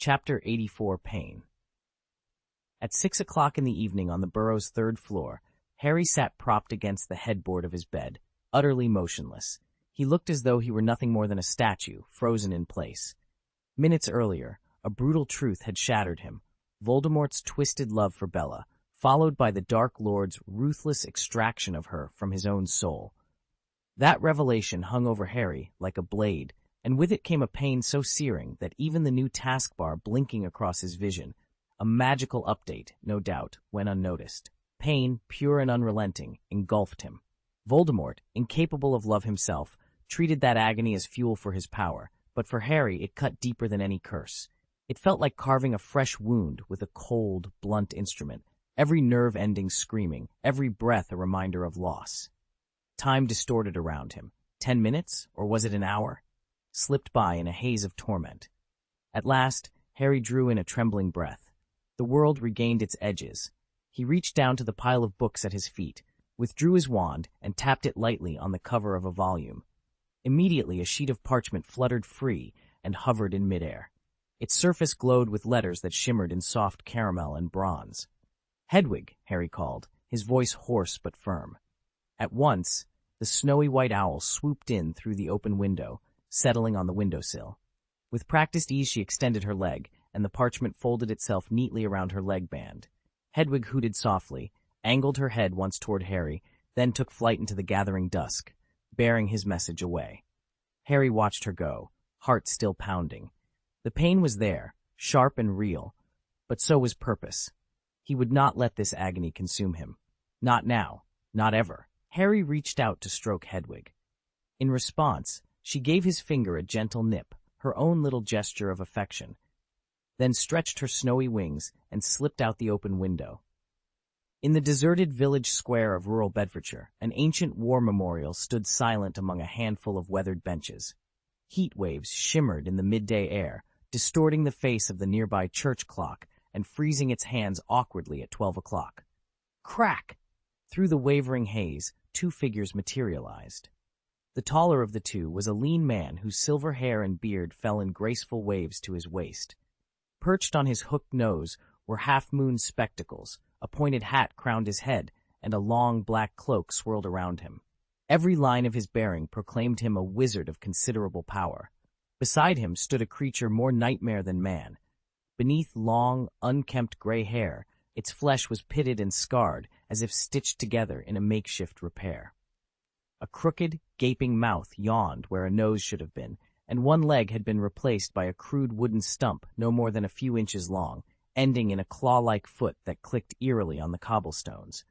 Chapter 84 Pain. At 6 o'clock in the evening on the burrow's third floor, Harry sat propped against the headboard of his bed, utterly motionless. He looked as though he were nothing more than a statue, frozen in place. Minutes earlier, a brutal truth had shattered him. Voldemort's twisted love for Bella, followed by the Dark Lord's ruthless extraction of her from his own soul. That revelation hung over Harry like a blade, and with it came a pain so searing that even the new taskbar blinking across his vision, a magical update, no doubt, went unnoticed. Pain, pure and unrelenting, engulfed him. Voldemort, incapable of love himself, treated that agony as fuel for his power, but for Harry it cut deeper than any curse. It felt like carving a fresh wound with a cold, blunt instrument, every nerve ending screaming, every breath a reminder of loss. Time distorted around him. 10 minutes, or was it an hour? Slipped by in a haze of torment. At last, Harry drew in a trembling breath. The world regained its edges. He reached down to the pile of books at his feet, withdrew his wand, and tapped it lightly on the cover of a volume. Immediately, a sheet of parchment fluttered free and hovered in midair. Its surface glowed with letters that shimmered in soft caramel and bronze. "Hedwig," Harry called, his voice hoarse but firm. At once, the snowy white owl swooped in through the open window, settling on the windowsill. With practiced ease she extended her leg, and the parchment folded itself neatly around her leg band. Hedwig hooted softly, angled her head once toward Harry, then took flight into the gathering dusk, bearing his message away. Harry watched her go, heart still pounding. The pain was there, sharp and real, but so was purpose. He would not let this agony consume him. Not now, not ever. Harry reached out to stroke Hedwig. In response, she gave his finger a gentle nip, her own little gesture of affection, then stretched her snowy wings and slipped out the open window. In the deserted village square of rural Bedfordshire, an ancient war memorial stood silent among a handful of weathered benches. Heat waves shimmered in the midday air, distorting the face of the nearby church clock and freezing its hands awkwardly at 12 o'clock. Crack! Through the wavering haze, two figures materialized. The taller of the two was a lean man whose silver hair and beard fell in graceful waves to his waist. Perched on his hooked nose were half-moon spectacles, a pointed hat crowned his head, and a long black cloak swirled around him. Every line of his bearing proclaimed him a wizard of considerable power. Beside him stood a creature more nightmare than man. Beneath long, unkempt gray hair, its flesh was pitted and scarred, as if stitched together in a makeshift repair. A crooked, gaping mouth yawned where a nose should have been, and one leg had been replaced by a crude wooden stump no more than a few inches long, ending in a claw-like foot that clicked eerily on the cobblestones.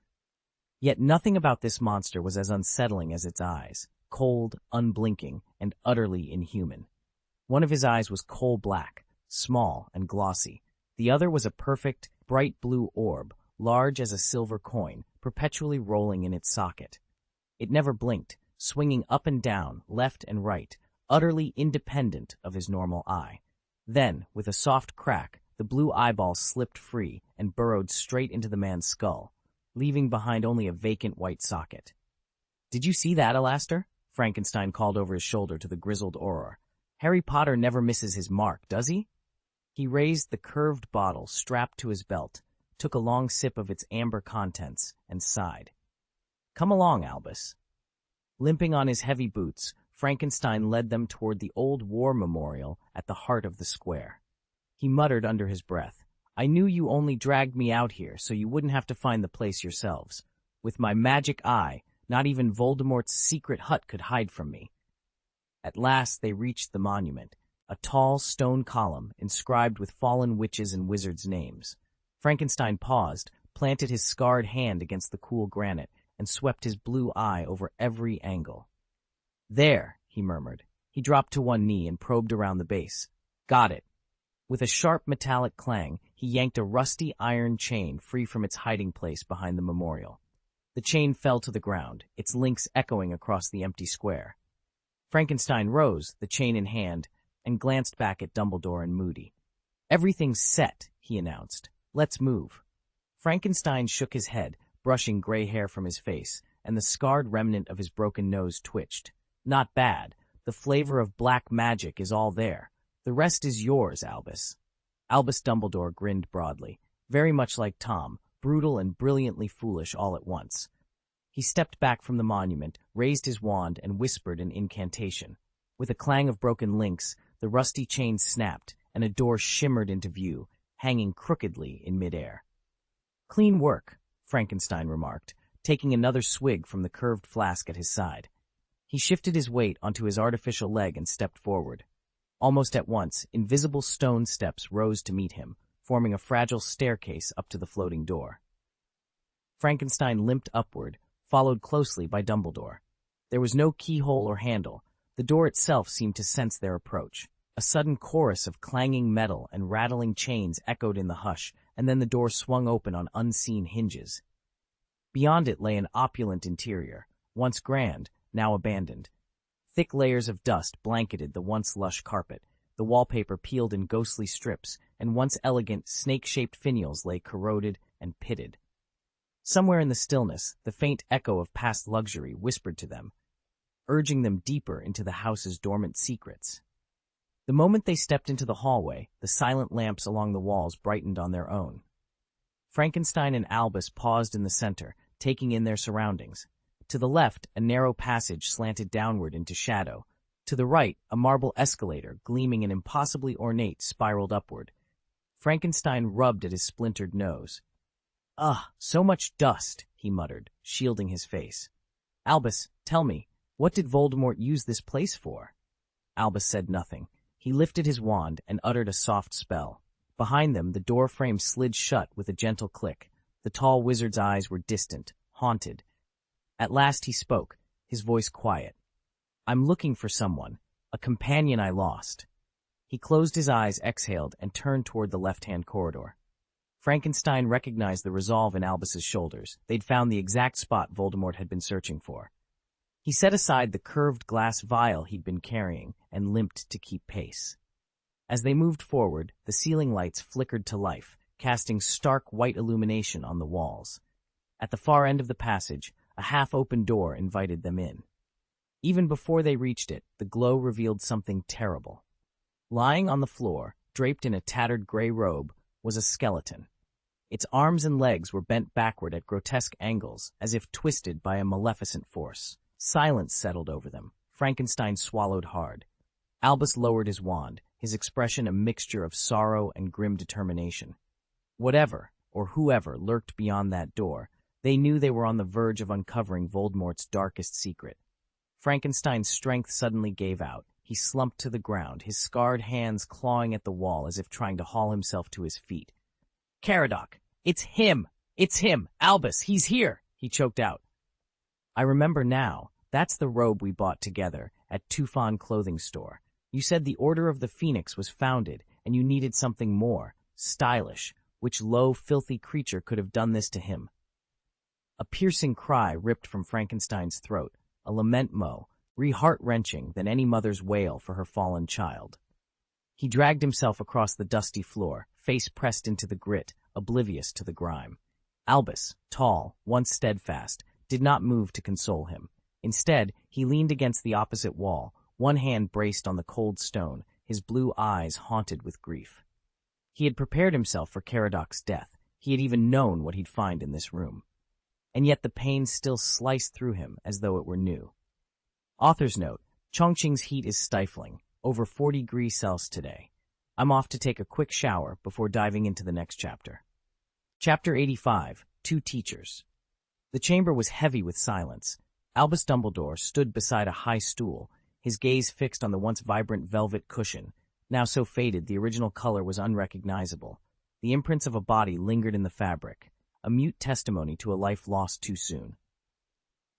Yet nothing about this monster was as unsettling as its eyes, cold, unblinking, and utterly inhuman. One of his eyes was coal-black, small and glossy. The other was a perfect, bright blue orb, large as a silver coin, perpetually rolling in its socket. It never blinked, swinging up and down, left and right, utterly independent of his normal eye. Then, with a soft crack, the blue eyeball slipped free and burrowed straight into the man's skull, leaving behind only a vacant white socket. "Did you see that, Alastair?" Frankenstein called over his shoulder to the grizzled Auror. "Harry Potter never misses his mark, does he?" He raised the curved bottle strapped to his belt, took a long sip of its amber contents, and sighed. "Come along, Albus." Limping on his heavy boots, Frankenstein led them toward the old war memorial at the heart of the square. He muttered under his breath, "I knew you only dragged me out here so you wouldn't have to find the place yourselves. With my magic eye, not even Voldemort's secret hut could hide from me." At last they reached the monument, a tall stone column inscribed with fallen witches' and wizards' names. Frankenstein paused, planted his scarred hand against the cool granite, and swept his blue eye over every angle. "There," he murmured. He dropped to one knee and probed around the base. "Got it." With a sharp metallic clang, he yanked a rusty iron chain free from its hiding place behind the memorial. The chain fell to the ground, its links echoing across the empty square. Frankenstein rose, the chain in hand, and glanced back at Dumbledore and Moody. "Everything's set," he announced. "Let's move." Frankenstein shook his head, brushing gray hair from his face, and the scarred remnant of his broken nose twitched. "Not bad. The flavor of black magic is all there. The rest is yours, Albus." Albus Dumbledore grinned broadly, very much like Tom, brutal and brilliantly foolish all at once. He stepped back from the monument, raised his wand, and whispered an incantation. With a clang of broken links, the rusty chain snapped, and a door shimmered into view, hanging crookedly in midair. "Clean work," Frankenstein remarked, taking another swig from the curved flask at his side. He shifted his weight onto his artificial leg and stepped forward. Almost at once, invisible stone steps rose to meet him, forming a fragile staircase up to the floating door. Frankenstein limped upward, followed closely by Dumbledore. There was no keyhole or handle. The door itself seemed to sense their approach. A sudden chorus of clanging metal and rattling chains echoed in the hush, and then the door swung open on unseen hinges. Beyond it lay an opulent interior, once grand, now abandoned. Thick layers of dust blanketed the once lush carpet, the wallpaper peeled in ghostly strips, and once elegant, snake-shaped finials lay corroded and pitted. Somewhere in the stillness, the faint echo of past luxury whispered to them, urging them deeper into the house's dormant secrets. The moment they stepped into the hallway, the silent lamps along the walls brightened on their own. Frankenstein and Albus paused in the center, taking in their surroundings. To the left, a narrow passage slanted downward into shadow. To the right, a marble escalator, gleaming and impossibly ornate, spiraled upward. Frankenstein rubbed at his splintered nose. "Ugh, so much dust," he muttered, shielding his face. "Albus, tell me, what did Voldemort use this place for?" Albus said nothing. He lifted his wand and uttered a soft spell. Behind them, the door frame slid shut with a gentle click. The tall wizard's eyes were distant, haunted. At last he spoke, his voice quiet. "I'm looking for someone, a companion I lost." He closed his eyes, exhaled, and turned toward the left-hand corridor. Frankenstein recognized the resolve in Albus's shoulders. They'd found the exact spot Voldemort had been searching for. He set aside the curved glass vial he'd been carrying and limped to keep pace. As they moved forward, the ceiling lights flickered to life, casting stark white illumination on the walls. At the far end of the passage, a half-open door invited them in. Even before they reached it, the glow revealed something terrible. Lying on the floor, draped in a tattered gray robe, was a skeleton. Its arms and legs were bent backward at grotesque angles, as if twisted by a maleficent force. Silence settled over them. Frankenstein swallowed hard. Albus lowered his wand, his expression a mixture of sorrow and grim determination. Whatever, or whoever, lurked beyond that door, they knew they were on the verge of uncovering Voldemort's darkest secret. Frankenstein's strength suddenly gave out. He slumped to the ground, his scarred hands clawing at the wall as if trying to haul himself to his feet. "Caradoc! It's him! It's him! Albus, he's here!" he choked out. "I remember now. That's the robe we bought together at Tufan Clothing Store. You said the Order of the Phoenix was founded, and you needed something more, stylish. Which low, filthy creature could have done this to him?" A piercing cry ripped from Frankenstein's throat, a lament moan, heart-wrenching than any mother's wail for her fallen child. He dragged himself across the dusty floor, face pressed into the grit, oblivious to the grime. Albus, tall, once steadfast, did not move to console him. Instead, he leaned against the opposite wall, one hand braced on the cold stone, his blue eyes haunted with grief. He had prepared himself for Caradoc's death. He had even known what he'd find in this room. And yet the pain still sliced through him as though it were new. Author's note, Chongqing's heat is stifling, over 40 degrees Celsius today. I'm off to take a quick shower before diving into the next chapter. Chapter 85, Two Teachers. The chamber was heavy with silence. Albus Dumbledore stood beside a high stool, his gaze fixed on the once vibrant velvet cushion. Now so faded, the original color was unrecognizable. The imprints of a body lingered in the fabric, a mute testimony to a life lost too soon.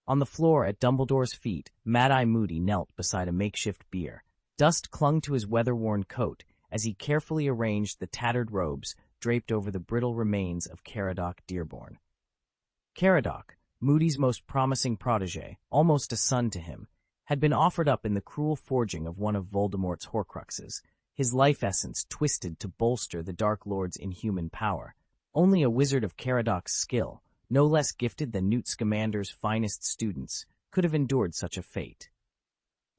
On the floor at Dumbledore's feet, Mad-Eye Moody knelt beside a makeshift bier. Dust clung to his weather-worn coat as he carefully arranged the tattered robes draped over the brittle remains of Caradoc Dearborn. Caradoc, Moody's most promising protege, almost a son to him, had been offered up in the cruel forging of one of Voldemort's Horcruxes, his life essence twisted to bolster the Dark Lord's inhuman power. Only a wizard of Caradoc's skill, no less gifted than Newt Scamander's finest students, could have endured such a fate.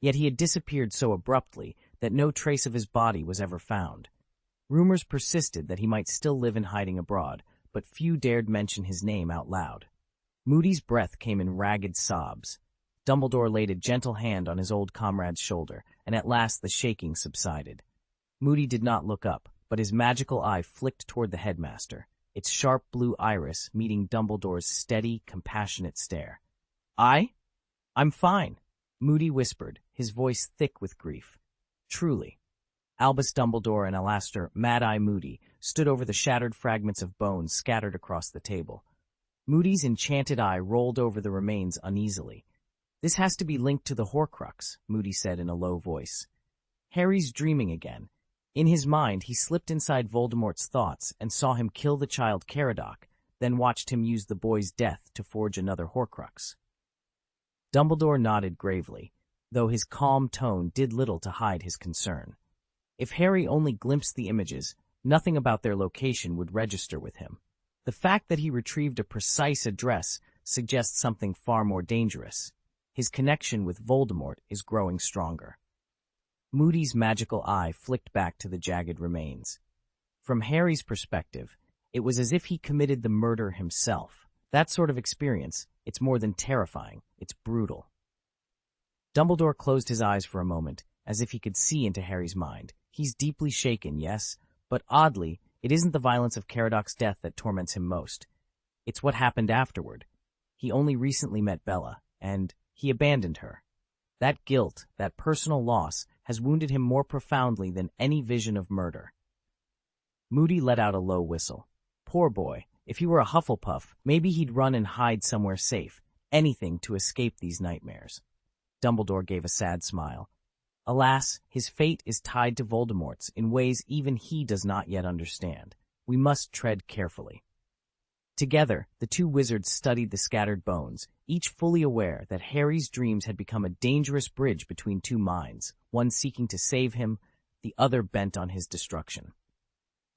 Yet he had disappeared so abruptly that no trace of his body was ever found. Rumors persisted that he might still live in hiding abroad, but few dared mention his name out loud. Moody's breath came in ragged sobs. Dumbledore laid a gentle hand on his old comrade's shoulder, and at last the shaking subsided. Moody did not look up, but his magical eye flicked toward the headmaster, its sharp blue iris meeting Dumbledore's steady, compassionate stare. I'm fine, Moody whispered, his voice thick with grief. Truly. Albus Dumbledore and Alastor Mad-Eye Moody stood over the shattered fragments of bones scattered across the table. Moody's enchanted eye rolled over the remains uneasily. This has to be linked to the Horcrux, Moody said in a low voice. Harry's dreaming again. In his mind, he slipped inside Voldemort's thoughts and saw him kill the child Caradoc, then watched him use the boy's death to forge another Horcrux. Dumbledore nodded gravely, though his calm tone did little to hide his concern. If Harry only glimpsed the images, nothing about their location would register with him. The fact that he retrieved a precise address suggests something far more dangerous. His connection with Voldemort is growing stronger. Moody's magical eye flicked back to the jagged remains. From Harry's perspective, it was as if he committed the murder himself. That sort of experience, it's more than terrifying, it's brutal. Dumbledore closed his eyes for a moment, as if he could see into Harry's mind. He's deeply shaken, yes, but oddly, it isn't the violence of Caradoc's death that torments him most. It's what happened afterward. He only recently met Bella, and he abandoned her. That guilt, that personal loss, has wounded him more profoundly than any vision of murder. Moody let out a low whistle. Poor boy, if he were a Hufflepuff, maybe he'd run and hide somewhere safe, anything to escape these nightmares. Dumbledore gave a sad smile. Alas, his fate is tied to Voldemort's in ways even he does not yet understand. We must tread carefully. Together, the two wizards studied the scattered bones, each fully aware that Harry's dreams had become a dangerous bridge between two minds, one seeking to save him, the other bent on his destruction.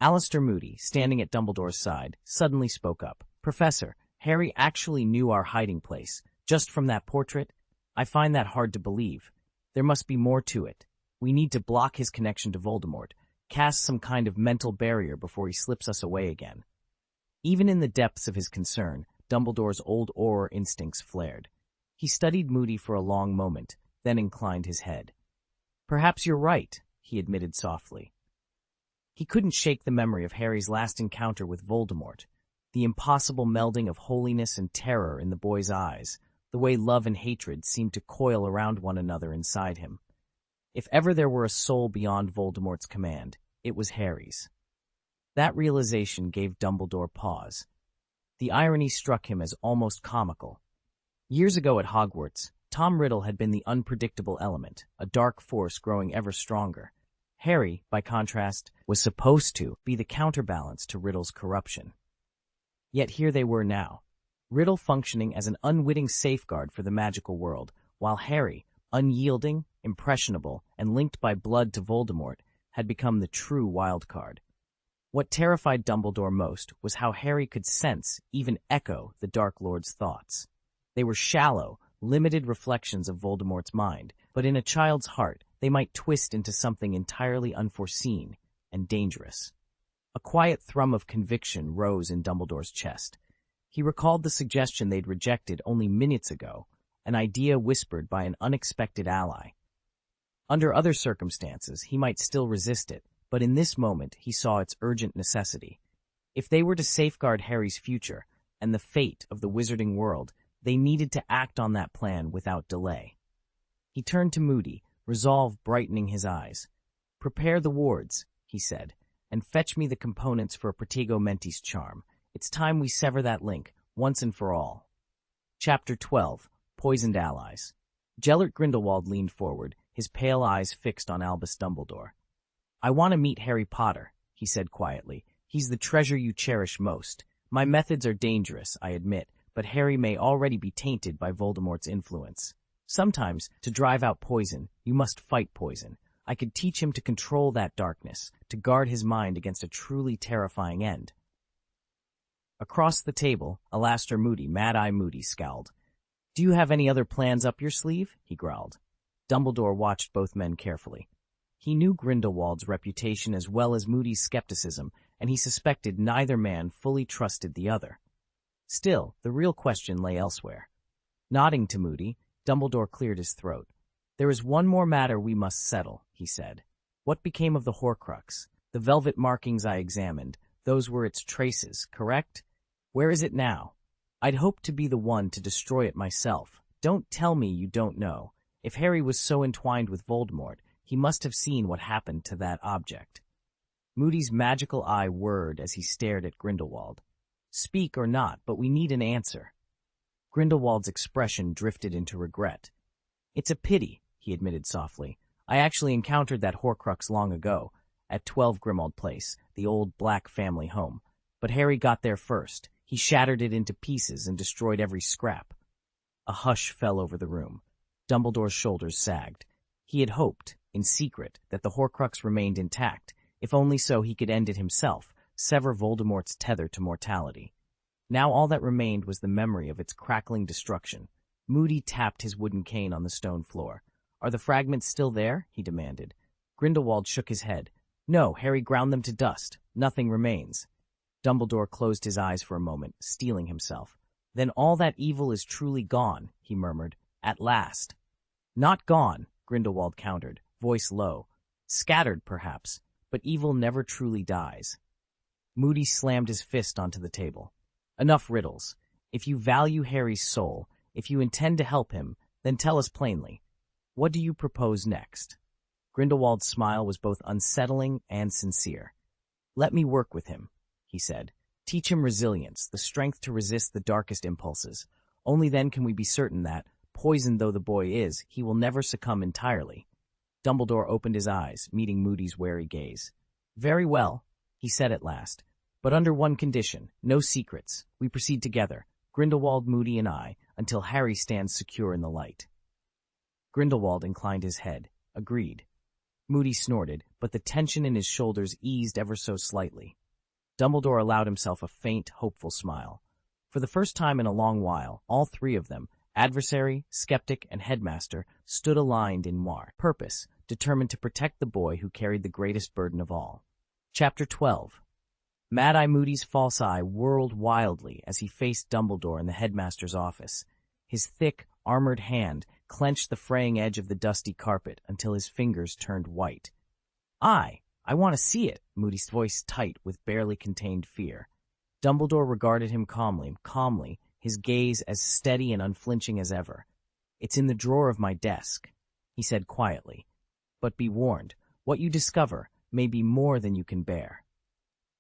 Alastor Moody, standing at Dumbledore's side, suddenly spoke up. Professor, Harry actually knew our hiding place. Just from that portrait? I find that hard to believe. There must be more to it. We need to block his connection to Voldemort, cast some kind of mental barrier before he slips us away again. Even in the depths of his concern, Dumbledore's old Auror instincts flared. He studied Moody for a long moment, then inclined his head. Perhaps you're right, he admitted softly. He couldn't shake the memory of Harry's last encounter with Voldemort, the impossible melding of holiness and terror in the boy's eyes, the way love and hatred seemed to coil around one another inside him. If ever there were a soul beyond Voldemort's command, it was Harry's. That realization gave Dumbledore pause. The irony struck him as almost comical. Years ago at Hogwarts, Tom Riddle had been the unpredictable element, a dark force growing ever stronger. Harry, by contrast, was supposed to be the counterbalance to Riddle's corruption. Yet here they were now, Riddle functioning as an unwitting safeguard for the magical world, while Harry, unyielding, impressionable, and linked by blood to Voldemort, had become the true wild card. What terrified Dumbledore most was how Harry could sense, even echo, the Dark Lord's thoughts. They were shallow, limited reflections of Voldemort's mind, but in a child's heart, they might twist into something entirely unforeseen and dangerous. A quiet thrum of conviction rose in Dumbledore's chest. He recalled the suggestion they'd rejected only minutes ago, an idea whispered by an unexpected ally. Under other circumstances, he might still resist it, but in this moment he saw its urgent necessity. If they were to safeguard Harry's future and the fate of the wizarding world, they needed to act on that plan without delay. He turned to Moody, resolve brightening his eyes. "Prepare the wards," he said, "and fetch me the components for a Protego Mentis charm. It's time we sever that link, once and for all." Chapter 12. Poisoned Allies. Gellert Grindelwald leaned forward, his pale eyes fixed on Albus Dumbledore. "I want to meet Harry Potter," he said quietly. "He's the treasure you cherish most. My methods are dangerous, I admit, but Harry may already be tainted by Voldemort's influence. Sometimes, to drive out poison, you must fight poison. I could teach him to control that darkness, to guard his mind against a truly terrifying end." Across the table, Alastor Moody, Mad-Eye Moody, scowled. "Do you have any other plans up your sleeve?" he growled. Dumbledore watched both men carefully. He knew Grindelwald's reputation as well as Moody's skepticism, and he suspected neither man fully trusted the other. Still, the real question lay elsewhere. Nodding to Moody, Dumbledore cleared his throat. "There is one more matter we must settle," he said. "What became of the Horcrux? The velvet markings I examined, those were its traces, correct? Where is it now? I'd hoped to be the one to destroy it myself. Don't tell me you don't know. If Harry was so entwined with Voldemort, he must have seen what happened to that object." Moody's magical eye whirred as he stared at Grindelwald. "Speak or not, but we need an answer." Grindelwald's expression drifted into regret. "It's a pity," he admitted softly. "I actually encountered that Horcrux long ago, at 12 Grimmauld Place, the old Black family home. But Harry got there first. He shattered it into pieces and destroyed every scrap." A hush fell over the room. Dumbledore's shoulders sagged. He had hoped, in secret, that the Horcrux remained intact, if only so he could end it himself, sever Voldemort's tether to mortality. Now all that remained was the memory of its crackling destruction. Moody tapped his wooden cane on the stone floor. "Are the fragments still there?" he demanded. Grindelwald shook his head. "No, Harry ground them to dust. Nothing remains." Dumbledore closed his eyes for a moment, steeling himself. "Then all that evil is truly gone," he murmured. "At last." "Not gone," Grindelwald countered, voice low. "Scattered, perhaps, but evil never truly dies." Moody slammed his fist onto the table. "Enough riddles. If you value Harry's soul, if you intend to help him, then tell us plainly. What do you propose next?" Grindelwald's smile was both unsettling and sincere. "Let me work with him," he said. "Teach him resilience, the strength to resist the darkest impulses. Only then can we be certain that, poisoned though the boy is, he will never succumb entirely." Dumbledore opened his eyes, meeting Moody's wary gaze. "Very well," he said at last. "But under one condition, no secrets. We proceed together, Grindelwald, Moody, and I, until Harry stands secure in the light." Grindelwald inclined his head. Agreed. Moody snorted, but the tension in his shoulders eased ever so slightly. Dumbledore allowed himself a faint, hopeful smile. For the first time in a long while, all three of them, adversary, skeptic, and headmaster, stood aligned in purpose, determined to protect the boy who carried the greatest burden of all. Chapter 12. Mad-Eye Moody's false eye whirled wildly as he faced Dumbledore in the headmaster's office. His thick, armored hand clenched the fraying edge of the dusty carpet until his fingers turned white. I want to see it," Moody's voice tight with barely contained fear. Dumbledore regarded him calmly, his gaze as steady and unflinching as ever. "It's in the drawer of my desk," he said quietly. "But be warned, what you discover may be more than you can bear."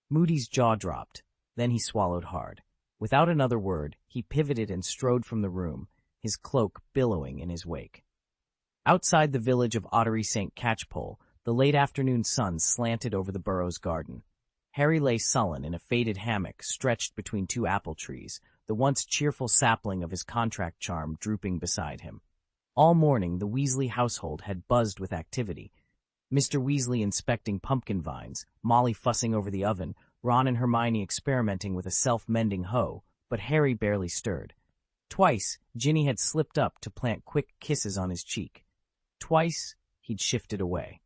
Moody's jaw dropped. Then he swallowed hard. Without another word, he pivoted and strode from the room, his cloak billowing in his wake. Outside the village of Ottery St. Catchpole, the late afternoon sun slanted over the Burrow's garden. Harry lay sullen in a faded hammock stretched between two apple trees, the once cheerful sapling of his contract charm drooping beside him. All morning the Weasley household had buzzed with activity. Mr. Weasley inspecting pumpkin vines, Molly fussing over the oven, Ron and Hermione experimenting with a self-mending hoe, but Harry barely stirred. Twice, Ginny had slipped up to plant quick kisses on his cheek. Twice, he'd shifted away.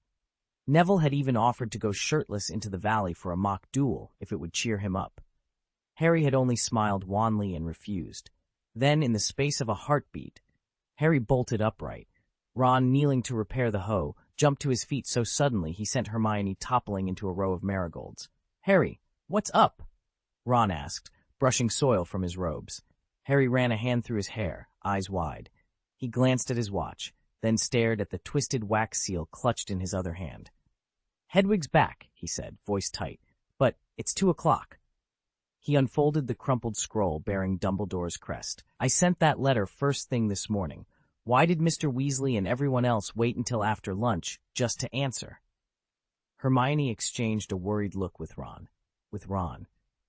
Neville had even offered to go shirtless into the valley for a mock duel if it would cheer him up. Harry had only smiled wanly and refused. Then, in the space of a heartbeat, Harry bolted upright. Ron, kneeling to repair the hoe, jumped to his feet so suddenly he sent Hermione toppling into a row of marigolds. "Harry, what's up?" Ron asked, brushing soil from his robes. Harry ran a hand through his hair, eyes wide. He glanced at his watch, then stared at the twisted wax seal clutched in his other hand. "Hedwig's back," he said, voice tight, "but it's 2:00. He unfolded the crumpled scroll bearing Dumbledore's crest. "I sent that letter first thing this morning. Why did Mr. Weasley and everyone else wait until after lunch just to answer?" Hermione exchanged a worried look with Ron.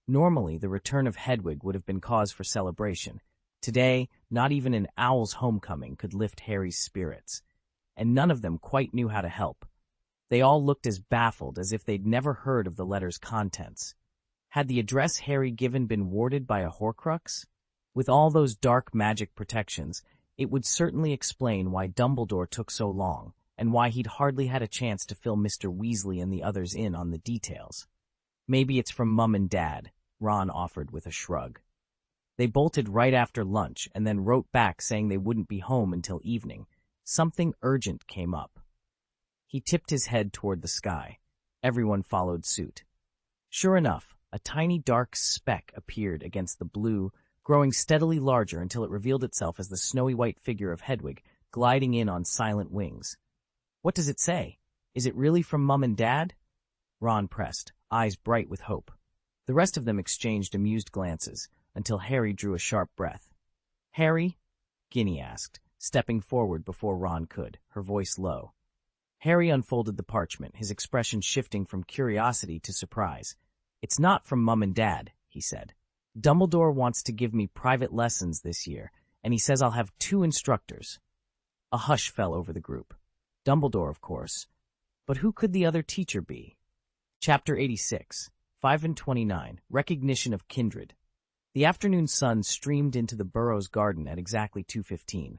Normally, the return of Hedwig would have been cause for celebration. Today, not even an owl's homecoming could lift Harry's spirits. And none of them quite knew how to help. They all looked as baffled as if they'd never heard of the letter's contents. Had the address Harry given been warded by a Horcrux? With all those dark magic protections, it would certainly explain why Dumbledore took so long, and why he'd hardly had a chance to fill Mr. Weasley and the others in on the details. Maybe it's from Mum and Dad, Ron offered with a shrug. They bolted right after lunch and then wrote back saying they wouldn't be home until evening. Something urgent came up. He tipped his head toward the sky. Everyone followed suit. Sure enough, a tiny dark speck appeared against the blue, growing steadily larger until it revealed itself as the snowy white figure of Hedwig, gliding in on silent wings. What does it say? Is it really from Mum and Dad? Ron pressed, eyes bright with hope. The rest of them exchanged amused glances, until Harry drew a sharp breath. Harry? Ginny asked, stepping forward before Ron could, her voice low. Harry unfolded the parchment, his expression shifting from curiosity to surprise. It's not from Mum and Dad, he said. Dumbledore wants to give me private lessons this year, and he says I'll have 2 instructors. A hush fell over the group. Dumbledore, of course. But who could the other teacher be? Chapter 86, 5 and 29, Recognition of Kindred. The afternoon sun streamed into the Burrow's garden at exactly 2:15.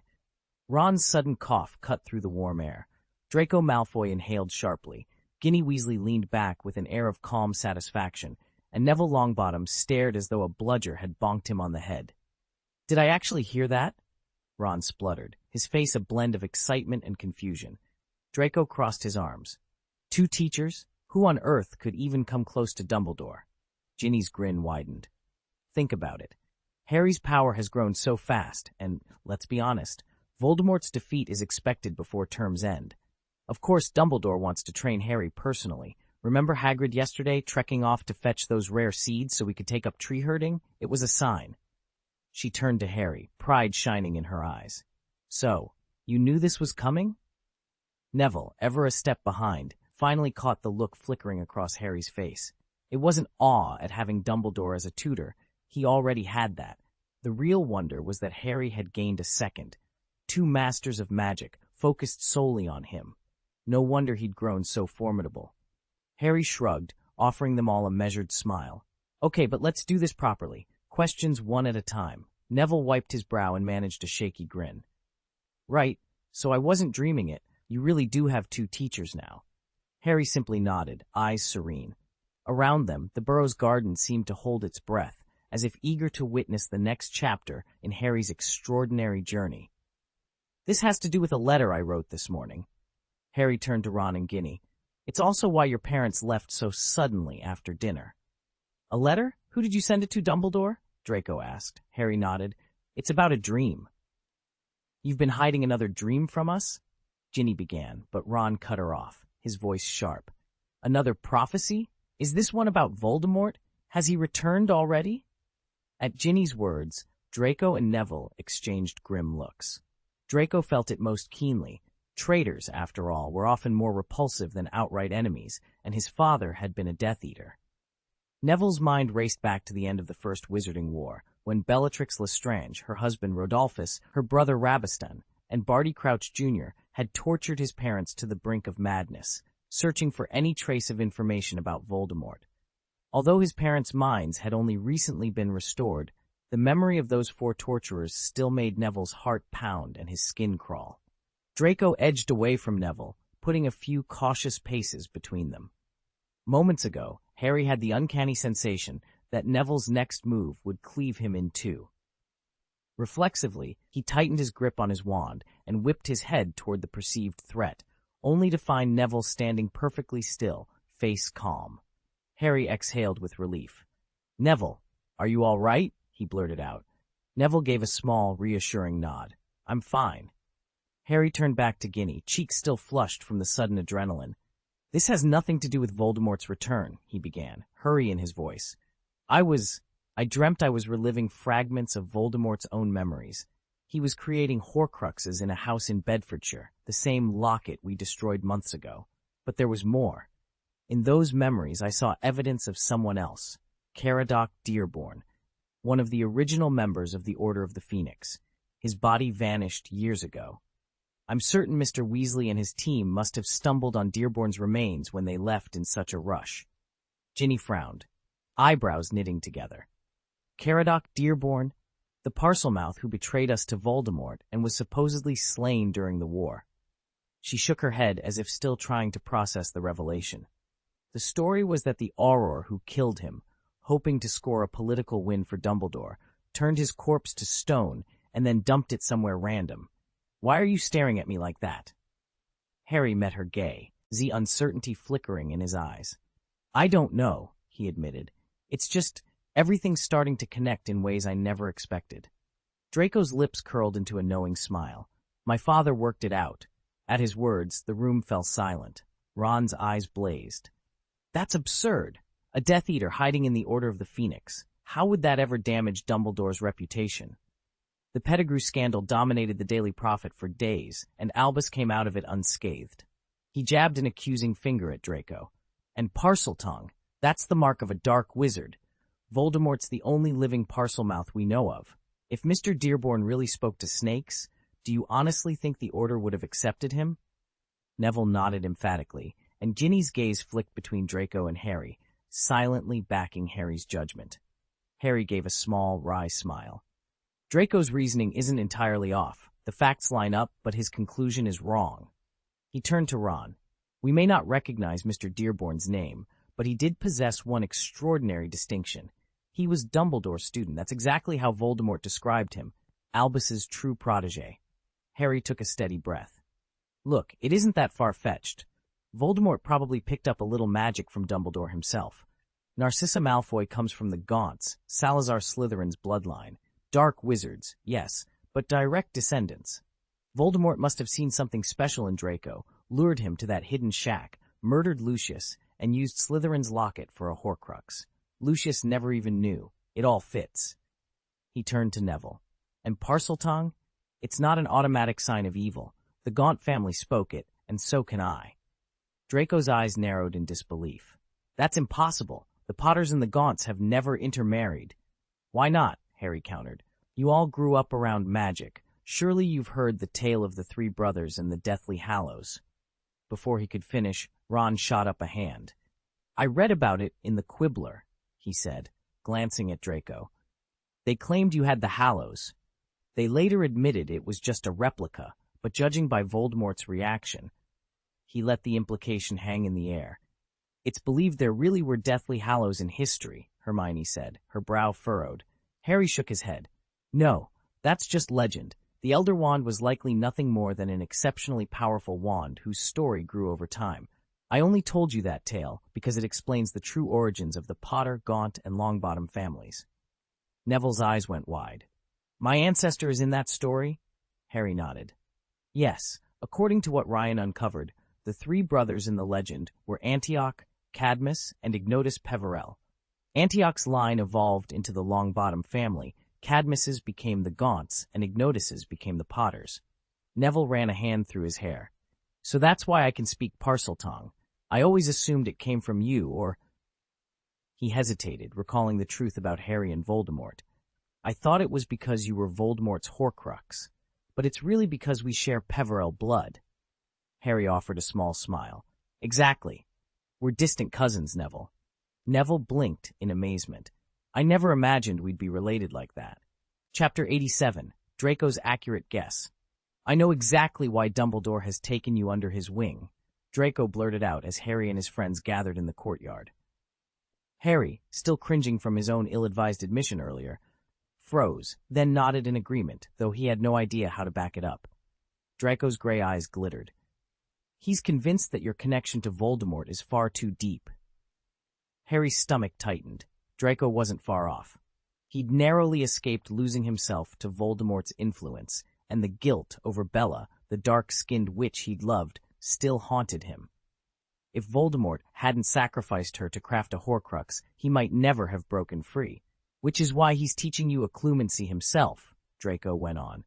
Ron's sudden cough cut through the warm air. Draco Malfoy inhaled sharply. Ginny Weasley leaned back with an air of calm satisfaction, and Neville Longbottom stared as though a bludger had bonked him on the head. Did I actually hear that? Ron spluttered, his face a blend of excitement and confusion. Draco crossed his arms. 2 teachers? Who on earth could even come close to Dumbledore? Ginny's grin widened. Think about it. Harry's power has grown so fast, and, let's be honest, Voldemort's defeat is expected before term's end. Of course, Dumbledore wants to train Harry personally. Remember Hagrid yesterday trekking off to fetch those rare seeds so we could take up tree herding? It was a sign. She turned to Harry, pride shining in her eyes. So, you knew this was coming? Neville, ever a step behind, finally caught the look flickering across Harry's face. It wasn't awe at having Dumbledore as a tutor. He already had that. The real wonder was that Harry had gained a second. 2 masters of magic, focused solely on him. No wonder he'd grown so formidable. Harry shrugged, offering them all a measured smile. Okay, but let's do this properly. Questions one at a time. Neville wiped his brow and managed a shaky grin. Right, so I wasn't dreaming it. You really do have 2 teachers now. Harry simply nodded, eyes serene. Around them, the Burrow's garden seemed to hold its breath, as if eager to witness the next chapter in Harry's extraordinary journey. This has to do with a letter I wrote this morning. Harry turned to Ron and Ginny. It's also why your parents left so suddenly after dinner. A letter? Who did you send it to, Dumbledore? Draco asked. Harry nodded. It's about a dream. You've been hiding another dream from us? Ginny began, but Ron cut her off, his voice sharp. Another prophecy? Is this one about Voldemort? Has he returned already? At Ginny's words, Draco and Neville exchanged grim looks. Draco felt it most keenly. Traitors, after all, were often more repulsive than outright enemies, and his father had been a Death Eater. Neville's mind raced back to the end of the First Wizarding War, when Bellatrix Lestrange, her husband Rodolphus, her brother Rabastan, and Barty Crouch Jr. had tortured his parents to the brink of madness, searching for any trace of information about Voldemort. Although his parents' minds had only recently been restored, the memory of those 4 torturers still made Neville's heart pound and his skin crawl. Draco edged away from Neville, putting a few cautious paces between them. Moments ago, Harry had the uncanny sensation that Neville's next move would cleave him in 2. Reflexively, he tightened his grip on his wand and whipped his head toward the perceived threat, only to find Neville standing perfectly still, face calm. Harry exhaled with relief. Neville, are you all right? He blurted out. Neville gave a small, reassuring nod. I'm fine. Harry turned back to Ginny, cheeks still flushed from the sudden adrenaline. This has nothing to do with Voldemort's return, he began, hurry in his voice. I dreamt I was reliving fragments of Voldemort's own memories. He was creating Horcruxes in a house in Bedfordshire, the same locket we destroyed months ago. But there was more. In those memories, I saw evidence of someone else, Caradoc Dearborn, one of the original members of the Order of the Phoenix. His body vanished years ago. I'm certain Mr. Weasley and his team must have stumbled on Dearborn's remains when they left in such a rush. Ginny frowned, eyebrows knitting together. Caradoc Dearborn, the Parselmouth who betrayed us to Voldemort and was supposedly slain during the war. She shook her head as if still trying to process the revelation. The story was that the Auror who killed him, hoping to score a political win for Dumbledore, turned his corpse to stone and then dumped it somewhere random. Why are you staring at me like that? Harry met her gaze, the uncertainty flickering in his eyes. I don't know, he admitted. It's just, everything's starting to connect in ways I never expected. Draco's lips curled into a knowing smile. My father worked it out. At his words, the room fell silent. Ron's eyes blazed. That's absurd. A Death Eater hiding in the Order of the Phoenix. How would that ever damage Dumbledore's reputation? The Pettigrew scandal dominated the Daily Prophet for days, and Albus came out of it unscathed. He jabbed an accusing finger at Draco. And Parseltongue, that's the mark of a dark wizard. Voldemort's the only living Parselmouth we know of. If Mr. Dearborn really spoke to snakes, do you honestly think the Order would have accepted him? Neville nodded emphatically, and Ginny's gaze flicked between Draco and Harry, silently backing Harry's judgment. Harry gave a small, wry smile. Draco's reasoning isn't entirely off. The facts line up, but his conclusion is wrong. He turned to Ron. We may not recognize Mr. Dearborn's name, but he did possess one extraordinary distinction. He was Dumbledore's student. That's exactly how Voldemort described him, Albus's true protégé. Harry took a steady breath. Look, it isn't that far-fetched. Voldemort probably picked up a little magic from Dumbledore himself. Narcissa Malfoy comes from the Gaunts, Salazar Slytherin's bloodline. Dark wizards, yes, but direct descendants. Voldemort must have seen something special in Draco, lured him to that hidden shack, murdered Lucius, and used Slytherin's locket for a Horcrux. Lucius never even knew. It all fits. He turned to Neville. And Parseltongue? It's not an automatic sign of evil. The Gaunt family spoke it, and so can I. Draco's eyes narrowed in disbelief. That's impossible. The Potters and the Gaunts have never intermarried. Why not? Harry countered. You all grew up around magic. Surely you've heard the tale of the three brothers and the Deathly Hallows. Before he could finish, Ron shot up a hand. I read about it in the Quibbler, he said, glancing at Draco. They claimed you had the Hallows. They later admitted it was just a replica, but judging by Voldemort's reaction, he let the implication hang in the air. It's believed there really were Deathly Hallows in history, Hermione said, her brow furrowed. Harry shook his head. No, that's just legend. The Elder Wand was likely nothing more than an exceptionally powerful wand whose story grew over time. I only told you that tale because it explains the true origins of the Potter, Gaunt, and Longbottom families. Neville's eyes went wide. My ancestor is in that story? Harry nodded. Yes, according to what Ryan uncovered, the three brothers in the legend were Antioch, Cadmus, and Ignotus Peverell. Antioch's line evolved into the Longbottom family, Cadmus's became the Gaunts, and Ignotus's became the Potters. Neville ran a hand through his hair. So that's why I can speak Parseltongue. I always assumed it came from you, or... He hesitated, recalling the truth about Harry and Voldemort. I thought it was because you were Voldemort's Horcrux, but it's really because we share Peverell blood. Harry offered a small smile. Exactly. We're distant cousins, Neville. Neville blinked in amazement. I never imagined we'd be related like that. Chapter 87, Draco's Accurate Guess. I know exactly why Dumbledore has taken you under his wing, Draco blurted out as Harry and his friends gathered in the courtyard. Harry, still cringing from his own ill-advised admission earlier, froze, then nodded in agreement, though he had no idea how to back it up. Draco's gray eyes glittered. He's convinced that your connection to Voldemort is far too deep. Harry's stomach tightened. Draco wasn't far off. He'd narrowly escaped losing himself to Voldemort's influence, and the guilt over Bella, the dark-skinned witch he'd loved, still haunted him. If Voldemort hadn't sacrificed her to craft a Horcrux, he might never have broken free. Which is why he's teaching you occlumency himself, Draco went on,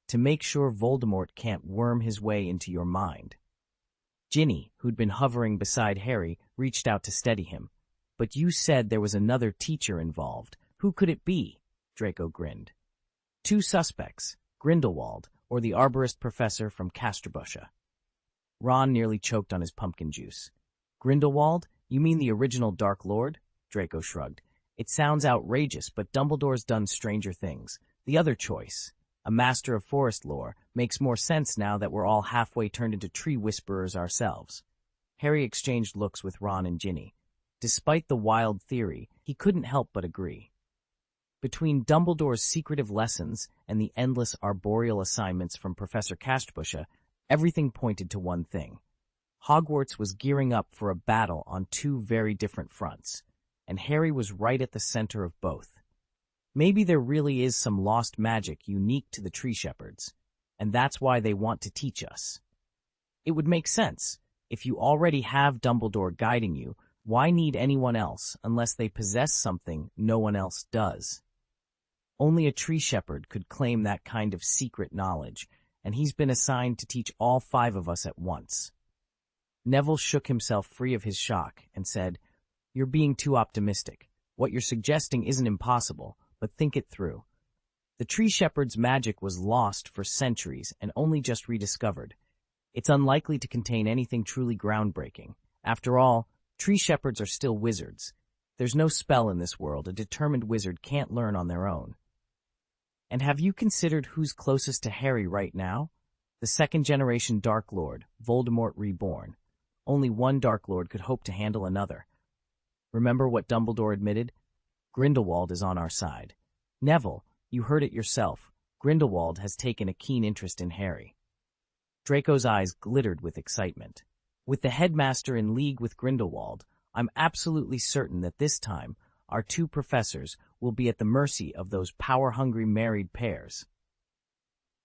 to make sure Voldemort can't worm his way into your mind. Ginny, who'd been hovering beside Harry, reached out to steady him. But you said there was another teacher involved. Who could it be? Draco grinned. Two suspects, Grindelwald, or the arborist professor from Castrobusha. Ron nearly choked on his pumpkin juice. Grindelwald? You mean the original Dark Lord? Draco shrugged. It sounds outrageous, but Dumbledore's done stranger things. The other choice. a master of forest lore, makes more sense now that we're all halfway turned into tree whisperers ourselves. Harry exchanged looks with Ron and Ginny. Despite the wild theory, he couldn't help but agree. Between Dumbledore's secretive lessons and the endless arboreal assignments from Professor Castbusha, everything pointed to one thing. Hogwarts was gearing up for a battle on two very different fronts, and Harry was right at the center of both. Maybe there really is some lost magic unique to the Tree Shepherds, and that's why they want to teach us. It would make sense. If you already have Dumbledore guiding you, why need anyone else unless they possess something no one else does? Only a Tree Shepherd could claim that kind of secret knowledge, and he's been assigned to teach all 5 of us at once. Neville shook himself free of his shock and said, "You're being too optimistic. What you're suggesting isn't impossible, but think it through. The Tree Shepherd's magic was lost for centuries and only just rediscovered. It's unlikely to contain anything truly groundbreaking. After all, Tree Shepherds are still wizards. There's no spell in this world a determined wizard can't learn on their own." And have you considered who's closest to Harry right now? The second-generation Dark Lord, Voldemort reborn. Only one Dark Lord could hope to handle another. Remember what Dumbledore admitted? Grindelwald is on our side. Neville, you heard it yourself. Grindelwald has taken a keen interest in Harry. Draco's eyes glittered with excitement. With the headmaster in league with Grindelwald, I'm absolutely certain that this time, our 2 professors will be at the mercy of those power-hungry married pairs.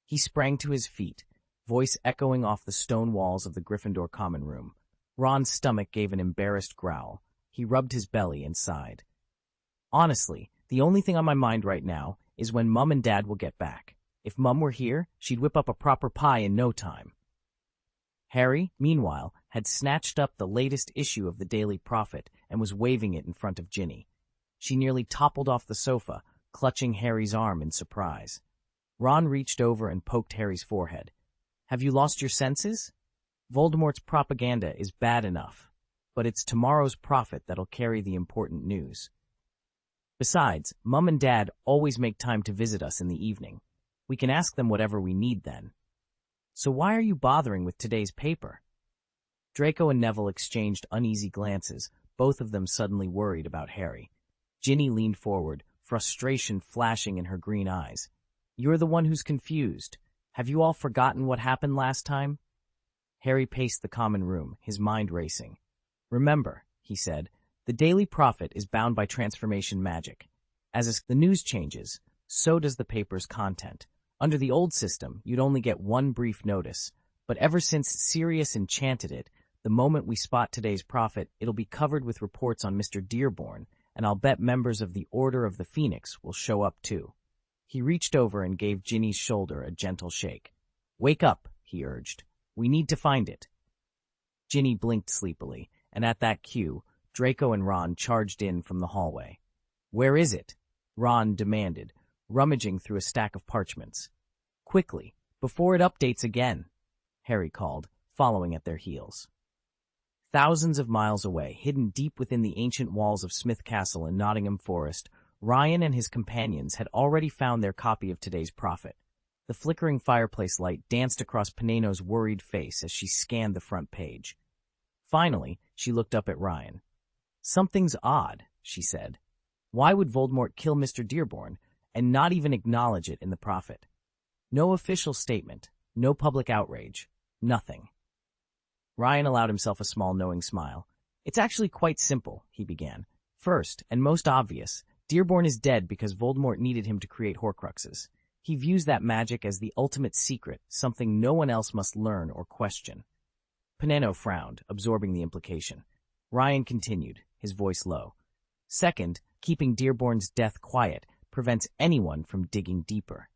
He sprang to his feet, voice echoing off the stone walls of the Gryffindor common room. Ron's stomach gave an embarrassed growl. He rubbed his belly and sighed. Honestly, the only thing on my mind right now is when Mum and Dad will get back. If Mum were here, she'd whip up a proper pie in no time. Harry, meanwhile, had snatched up the latest issue of the Daily Prophet and was waving it in front of Ginny. She nearly toppled off the sofa, clutching Harry's arm in surprise. Ron reached over and poked Harry's forehead. "Have you lost your senses? Voldemort's propaganda is bad enough, but it's tomorrow's prophet that'll carry the important news. Besides, Mum and Dad always make time to visit us in the evening. We can ask them whatever we need then. So why are you bothering with today's paper?" Draco and Neville exchanged uneasy glances, both of them suddenly worried about Harry. Ginny leaned forward, frustration flashing in her green eyes. "You're the one who's confused. Have you all forgotten what happened last time?" Harry paced the common room, his mind racing. "Remember," he said, "the Daily Prophet is bound by transformation magic. As the news changes, so does the paper's content. Under the old system, you'd only get one brief notice, but ever since Sirius enchanted it, the moment we spot today's prophet, it'll be covered with reports on Mr. Dearborn, and I'll bet members of the Order of the Phoenix will show up too." He reached over and gave Ginny's shoulder a gentle shake. "Wake up," he urged. "We need to find it." Ginny blinked sleepily, and at that cue, Draco and Ron charged in from the hallway. "Where is it?" Ron demanded, rummaging through a stack of parchments. "Quickly, before it updates again," Harry called, following at their heels. Thousands of miles away, hidden deep within the ancient walls of Smith Castle in Nottingham Forest, Ryan and his companions had already found their copy of today's prophet. The flickering fireplace light danced across Peneno's worried face as she scanned the front page. Finally, she looked up at Ryan. "Something's odd," she said. "Why would Voldemort kill Mr. Dearborn and not even acknowledge it in the prophet? No official statement, no public outrage, nothing." Ryan allowed himself a small knowing smile. "It's actually quite simple," he began. "First, and most obvious, Dearborn is dead because Voldemort needed him to create Horcruxes. He views that magic as the ultimate secret, something no one else must learn or question." Peneno frowned, absorbing the implication. Ryan continued, his voice low. "Second, keeping Dearborn's death quiet prevents anyone from digging deeper.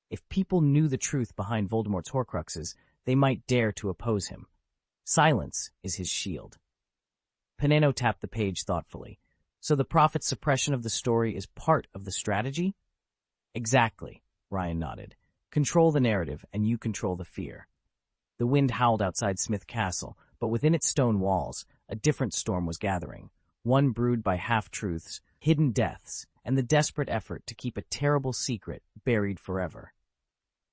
If people knew the truth behind Voldemort's Horcruxes, they might dare to oppose him. Silence is his shield." Peneno tapped the page thoughtfully. "So the prophet's suppression of the story is part of the strategy?" "Exactly," Ryan nodded. "Control the narrative, and you control the fear." The wind howled outside Smith Castle, but within its stone walls, a different storm was gathering, one brewed by half-truths, hidden deaths, and the desperate effort to keep a terrible secret buried forever.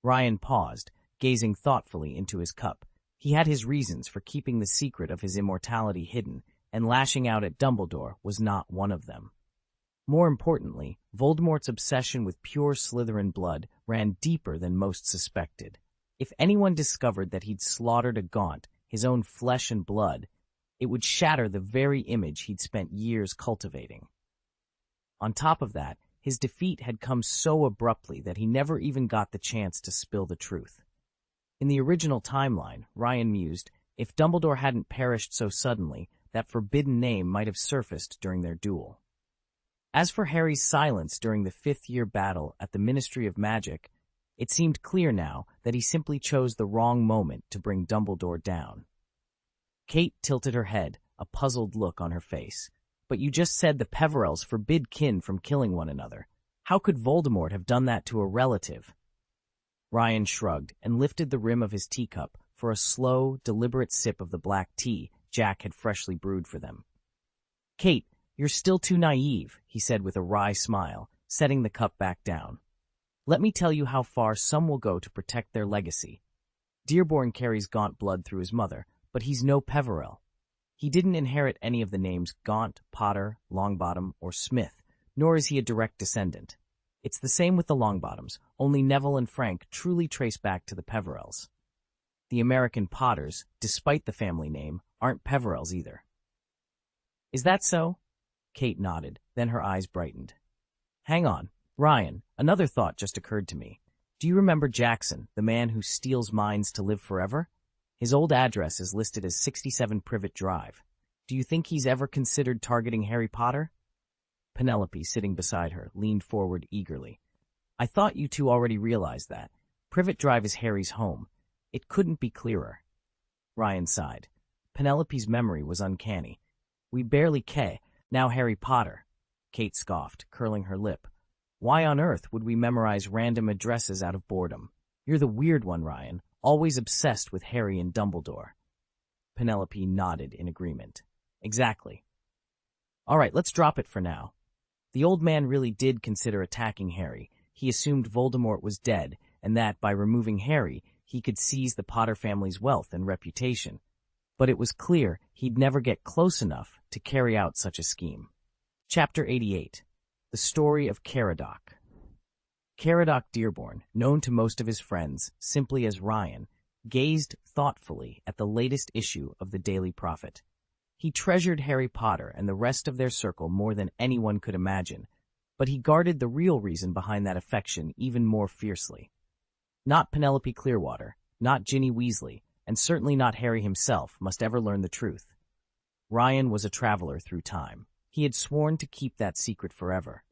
Ryan paused, gazing thoughtfully into his cup. He had his reasons for keeping the secret of his immortality hidden, and lashing out at Dumbledore was not one of them. More importantly, Voldemort's obsession with pure Slytherin blood ran deeper than most suspected. If anyone discovered that he'd slaughtered a Gaunt, his own flesh and blood, it would shatter the very image he'd spent years cultivating. On top of that, his defeat had come so abruptly that he never even got the chance to spill the truth. In the original timeline, Ryan mused, if Dumbledore hadn't perished so suddenly, that forbidden name might have surfaced during their duel. As for Harry's silence during the fifth-year battle at the Ministry of Magic, it seemed clear now that he simply chose the wrong moment to bring Dumbledore down. Kate tilted her head, a puzzled look on her face. But you just said the Peverells forbid kin from killing one another. How could Voldemort have done that to a relative? Ryan shrugged and lifted the rim of his teacup for a slow, deliberate sip of the black tea Jack had freshly brewed for them. Kate, you're still too naive, he said with a wry smile, setting the cup back down. Let me tell you how far some will go to protect their legacy. Dearborn carries Gaunt blood through his mother, but he's no Peverell. He didn't inherit any of the names Gaunt, Potter, Longbottom, or Smith, nor is he a direct descendant. It's the same with the Longbottoms, only Neville and Frank truly trace back to the Peverells. The American Potters, despite the family name, aren't Peverells either. Is that so? Kate nodded, then her eyes brightened. Hang on, Ryan, another thought just occurred to me. Do you remember Jackson, the man who steals minds to live forever? His old address is listed as 67 Privet Drive. Do you think he's ever considered targeting Harry Potter? Penelope, sitting beside her, leaned forward eagerly. I thought you two already realized that. Privet Drive is Harry's home. It couldn't be clearer. Ryan sighed. Penelope's memory was uncanny. We barely care. Now Harry Potter. Kate scoffed, curling her lip. Why on earth would we memorize random addresses out of boredom? You're the weird one, Ryan. Always obsessed with Harry and Dumbledore. Penelope nodded in agreement. Exactly. All right, let's drop it for now. The old man really did consider attacking Harry. He assumed Voldemort was dead, and that, by removing Harry, he could seize the Potter family's wealth and reputation. But it was clear he'd never get close enough to carry out such a scheme. Chapter 88. The Story of Caradoc. Caradoc Dearborn, known to most of his friends simply as Ryan, gazed thoughtfully at the latest issue of the Daily Prophet. He treasured Harry Potter and the rest of their circle more than anyone could imagine, but he guarded the real reason behind that affection even more fiercely. Not Penelope Clearwater, not Ginny Weasley, and certainly not Harry himself must ever learn the truth. Ryan was a traveler through time. He had sworn to keep that secret forever.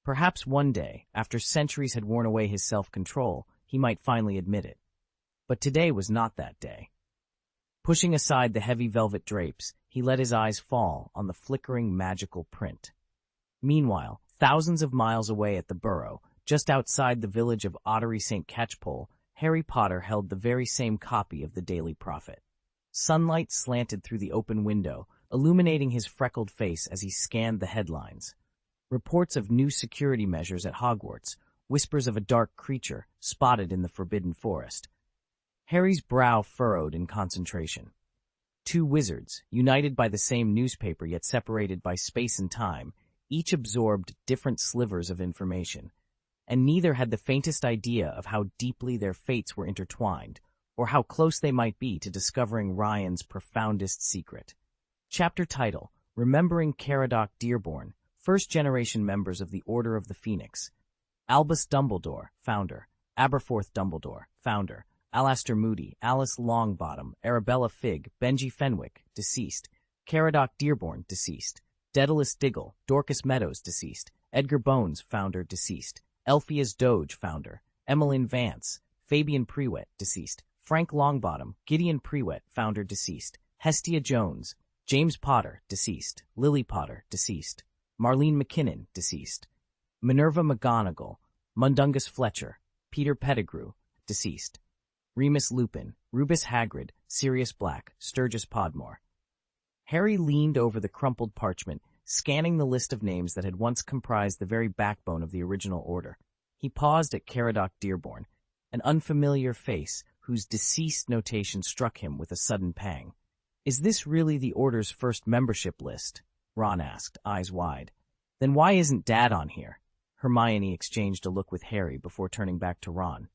Perhaps one day, after centuries had worn away his self-control, he might finally admit it. But today was not that day. Pushing aside the heavy velvet drapes, he let his eyes fall on the flickering magical print. Meanwhile, thousands of miles away at the Burrow, just outside the village of Ottery St. Catchpole, Harry Potter held the very same copy of the Daily Prophet. Sunlight slanted through the open window, illuminating his freckled face as he scanned the headlines. Reports of new security measures at Hogwarts, whispers of a dark creature spotted in the Forbidden Forest. Harry's brow furrowed in concentration. Two wizards, united by the same newspaper yet separated by space and time, each absorbed different slivers of information, and neither had the faintest idea of how deeply their fates were intertwined, or how close they might be to discovering Ryan's profoundest secret. Chapter title, Remembering Caradoc Dearborn, First-Generation Members of the Order of the Phoenix. Albus Dumbledore, founder. Aberforth Dumbledore, founder. Alastor Moody, Alice Longbottom, Arabella Figg, Benji Fenwick, deceased. Caradoc Dearborn, deceased. Daedalus Diggle, Dorcas Meadows, deceased. Edgar Bones, founder, deceased. Elphias Doge, founder. Emmeline Vance, Fabian Prewett, deceased. Frank Longbottom, Gideon Prewett, founder, deceased. Hestia Jones, James Potter, deceased. Lily Potter, deceased. Marlene McKinnon, deceased. Minerva McGonagall, Mundungus Fletcher, Peter Pettigrew, deceased. Remus Lupin, Rubus Hagrid, Sirius Black, Sturgis Podmore. Harry leaned over the crumpled parchment, scanning the list of names that had once comprised the very backbone of the original order. He paused at Caradoc Dearborn, an unfamiliar face whose deceased notation struck him with a sudden pang. "Is this really the Order's first membership list?" Ron asked, eyes wide. "Then why isn't Dad on here?" Hermione exchanged a look with Harry before turning back to Ron.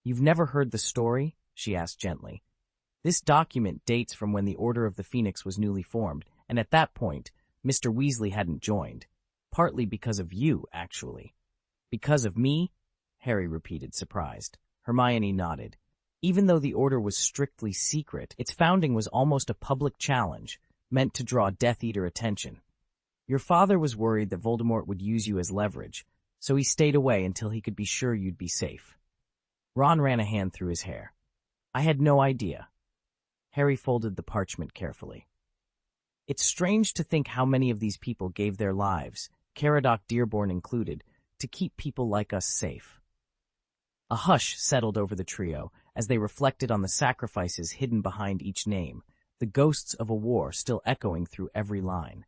"You've never heard the story?" she asked gently. "This document dates from when the Order of the Phoenix was newly formed, and at that point, Mr. Weasley hadn't joined. Partly because of you, actually." "Because of me?" Harry repeated, surprised. Hermione nodded. "Even though the Order was strictly secret, its founding was almost a public challenge, meant to draw Death Eater attention. Your father was worried that Voldemort would use you as leverage, so he stayed away until he could be sure you'd be safe." Ron ran a hand through his hair. "I had no idea." Harry folded the parchment carefully. "It's strange to think how many of these people gave their lives, Caradoc Dearborn included, to keep people like us safe." A hush settled over the trio as they reflected on the sacrifices hidden behind each name, the ghosts of a war still echoing through every line.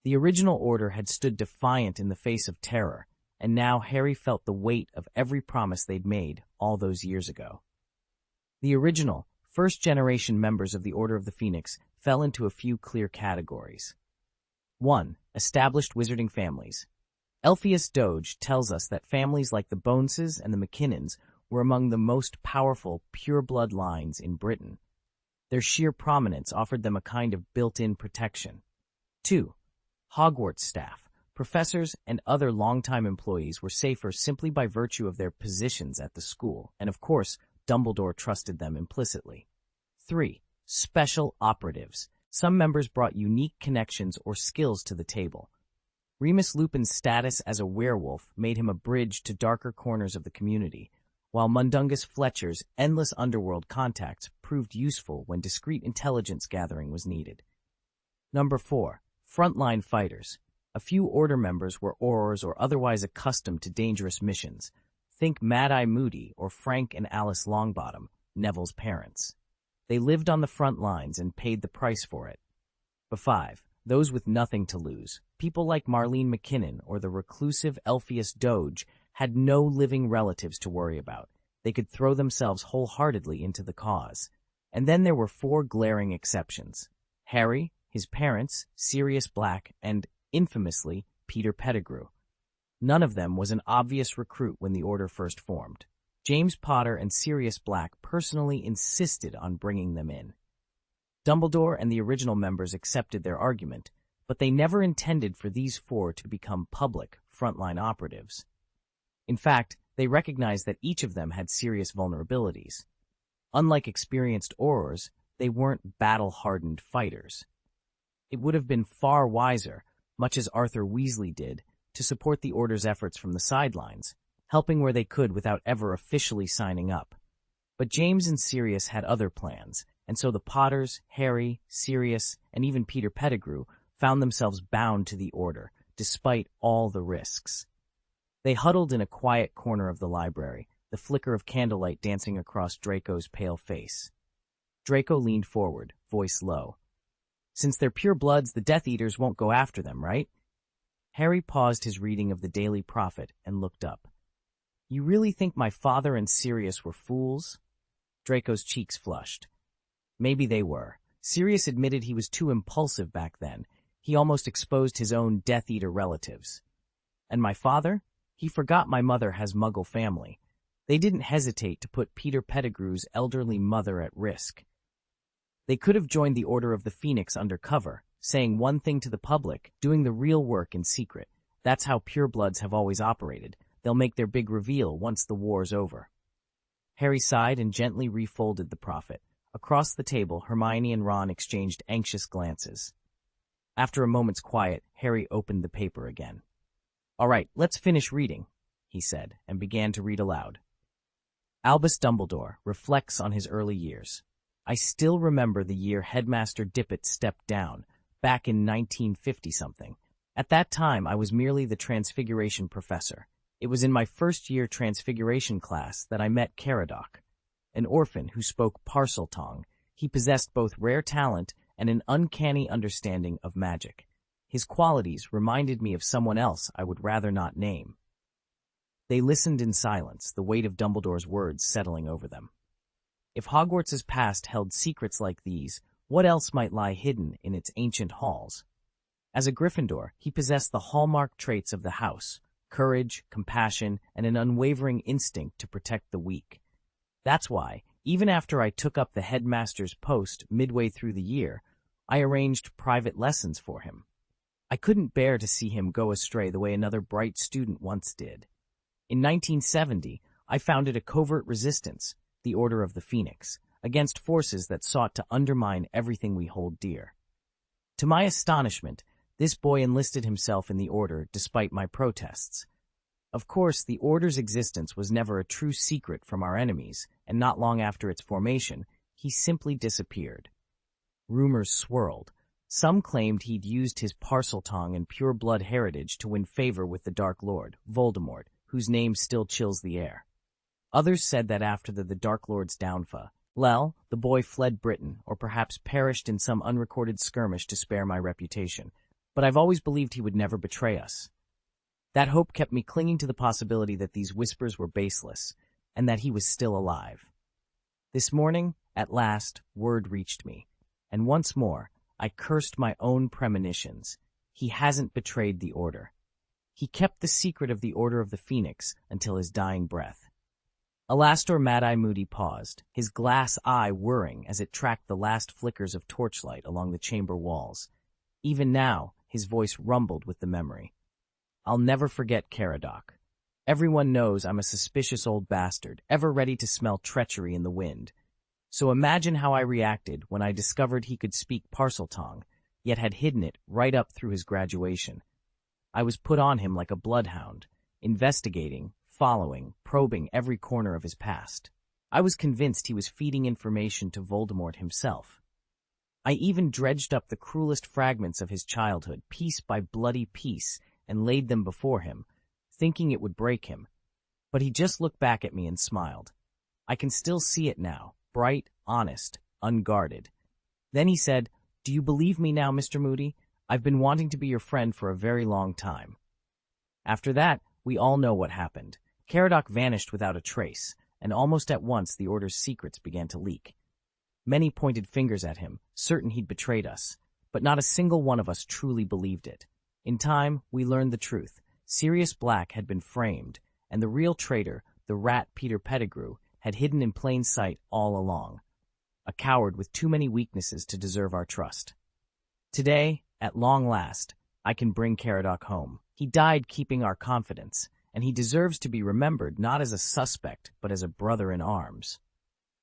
The original Order had stood defiant in the face of terror, and now Harry felt the weight of every promise they'd made all those years ago. The original, first-generation members of the Order of the Phoenix fell into a few clear categories. 1. Established wizarding families. Elphius Doge tells us that families like the Boneses and the McKinnons were among the most powerful pure-blood lines in Britain. Their sheer prominence offered them a kind of built-in protection. 2. Hogwarts staff. Professors and other longtime employees were safer simply by virtue of their positions at the school, and of course, Dumbledore trusted them implicitly. 3. Special operatives. Some members brought unique connections or skills to the table. Remus Lupin's status as a werewolf made him a bridge to darker corners of the community, while Mundungus Fletcher's endless underworld contacts proved useful when discreet intelligence gathering was needed. 4. Frontline fighters. A few Order members were Aurors or otherwise accustomed to dangerous missions. Think Mad-Eye Moody or Frank and Alice Longbottom, Neville's parents. They lived on the front lines and paid the price for it. 5. Those with nothing to lose. People like Marlene McKinnon or the reclusive Elphius Doge had no living relatives to worry about. They could throw themselves wholeheartedly into the cause. And then there were 4 glaring exceptions. Harry, his parents, Sirius Black, and, infamously, Peter Pettigrew. None of them was an obvious recruit when the Order first formed. James Potter and Sirius Black personally insisted on bringing them in. Dumbledore and the original members accepted their argument, but they never intended for these 4 to become public, frontline operatives. In fact, they recognized that each of them had serious vulnerabilities. Unlike experienced Aurors, they weren't battle-hardened fighters. It would have been far wiser, much as Arthur Weasley did, to support the Order's efforts from the sidelines, helping where they could without ever officially signing up. But James and Sirius had other plans, and so the Potters, Harry, Sirius, and even Peter Pettigrew found themselves bound to the Order, despite all the risks. They huddled in a quiet corner of the library, the flicker of candlelight dancing across Draco's pale face. Draco leaned forward, voice low. "Since they're pure bloods, the Death Eaters won't go after them, right?" Harry paused his reading of the Daily Prophet and looked up. "You really think my father and Sirius were fools?" Draco's cheeks flushed. Maybe they were. Sirius admitted he was too impulsive back then. He almost exposed his own Death Eater relatives. And my father? He forgot my mother has Muggle family. They didn't hesitate to put Peter Pettigrew's elderly mother at risk. They could have joined the Order of the Phoenix undercover, saying one thing to the public, doing the real work in secret. That's how purebloods have always operated. They'll make their big reveal once the war's over. Harry sighed and gently refolded the prophet. Across the table, Hermione and Ron exchanged anxious glances. After a moment's quiet, Harry opened the paper again. "All right, let's finish reading," he said, and began to read aloud. Albus Dumbledore reflects on his early years. "I still remember the year Headmaster Dippet stepped down, back in 1950-something. At that time, I was merely the Transfiguration professor. It was in my first-year Transfiguration class that I met Caradoc, an orphan who spoke Parseltongue. He possessed both rare talent and an uncanny understanding of magic. His qualities reminded me of someone else I would rather not name." They listened in silence, the weight of Dumbledore's words settling over them. If Hogwarts' past held secrets like these, what else might lie hidden in its ancient halls? As a Gryffindor, he possessed the hallmark traits of the house: courage, compassion, and an unwavering instinct to protect the weak. That's why, even after I took up the headmaster's post midway through the year, I arranged private lessons for him. I couldn't bear to see him go astray the way another bright student once did. In 1970, I founded a covert resistance, the Order of the Phoenix, against forces that sought to undermine everything we hold dear. To my astonishment, this boy enlisted himself in the Order despite my protests. Of course, the Order's existence was never a true secret from our enemies, and not long after its formation, he simply disappeared. Rumors swirled. Some claimed he'd used his Parseltongue and pure-blood heritage to win favor with the Dark Lord, Voldemort, whose name still chills the air. Others said that after the Dark Lord's downfall, the boy fled Britain, or perhaps perished in some unrecorded skirmish to spare my reputation, but I've always believed he would never betray us. That hope kept me clinging to the possibility that these whispers were baseless, and that he was still alive. This morning, at last, word reached me, and once more, I cursed my own premonitions. He hasn't betrayed the Order. He kept the secret of the Order of the Phoenix until his dying breath. Alastor Mad-Eye Moody paused, his glass eye whirring as it tracked the last flickers of torchlight along the chamber walls. Even now, his voice rumbled with the memory. I'll never forget Caradoc. Everyone knows I'm a suspicious old bastard, ever ready to smell treachery in the wind. So imagine how I reacted when I discovered he could speak Parseltongue, yet had hidden it right up through his graduation. I was put on him like a bloodhound, investigating, following, probing every corner of his past. I was convinced he was feeding information to Voldemort himself. I even dredged up the cruelest fragments of his childhood, piece by bloody piece, and laid them before him, thinking it would break him. But he just looked back at me and smiled. I can still see it now, bright, honest, unguarded. Then he said, "Do you believe me now, Mr. Moody? I've been wanting to be your friend for a very long time." After that, we all know what happened. Caradoc vanished without a trace, and almost at once the Order's secrets began to leak. Many pointed fingers at him, certain he'd betrayed us, but not a single one of us truly believed it. In time, we learned the truth. Sirius Black had been framed, and the real traitor, the rat Peter Pettigrew, had hidden in plain sight all along. A coward with too many weaknesses to deserve our trust. Today, at long last, I can bring Caradoc home. He died keeping our confidence, and he deserves to be remembered not as a suspect, but as a brother in arms.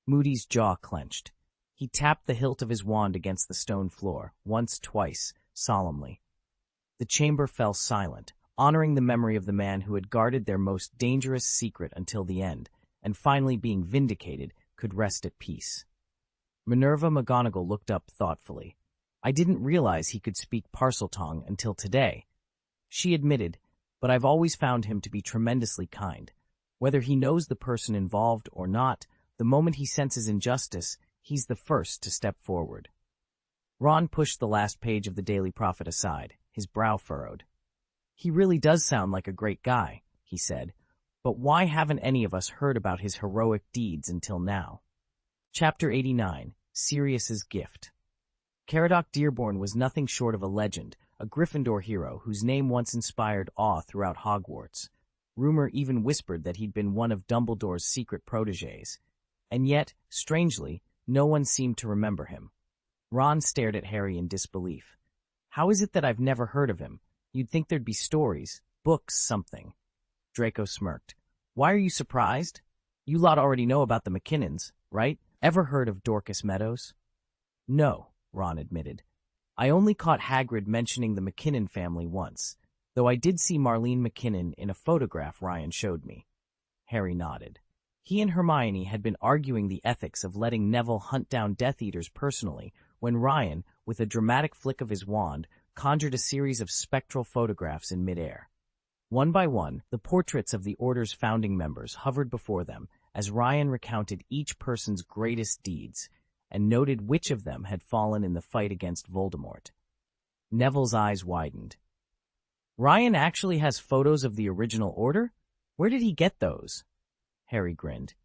Moody's jaw clenched. He tapped the hilt of his wand against the stone floor, once, twice, solemnly. The chamber fell silent, honoring the memory of the man who had guarded their most dangerous secret until the end, and finally being vindicated, could rest at peace. Minerva McGonagall looked up thoughtfully. I didn't realize he could speak Parseltongue until today. She admitted, but I've always found him to be tremendously kind. Whether he knows the person involved or not, the moment he senses injustice, he's the first to step forward. Ron pushed the last page of the Daily Prophet aside, his brow furrowed. He really does sound like a great guy, he said, but why haven't any of us heard about his heroic deeds until now? Chapter 89, Sirius's Gift. Caradoc Dearborn was nothing short of a legend, a Gryffindor hero whose name once inspired awe throughout Hogwarts. Rumor even whispered that he'd been one of Dumbledore's secret protégés. And yet, strangely, no one seemed to remember him. Ron stared at Harry in disbelief. How is it that I've never heard of him? You'd think there'd be stories, books, something. Draco smirked. Why are you surprised? You lot already know about the McKinnons, right? Ever heard of Dorcas Meadows? No, Ron admitted. I only caught Hagrid mentioning the McKinnon family once, though I did see Marlene McKinnon in a photograph Ryan showed me. Harry nodded. He and Hermione had been arguing the ethics of letting Neville hunt down Death Eaters personally when Ryan, with a dramatic flick of his wand, conjured a series of spectral photographs in midair. One by one, the portraits of the Order's founding members hovered before them as Ryan recounted each person's greatest deeds and noted which of them had fallen in the fight against Voldemort. Neville's eyes widened. Ryan actually has photos of the original Order? Where did he get those? Harry grinned.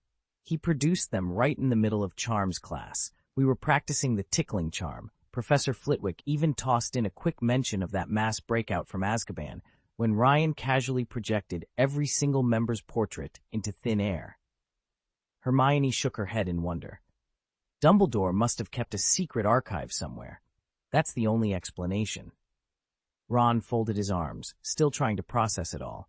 He produced them right in the middle of charms class. We were practicing the tickling charm. Professor Flitwick even tossed in a quick mention of that mass breakout from Azkaban when Ryan casually projected every single member's portrait into thin air. Hermione shook her head in wonder. Dumbledore must have kept a secret archive somewhere. That's the only explanation. Ron folded his arms, still trying to process it all.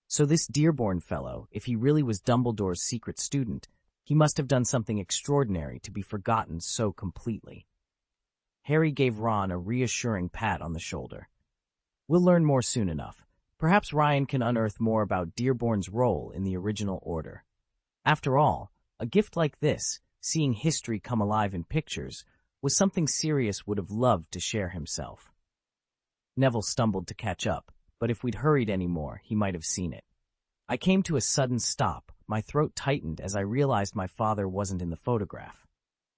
So this Dearborn fellow, if he really was Dumbledore's secret student, he must have done something extraordinary to be forgotten so completely. Harry gave Ron a reassuring pat on the shoulder. We'll learn more soon enough. Perhaps Ryan can unearth more about Dearborn's role in the original order. After all, a gift like this, seeing history come alive in pictures, was something Sirius would have loved to share himself. Neville stumbled to catch up, but if we'd hurried any more, he might have seen it. I came to a sudden stop. My throat tightened as I realized my father wasn't in the photograph.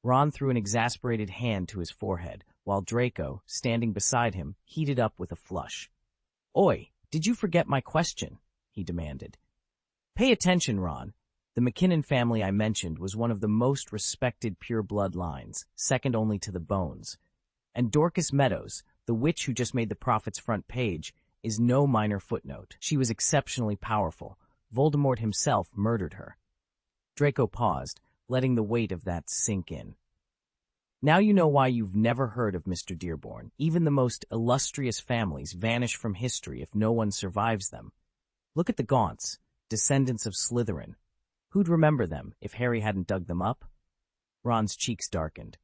Ron threw an exasperated hand to his forehead, while Draco, standing beside him, heated up with a flush. Oi, did you forget my question? He demanded. Pay attention, Ron. The McKinnon family I mentioned was one of the most respected pure-blood lines, second only to the Bones. And Dorcas Meadows, the witch who just made the Prophet's front page, is no minor footnote. She was exceptionally powerful. Voldemort himself murdered her. Draco paused, letting the weight of that sink in. Now you know why you've never heard of Mr. Dearborn. Even the most illustrious families vanish from history if no one survives them. Look at the Gaunts, descendants of Slytherin. Who'd remember them if Harry hadn't dug them up? Ron's cheeks darkened.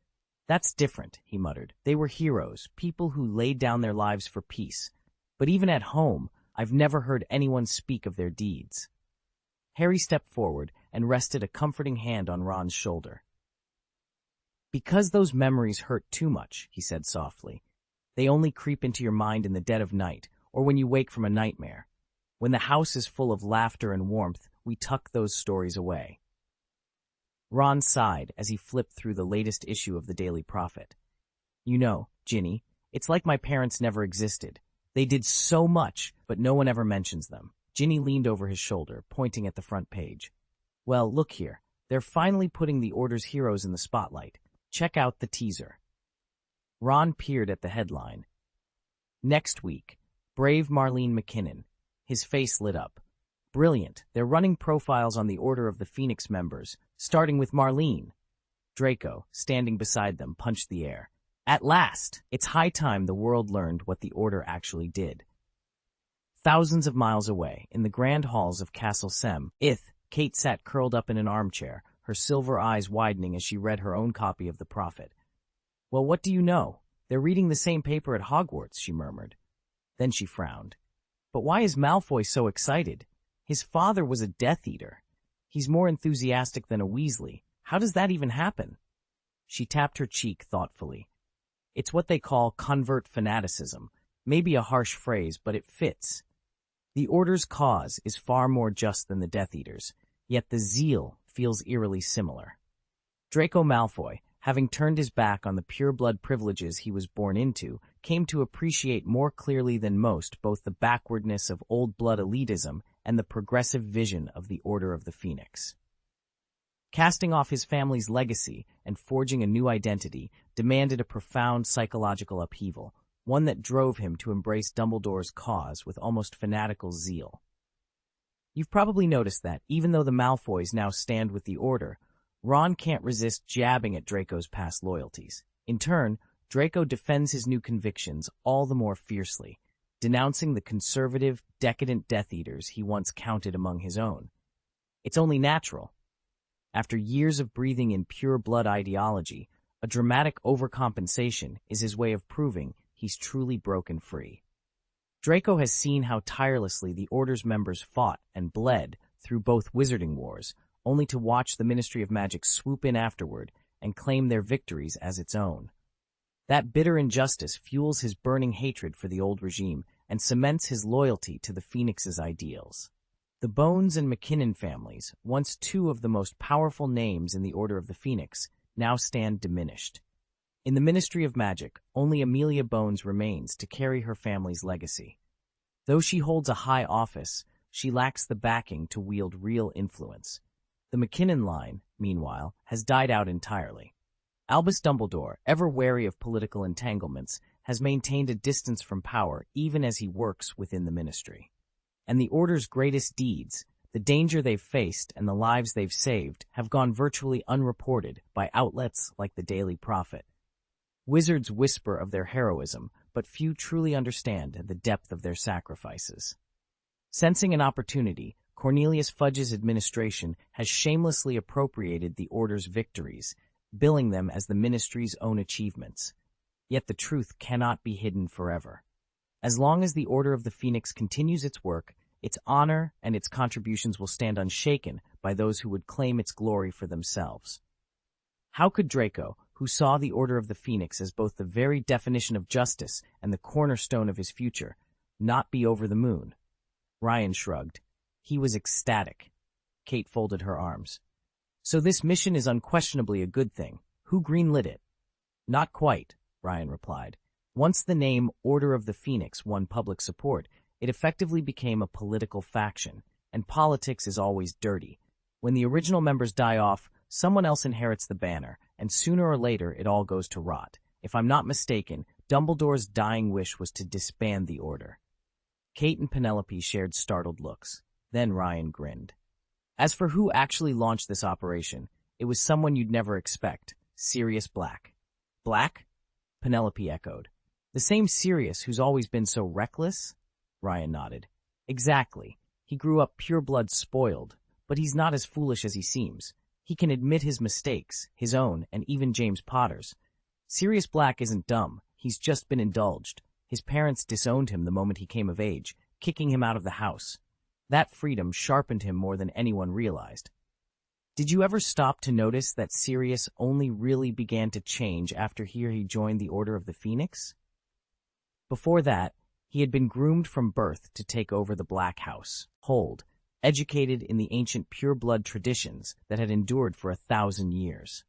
That's different, he muttered. They were heroes, people who laid down their lives for peace. But even at home, I've never heard anyone speak of their deeds. Harry stepped forward and rested a comforting hand on Ron's shoulder. Because those memories hurt too much, he said softly. They only creep into your mind in the dead of night, or when you wake from a nightmare. When the house is full of laughter and warmth, we tuck those stories away. Ron sighed as he flipped through the latest issue of the Daily Prophet. You know, Ginny, it's like my parents never existed. They did so much, but no one ever mentions them. Ginny leaned over his shoulder, pointing at the front page. Well, look here. They're finally putting the Order's heroes in the spotlight. Check out the teaser. Ron peered at the headline. Next week, Brave Marlene McKinnon. His face lit up. Brilliant. They're running profiles on the Order of the Phoenix members, starting with Marlene. Draco, standing beside them, punched the air. At last! It's high time the world learned what the Order actually did. Thousands of miles away, in the grand halls of Castle Sem, Kate sat curled up in an armchair, her silver eyes widening as she read her own copy of the Prophet. Well, what do you know? They're reading the same paper at Hogwarts, she murmured. Then she frowned. But why is Malfoy so excited? His father was a Death Eater. He's more enthusiastic than a Weasley. How does that even happen? She tapped her cheek thoughtfully. It's what they call convert fanaticism. Maybe a harsh phrase, but it fits. The Order's cause is far more just than the Death Eaters, yet the zeal feels eerily similar. Draco Malfoy, having turned his back on the pure-blood privileges he was born into, came to appreciate more clearly than most both the backwardness of old-blood elitism and the progressive vision of the Order of the Phoenix. Casting off his family's legacy and forging a new identity demanded a profound psychological upheaval, one that drove him to embrace Dumbledore's cause with almost fanatical zeal. You've probably noticed that, even though the Malfoys now stand with the Order, Ron can't resist jabbing at Draco's past loyalties. In turn, Draco defends his new convictions all the more fiercely, denouncing the conservative, decadent Death Eaters he once counted among his own. It's only natural. After years of breathing in pure-blood ideology, a dramatic overcompensation is his way of proving he's truly broken free. Draco has seen how tirelessly the Order's members fought and bled through both wizarding wars, only to watch the Ministry of Magic swoop in afterward and claim their victories as its own. That bitter injustice fuels his burning hatred for the old regime and cements his loyalty to the Phoenix's ideals. The Bones and McKinnon families, once two of the most powerful names in the Order of the Phoenix, now stand diminished. In the Ministry of Magic, only Amelia Bones remains to carry her family's legacy. Though she holds a high office, she lacks the backing to wield real influence. The McKinnon line, meanwhile, has died out entirely. Albus Dumbledore, ever wary of political entanglements, has maintained a distance from power even as he works within the Ministry. And the Order's greatest deeds, the danger they've faced and the lives they've saved, have gone virtually unreported by outlets like the Daily Prophet. Wizards whisper of their heroism, but few truly understand the depth of their sacrifices. Sensing an opportunity, Cornelius Fudge's administration has shamelessly appropriated the Order's victories, billing them as the Ministry's own achievements. Yet the truth cannot be hidden forever. As long as the Order of the Phoenix continues its work, its honor and its contributions will stand unshaken by those who would claim its glory for themselves. How could Draco, who saw the Order of the Phoenix as both the very definition of justice and the cornerstone of his future, not be over the moon? Ryan shrugged. He was ecstatic. Kate folded her arms. So this mission is unquestionably a good thing. Who greenlit it? Not quite, Ryan replied. Once the name Order of the Phoenix won public support, it effectively became a political faction, and politics is always dirty. When the original members die off, someone else inherits the banner, and sooner or later it all goes to rot. If I'm not mistaken, Dumbledore's dying wish was to disband the Order. Kate and Penelope shared startled looks. Then Ryan grinned. As for who actually launched this operation, it was someone you'd never expect, Sirius Black. Black? Penelope echoed. The same Sirius who's always been so reckless? Ryan nodded. Exactly. He grew up pure-blood spoiled, but he's not as foolish as he seems. He can admit his mistakes, his own, and even James Potter's. Sirius Black isn't dumb. He's just been indulged. His parents disowned him the moment he came of age, kicking him out of the house. That freedom sharpened him more than anyone realized. Did you ever stop to notice that Sirius only really began to change after he joined the Order of the Phoenix? Before that, he had been groomed from birth to take over the Black House, Hold, educated in the ancient pure-blood traditions that had endured for 1,000 years.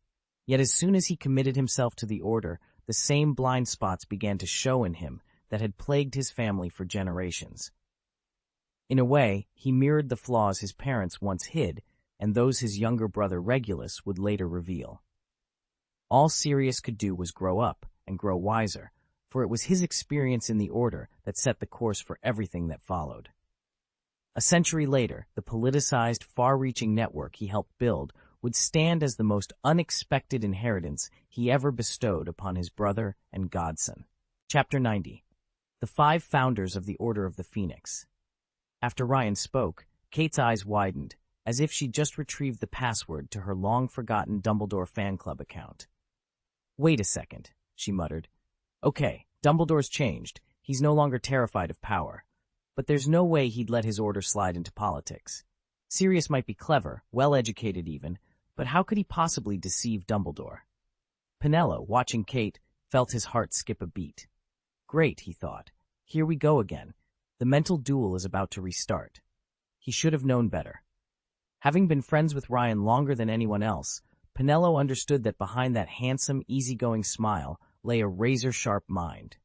Yet as soon as he committed himself to the Order, the same blind spots began to show in him that had plagued his family for generations. In a way, he mirrored the flaws his parents once hid and those his younger brother Regulus would later reveal. All Sirius could do was grow up and grow wiser, for it was his experience in the Order that set the course for everything that followed. A century later, the politicized, far-reaching network he helped build would stand as the most unexpected inheritance he ever bestowed upon his brother and godson. Chapter 90. The 5 Founders of the Order of the Phoenix. After Ryan spoke, Kate's eyes widened, as if she'd just retrieved the password to her long-forgotten Dumbledore fan club account. Wait a second, she muttered. Okay, Dumbledore's changed. He's no longer terrified of power. But there's no way he'd let his order slide into politics. Sirius might be clever, well-educated even, but how could he possibly deceive Dumbledore? Penello, watching Kate, felt his heart skip a beat. Great, he thought. Here we go again. The mental duel is about to restart. He should have known better. Having been friends with Ryan longer than anyone else, Penello understood that behind that handsome, easygoing smile lay a razor-sharp mind.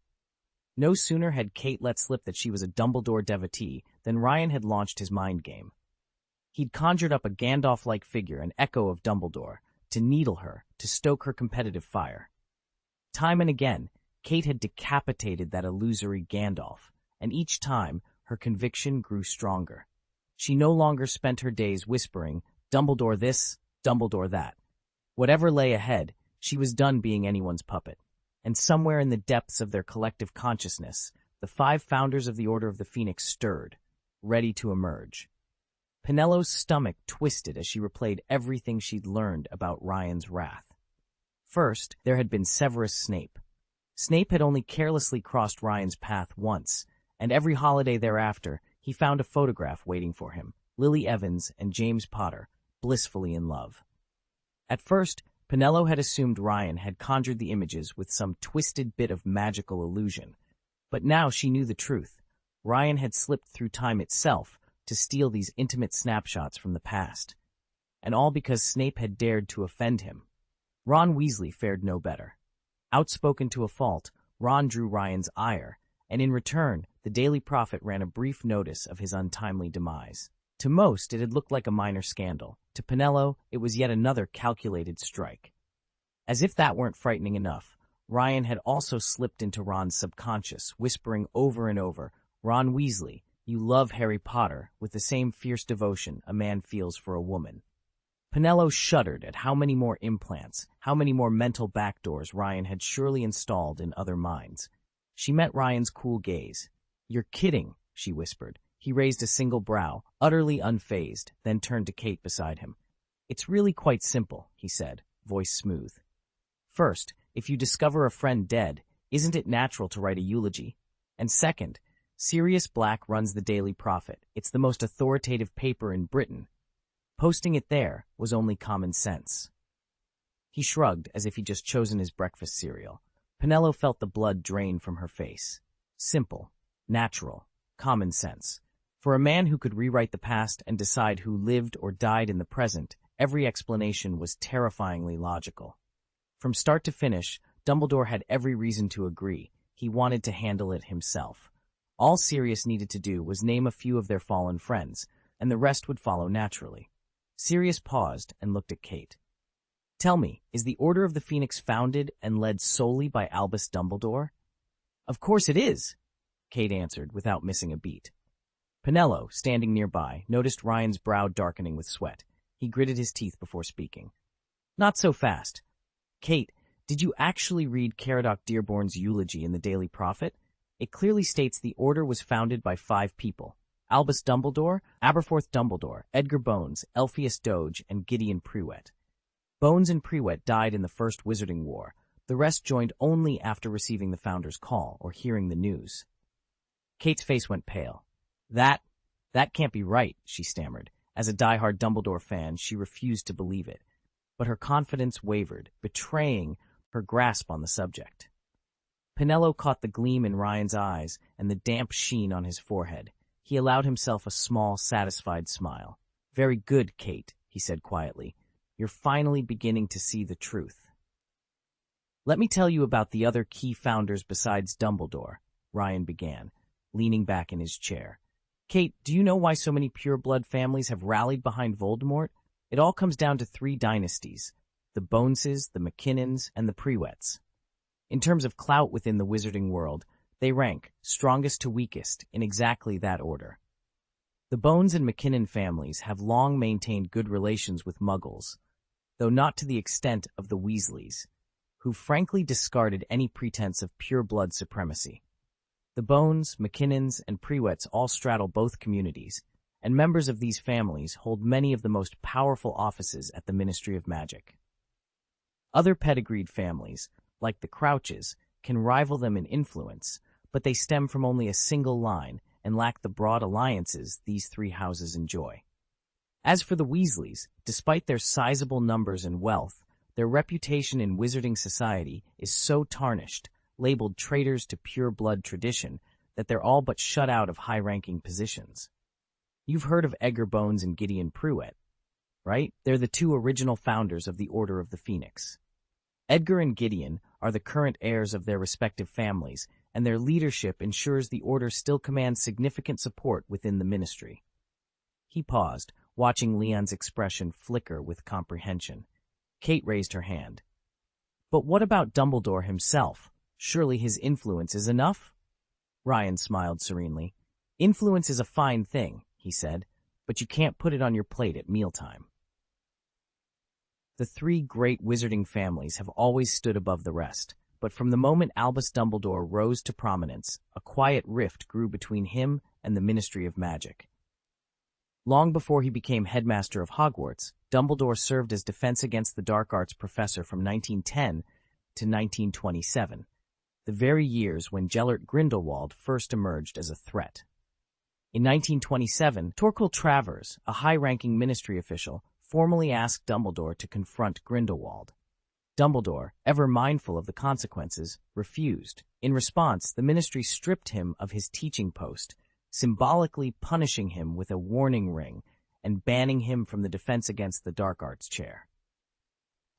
No sooner had Kate let slip that she was a Dumbledore devotee than Ryan had launched his mind game. He'd conjured up a Gandalf-like figure, an echo of Dumbledore, to needle her, to stoke her competitive fire. Time and again, Kate had decapitated that illusory Gandalf, and each time her conviction grew stronger. She no longer spent her days whispering, Dumbledore this, Dumbledore that. Whatever lay ahead, she was done being anyone's puppet. And somewhere in the depths of their collective consciousness, the 5 founders of the Order of the Phoenix stirred, ready to emerge. Penello's stomach twisted as she replayed everything she'd learned about Ryan's wrath. First, there had been Severus Snape. Snape had only carelessly crossed Ryan's path once, and every holiday thereafter, he found a photograph waiting for him, Lily Evans and James Potter, blissfully in love. At first, Penello had assumed Ryan had conjured the images with some twisted bit of magical illusion. But now she knew the truth. Ryan had slipped through time itself to steal these intimate snapshots from the past. And all because Snape had dared to offend him. Ron Weasley fared no better. Outspoken to a fault, Ron drew Ryan's ire, and in return, the Daily Prophet ran a brief notice of his untimely demise. To most, it had looked like a minor scandal. To Penello, it was yet another calculated strike. As if that weren't frightening enough, Ryan had also slipped into Ron's subconscious, whispering over and over, "Ron Weasley, you love Harry Potter with the same fierce devotion a man feels for a woman." Penello shuddered at how many more implants, how many more mental backdoors Ryan had surely installed in other minds. She met Ryan's cool gaze. "You're kidding," she whispered. He raised a single brow, utterly unfazed, then turned to Kate beside him. "It's really quite simple," he said, voice smooth. "First, if you discover a friend dead, isn't it natural to write a eulogy? And second, Sirius Black runs the Daily Prophet. It's the most authoritative paper in Britain. Posting it there was only common sense." He shrugged as if he'd just chosen his breakfast cereal. Penello felt the blood drain from her face. Simple, natural, common sense. For a man who could rewrite the past and decide who lived or died in the present, every explanation was terrifyingly logical. From start to finish, Dumbledore had every reason to agree. He wanted to handle it himself. All Sirius needed to do was name a few of their fallen friends, and the rest would follow naturally. Sirius paused and looked at Kate. "Tell me, is the Order of the Phoenix founded and led solely by Albus Dumbledore?" "Of course it is," Kate answered without missing a beat. Penello, standing nearby, noticed Ryan's brow darkening with sweat. He gritted his teeth before speaking. "Not so fast. Kate, did you actually read Caradoc Dearborn's eulogy in the Daily Prophet? It clearly states the Order was founded by 5 people. Albus Dumbledore, Aberforth Dumbledore, Edgar Bones, Elphias Doge, and Gideon Prewett. Bones and Prewett died in the First Wizarding War. The rest joined only after receiving the Founder's call or hearing the news." Kate's face went pale. That can't be right," she stammered. As a diehard Dumbledore fan, she refused to believe it. But her confidence wavered, betraying her grasp on the subject. Penello caught the gleam in Ryan's eyes and the damp sheen on his forehead. He allowed himself a small, satisfied smile. "Very good, Kate," he said quietly. "You're finally beginning to see the truth." "Let me tell you about the other key founders besides Dumbledore," Ryan began, leaning back in his chair. "Kate, do you know why so many pure-blood families have rallied behind Voldemort? It all comes down to 3 dynasties: the Boneses, the McKinnons, and the Prewetts. In terms of clout within the wizarding world, they rank, strongest to weakest, in exactly that order. The Bones and McKinnon families have long maintained good relations with Muggles, though not to the extent of the Weasleys, who frankly discarded any pretense of pure-blood supremacy. The Bones, McKinnons, and Prewetts all straddle both communities, and members of these families hold many of the most powerful offices at the Ministry of Magic. Other pedigreed families, like the Crouches, can rival them in influence, but they stem from only a single line and lack the broad alliances these 3 houses enjoy. As for the Weasleys, despite their sizable numbers and wealth, their reputation in wizarding society is so tarnished, labeled traitors to pure-blood tradition, that they're all but shut out of high-ranking positions. You've heard of Edgar Bones and Gideon Prewett, right? They're the 2 original founders of the Order of the Phoenix. Edgar and Gideon are the current heirs of their respective families, and their leadership ensures the Order still commands significant support within the Ministry. He paused, watching Leon's expression flicker with comprehension. Kate raised her hand. "But what about Dumbledore himself? Surely his influence is enough?" Ryan smiled serenely. "Influence is a fine thing," he said, "but you can't put it on your plate at mealtime." The 3 great wizarding families have always stood above the rest, but from the moment Albus Dumbledore rose to prominence, a quiet rift grew between him and the Ministry of Magic. Long before he became headmaster of Hogwarts, Dumbledore served as Defense Against the Dark Arts professor from 1910 to 1927, the very years when Gellert Grindelwald first emerged as a threat. In 1927, Torquil Travers, a high-ranking ministry official, formally asked Dumbledore to confront Grindelwald. Dumbledore, ever mindful of the consequences, refused. In response, the ministry stripped him of his teaching post, symbolically punishing him with a warning ring and banning him from the Defense Against the Dark Arts chair.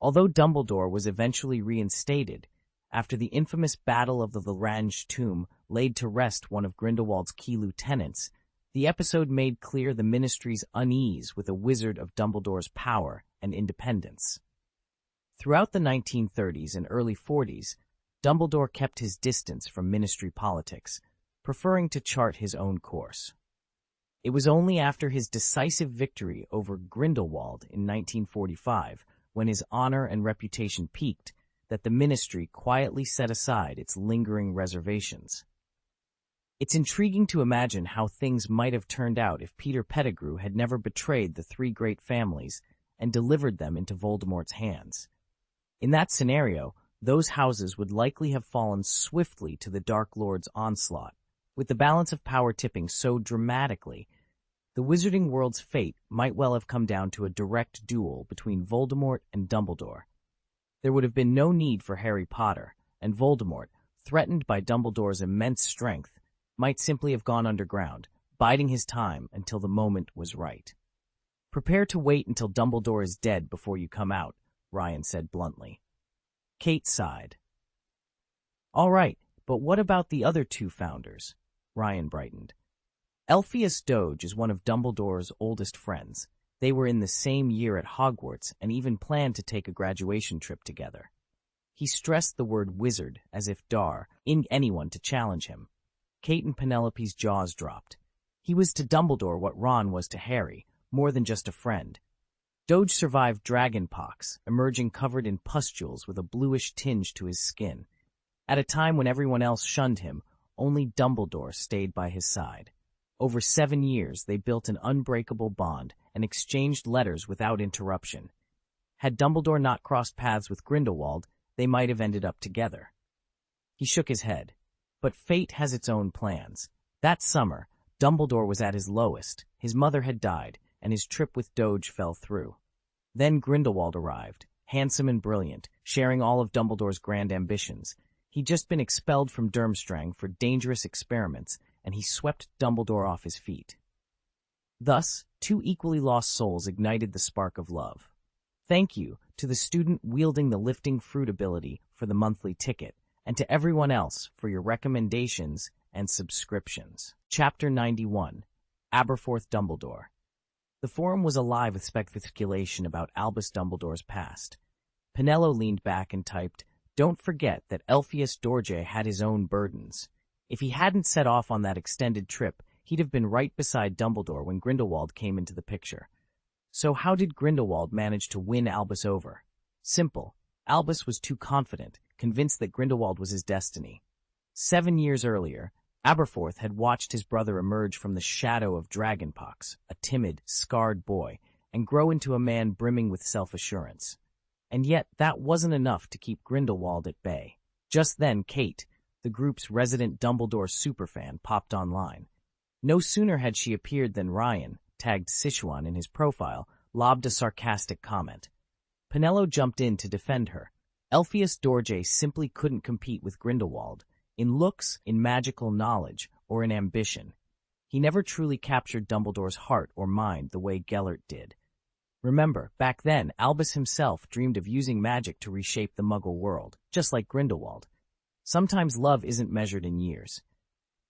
Although Dumbledore was eventually reinstated, after the infamous Battle of the Lagrange tomb laid to rest one of Grindelwald's key lieutenants, the episode made clear the Ministry's unease with a wizard of Dumbledore's power and independence. Throughout the 1930s and early 40s, Dumbledore kept his distance from Ministry politics, preferring to chart his own course. It was only after his decisive victory over Grindelwald in 1945, when his honor and reputation peaked, that the Ministry quietly set aside its lingering reservations. It's intriguing to imagine how things might have turned out if Peter Pettigrew had never betrayed the three great families and delivered them into Voldemort's hands. In that scenario, those houses would likely have fallen swiftly to the Dark Lord's onslaught. With the balance of power tipping so dramatically, the wizarding world's fate might well have come down to a direct duel between Voldemort and Dumbledore. There would have been no need for Harry Potter, and Voldemort, threatened by Dumbledore's immense strength, might simply have gone underground, biding his time until the moment was right. "Prepare to wait until Dumbledore is dead before you come out," Ryan said bluntly. Kate sighed. "All right, but what about the other two founders?" Ryan brightened. "Elphias Doge is one of Dumbledore's oldest friends. They were in the same year at Hogwarts and even planned to take a graduation trip together." He stressed the word wizard as if Dar in anyone to challenge him. Kate and Penelope's jaws dropped. He was to Dumbledore what Ron was to Harry, more than just a friend. Doge survived dragonpox, emerging covered in pustules with a bluish tinge to his skin. At a time when everyone else shunned him, only Dumbledore stayed by his side. Over 7 years, they built an unbreakable bond and exchanged letters without interruption. Had Dumbledore not crossed paths with Grindelwald, they might have ended up together. He shook his head. But fate has its own plans. That summer, Dumbledore was at his lowest. His mother had died, and his trip with Doge fell through. Then Grindelwald arrived, handsome and brilliant, sharing all of Dumbledore's grand ambitions. He'd just been expelled from Durmstrang for dangerous experiments, and he swept Dumbledore off his feet. Thus, two equally lost souls ignited the spark of love. Thank you to the student wielding the lifting fruit ability for the monthly ticket, and to everyone else for your recommendations and subscriptions. Chapter 91, Aberforth Dumbledore. The forum was alive with speculation about Albus Dumbledore's past. Penello leaned back and typed, "Don't forget that Elphias Doge had his own burdens. If he hadn't set off on that extended trip, he'd have been right beside Dumbledore when Grindelwald came into the picture. So how did Grindelwald manage to win Albus over? Simple. Albus was too confident, convinced that Grindelwald was his destiny. 7 years earlier, Aberforth had watched his brother emerge from the shadow of dragonpox, a timid, scarred boy, and grow into a man brimming with self-assurance. And yet that wasn't enough to keep Grindelwald at bay. Just then Kate, the group's resident Dumbledore superfan, popped online. No sooner had she appeared than Ryan, tagged Sichuan in his profile, lobbed a sarcastic comment. Penello jumped in to defend her. Elphias Doge simply couldn't compete with Grindelwald, in looks, in magical knowledge, or in ambition. He never truly captured Dumbledore's heart or mind the way Gellert did. Remember, back then, Albus himself dreamed of using magic to reshape the Muggle world, just like Grindelwald. Sometimes love isn't measured in years.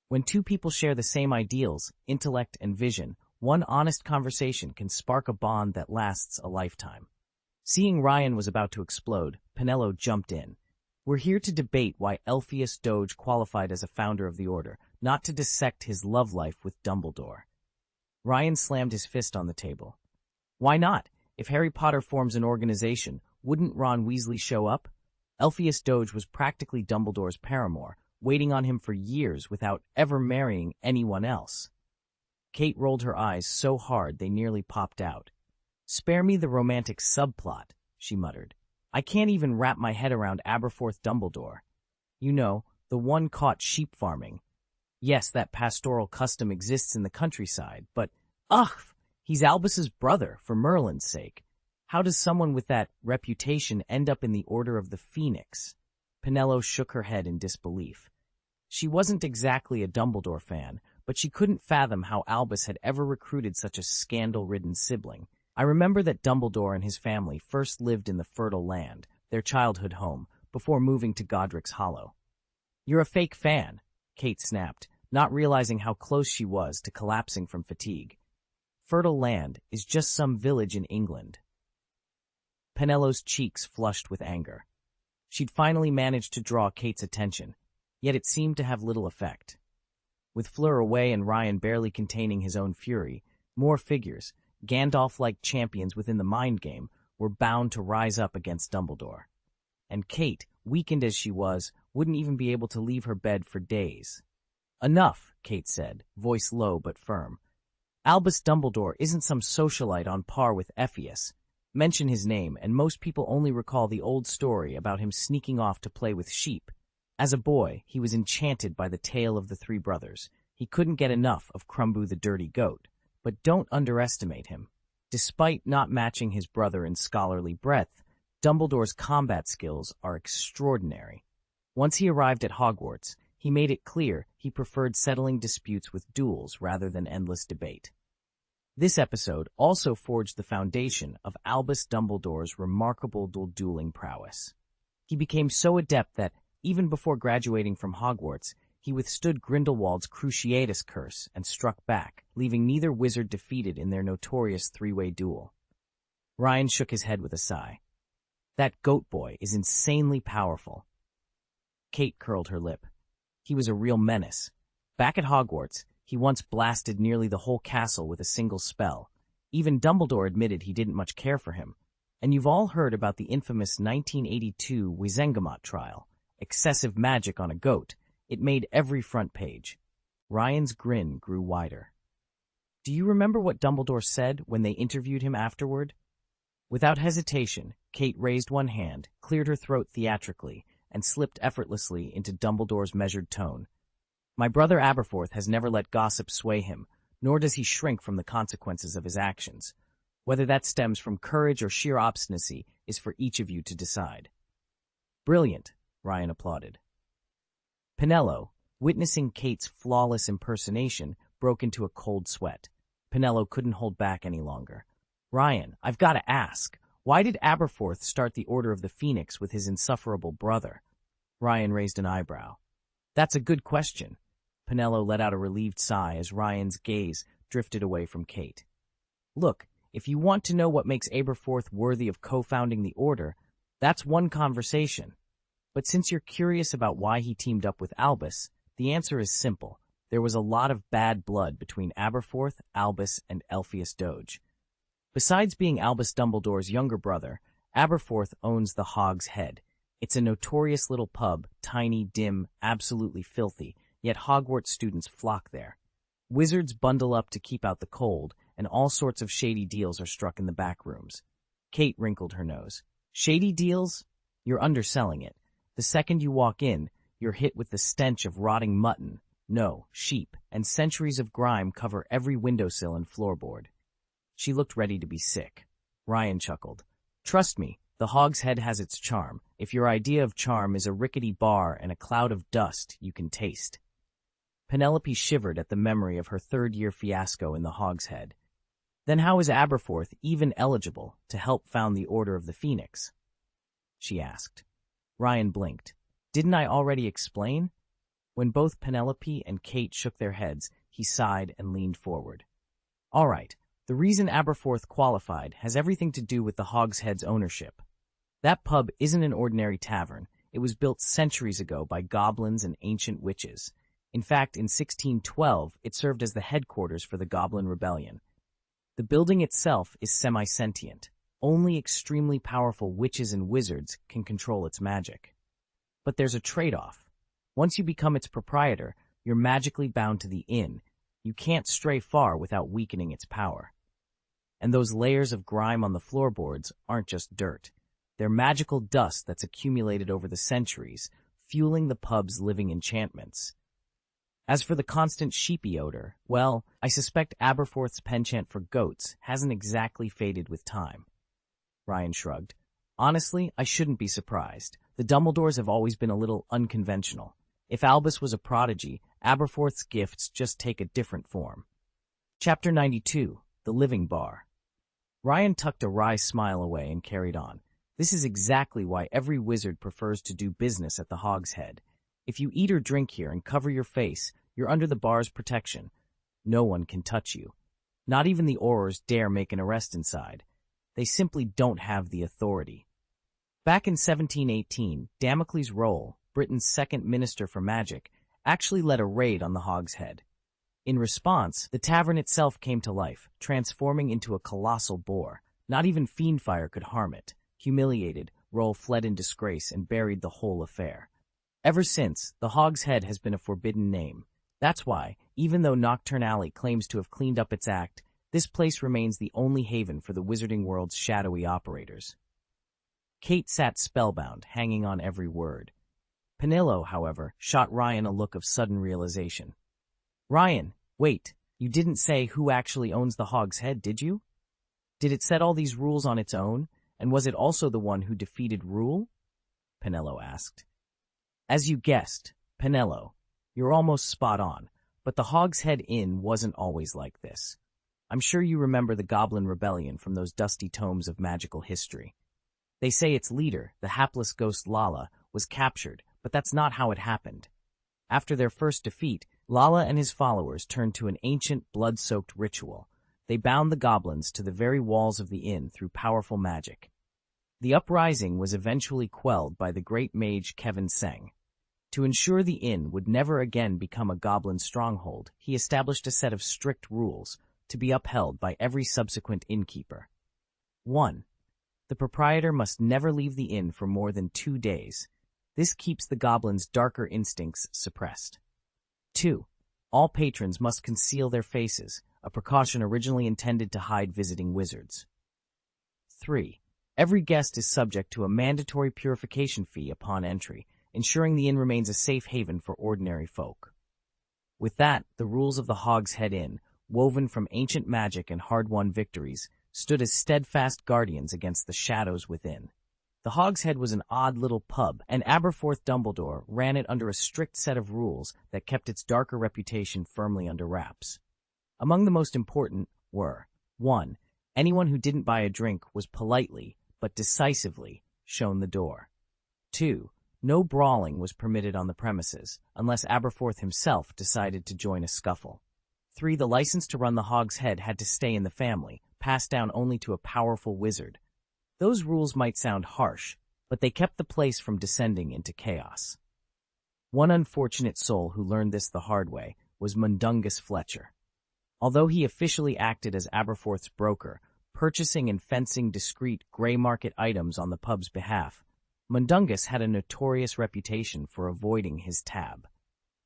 When two people share the same ideals, intellect, and vision, one honest conversation can spark a bond that lasts a lifetime. Seeing Ryan was about to explode, Penello jumped in. "We're here to debate why Elphias Doge qualified as a founder of the Order, not to dissect his love life with Dumbledore." Ryan slammed his fist on the table. "Why not? If Harry Potter forms an organization, wouldn't Ron Weasley show up? Elphias Doge was practically Dumbledore's paramour, waiting on him for years without ever marrying anyone else." Kate rolled her eyes so hard they nearly popped out. "Spare me the romantic subplot," she muttered. "I can't even wrap my head around Aberforth Dumbledore. You know, the one caught sheep farming. Yes, that pastoral custom exists in the countryside, but, ugh, he's Albus's brother, for Merlin's sake. How does someone with that reputation end up in the Order of the Phoenix?" Penello shook her head in disbelief. She wasn't exactly a Dumbledore fan, but she couldn't fathom how Albus had ever recruited such a scandal-ridden sibling. "I remember that Dumbledore and his family first lived in the Fertile Land, their childhood home, before moving to Godric's Hollow. "You're a fake fan," Kate snapped, not realizing how close she was to collapsing from fatigue. "Fertile Land is just some village in England." Penelo's cheeks flushed with anger. She'd finally managed to draw Kate's attention, yet it seemed to have little effect. With Fleur away and Ryan barely containing his own fury, more figures, Gandalf-like champions within the mind game, were bound to rise up against Dumbledore. And Kate, weakened as she was, wouldn't even be able to leave her bed for days. "Enough," Kate said, voice low but firm. "Albus Dumbledore isn't some socialite on par with Ephius. Mention his name, and most people only recall the old story about him sneaking off to play with sheep. As a boy, he was enchanted by the tale of the three brothers. He couldn't get enough of Crumbu the dirty goat. But don't underestimate him. Despite not matching his brother in scholarly breadth, Dumbledore's combat skills are extraordinary. Once he arrived at Hogwarts, he made it clear he preferred settling disputes with duels rather than endless debate. This episode also forged the foundation of Albus Dumbledore's remarkable dueling prowess. He became so adept that, even before graduating from Hogwarts, he withstood Grindelwald's Cruciatus curse and struck back, leaving neither wizard defeated in their notorious three-way duel. Ryan shook his head with a sigh. "That goat boy is insanely powerful." Kate curled her lip. "He was a real menace. Back at Hogwarts, he once blasted nearly the whole castle with a single spell. Even Dumbledore admitted he didn't much care for him. And you've all heard about the infamous 1982 Wizengamot trial. Excessive magic on a goat. It made every front page." Ryan's grin grew wider. "Do you remember what Dumbledore said when they interviewed him afterward?" Without hesitation, Kate raised one hand, cleared her throat theatrically, and slipped effortlessly into Dumbledore's measured tone. "My brother Aberforth has never let gossip sway him, nor does he shrink from the consequences of his actions. Whether that stems from courage or sheer obstinacy is for each of you to decide." "Brilliant," Ryan applauded. Penelo, witnessing Kate's flawless impersonation, broke into a cold sweat. Penelo couldn't hold back any longer. "Ryan, I've got to ask, why did Aberforth start the Order of the Phoenix with his insufferable brother?" Ryan raised an eyebrow. "That's a good question." Penelo let out a relieved sigh as Ryan's gaze drifted away from Kate. "Look, if you want to know what makes Aberforth worthy of co-founding the Order, that's one conversation. But since you're curious about why he teamed up with Albus, the answer is simple. There was a lot of bad blood between Aberforth, Albus, and Elphius Doge. Besides being Albus Dumbledore's younger brother, Aberforth owns the Hog's Head. It's a notorious little pub, tiny, dim, absolutely filthy, yet Hogwarts students flock there. Wizards bundle up to keep out the cold, and all sorts of shady deals are struck in the back rooms. Kate wrinkled her nose. "Shady deals? You're underselling it. The second you walk in, you're hit with the stench of rotting mutton, no, sheep, and centuries of grime cover every windowsill and floorboard." She looked ready to be sick. Ryan chuckled. "Trust me, the Hog's Head has its charm. If your idea of charm is a rickety bar and a cloud of dust you can taste." Penelope shivered at the memory of her third-year fiasco in the Hog's Head. "Then how is Aberforth even eligible to help found the Order of the Phoenix?" she asked. Ryan blinked. "Didn't I already explain?" When both Penelope and Kate shook their heads, he sighed and leaned forward. "All right, the reason Aberforth qualified has everything to do with the Hog's Head's ownership. That pub isn't an ordinary tavern. It was built centuries ago by goblins and ancient witches. In fact, in 1612, it served as the headquarters for the Goblin Rebellion. The building itself is semi-sentient. Only extremely powerful witches and wizards can control its magic. But there's a trade-off. Once you become its proprietor, you're magically bound to the inn. You can't stray far without weakening its power. And those layers of grime on the floorboards aren't just dirt. They're magical dust that's accumulated over the centuries, fueling the pub's living enchantments. As for the constant sheepy odor, well, I suspect Aberforth's penchant for goats hasn't exactly faded with time." Ryan shrugged. "Honestly, I shouldn't be surprised. The Dumbledores have always been a little unconventional. If Albus was a prodigy, Aberforth's gifts just take a different form." Chapter 92, The Living Bar. Ryan tucked a wry smile away and carried on. This is exactly why every wizard prefers to do business at the Hog's Head. If you eat or drink here and cover your face, you're under the bar's protection. No one can touch you. Not even the Aurors dare make an arrest inside. They simply don't have the authority. Back in 1718, Damocles Roll, Britain's second minister for magic, actually led a raid on the Hog's Head. In response, the tavern itself came to life, transforming into a colossal boar. Not even fiendfire could harm it. Humiliated, Roll fled in disgrace and buried the whole affair. Ever since, the Hog's Head has been a forbidden name. That's why, even though Nocturne Alley claims to have cleaned up its act, this place remains the only haven for the wizarding world's shadowy operators. Kate sat spellbound, hanging on every word. Penelo, however, shot Ryan a look of sudden realization. Ryan, wait, you didn't say who actually owns the Hog's Head, did you? Did it set all these rules on its own, and was it also the one who defeated Rule? Penelo asked. As you guessed, Penelo, you're almost spot on, but the Hog's Head Inn wasn't always like this. I'm sure you remember the Goblin Rebellion from those dusty tomes of magical history. They say its leader, the hapless ghost Lala, was captured, but that's not how it happened. After their first defeat, Lala and his followers turned to an ancient, blood-soaked ritual. They bound the goblins to the very walls of the inn through powerful magic. The uprising was eventually quelled by the great mage Kevin Seng. To ensure the inn would never again become a goblin stronghold, he established a set of strict rules to be upheld by every subsequent innkeeper. 1. The proprietor must never leave the inn for more than 2 days. This keeps the goblins' darker instincts suppressed. 2. All patrons must conceal their faces, a precaution originally intended to hide visiting wizards. 3. Every guest is subject to a mandatory purification fee upon entry, ensuring the inn remains a safe haven for ordinary folk. With that, the rules of the Hog's Head Inn, woven from ancient magic and hard-won victories, stood as steadfast guardians against the shadows within. The Hog's Head was an odd little pub, and Aberforth Dumbledore ran it under a strict set of rules that kept its darker reputation firmly under wraps. Among the most important were, 1. Anyone who didn't buy a drink was politely, but decisively, shown the door. 2. No brawling was permitted on the premises, unless Aberforth himself decided to join a scuffle. 3. The license to run the Hog's Head had to stay in the family, passed down only to a powerful wizard. Those rules might sound harsh, but they kept the place from descending into chaos. One unfortunate soul who learned this the hard way was Mundungus Fletcher. Although he officially acted as Aberforth's broker, purchasing and fencing discreet gray market items on the pub's behalf, Mundungus had a notorious reputation for avoiding his tab.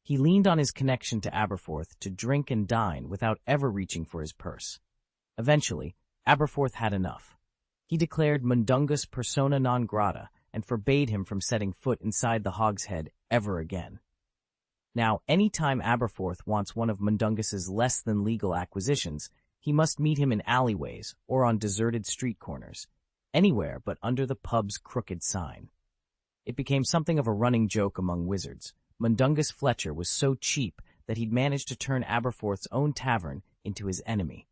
He leaned on his connection to Aberforth to drink and dine without ever reaching for his purse. Eventually, Aberforth had enough. He declared Mundungus persona non grata and forbade him from setting foot inside the Hog's Head ever again. Now, any time Aberforth wants one of Mundungus's less-than-legal acquisitions, he must meet him in alleyways or on deserted street corners, anywhere but under the pub's crooked sign. It became something of a running joke among wizards. Mundungus Fletcher was so cheap that he'd managed to turn Aberforth's own tavern into his enemy.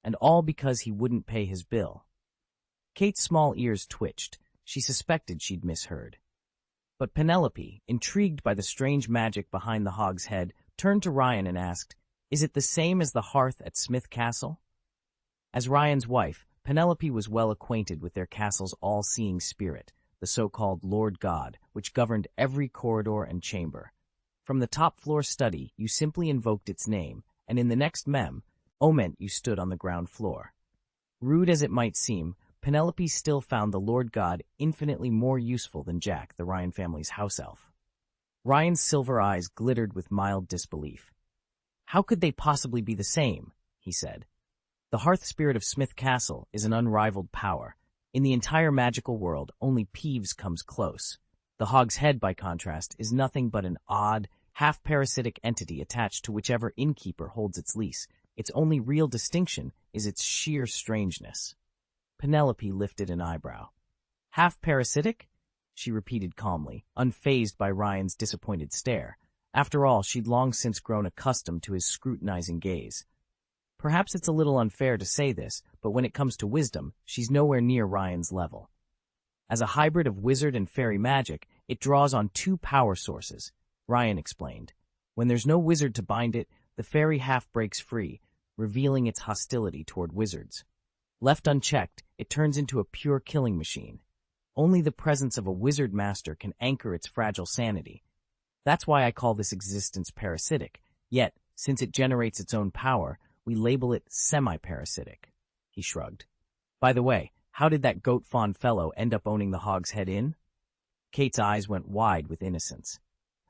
And all because he wouldn't pay his bill. Kate's small ears twitched. She suspected she'd misheard. But Penelope, intrigued by the strange magic behind the Hog's Head, turned to Ryan and asked, "Is it the same as the hearth at Smith Castle?" As Ryan's wife, Penelope was well acquainted with their castle's all-seeing spirit, the so-called Lord God, which governed every corridor and chamber. From the top-floor study, you simply invoked its name, and in the next moment you stood on the ground floor. Rude as it might seem, Penelope still found the Lord God infinitely more useful than Jack, the Ryan family's house elf. Ryan's silver eyes glittered with mild disbelief. "How could they possibly be the same?" he said. "The hearth spirit of Smith Castle is an unrivaled power. In the entire magical world, only Peeves comes close. The Hog's Head, by contrast, is nothing but an odd, half-parasitic entity attached to whichever innkeeper holds its lease. Its only real distinction is its sheer strangeness." Penelope lifted an eyebrow. "Half-parasitic?" she repeated calmly, unfazed by Ryan's disappointed stare. After all, she'd long since grown accustomed to his scrutinizing gaze. Perhaps it's a little unfair to say this, but when it comes to wisdom, she's nowhere near Ryan's level. As a hybrid of wizard and fairy magic, it draws on two power sources, Ryan explained. When there's no wizard to bind it, the fairy half breaks free, revealing its hostility toward wizards. Left unchecked, it turns into a pure killing machine. Only the presence of a wizard master can anchor its fragile sanity. That's why I call this existence parasitic. Yet, since it generates its own power, we label it semi-parasitic. He shrugged. By the way, how did that goat-fawn fellow end up owning the Hog's Head Inn? Kate's eyes went wide with innocence.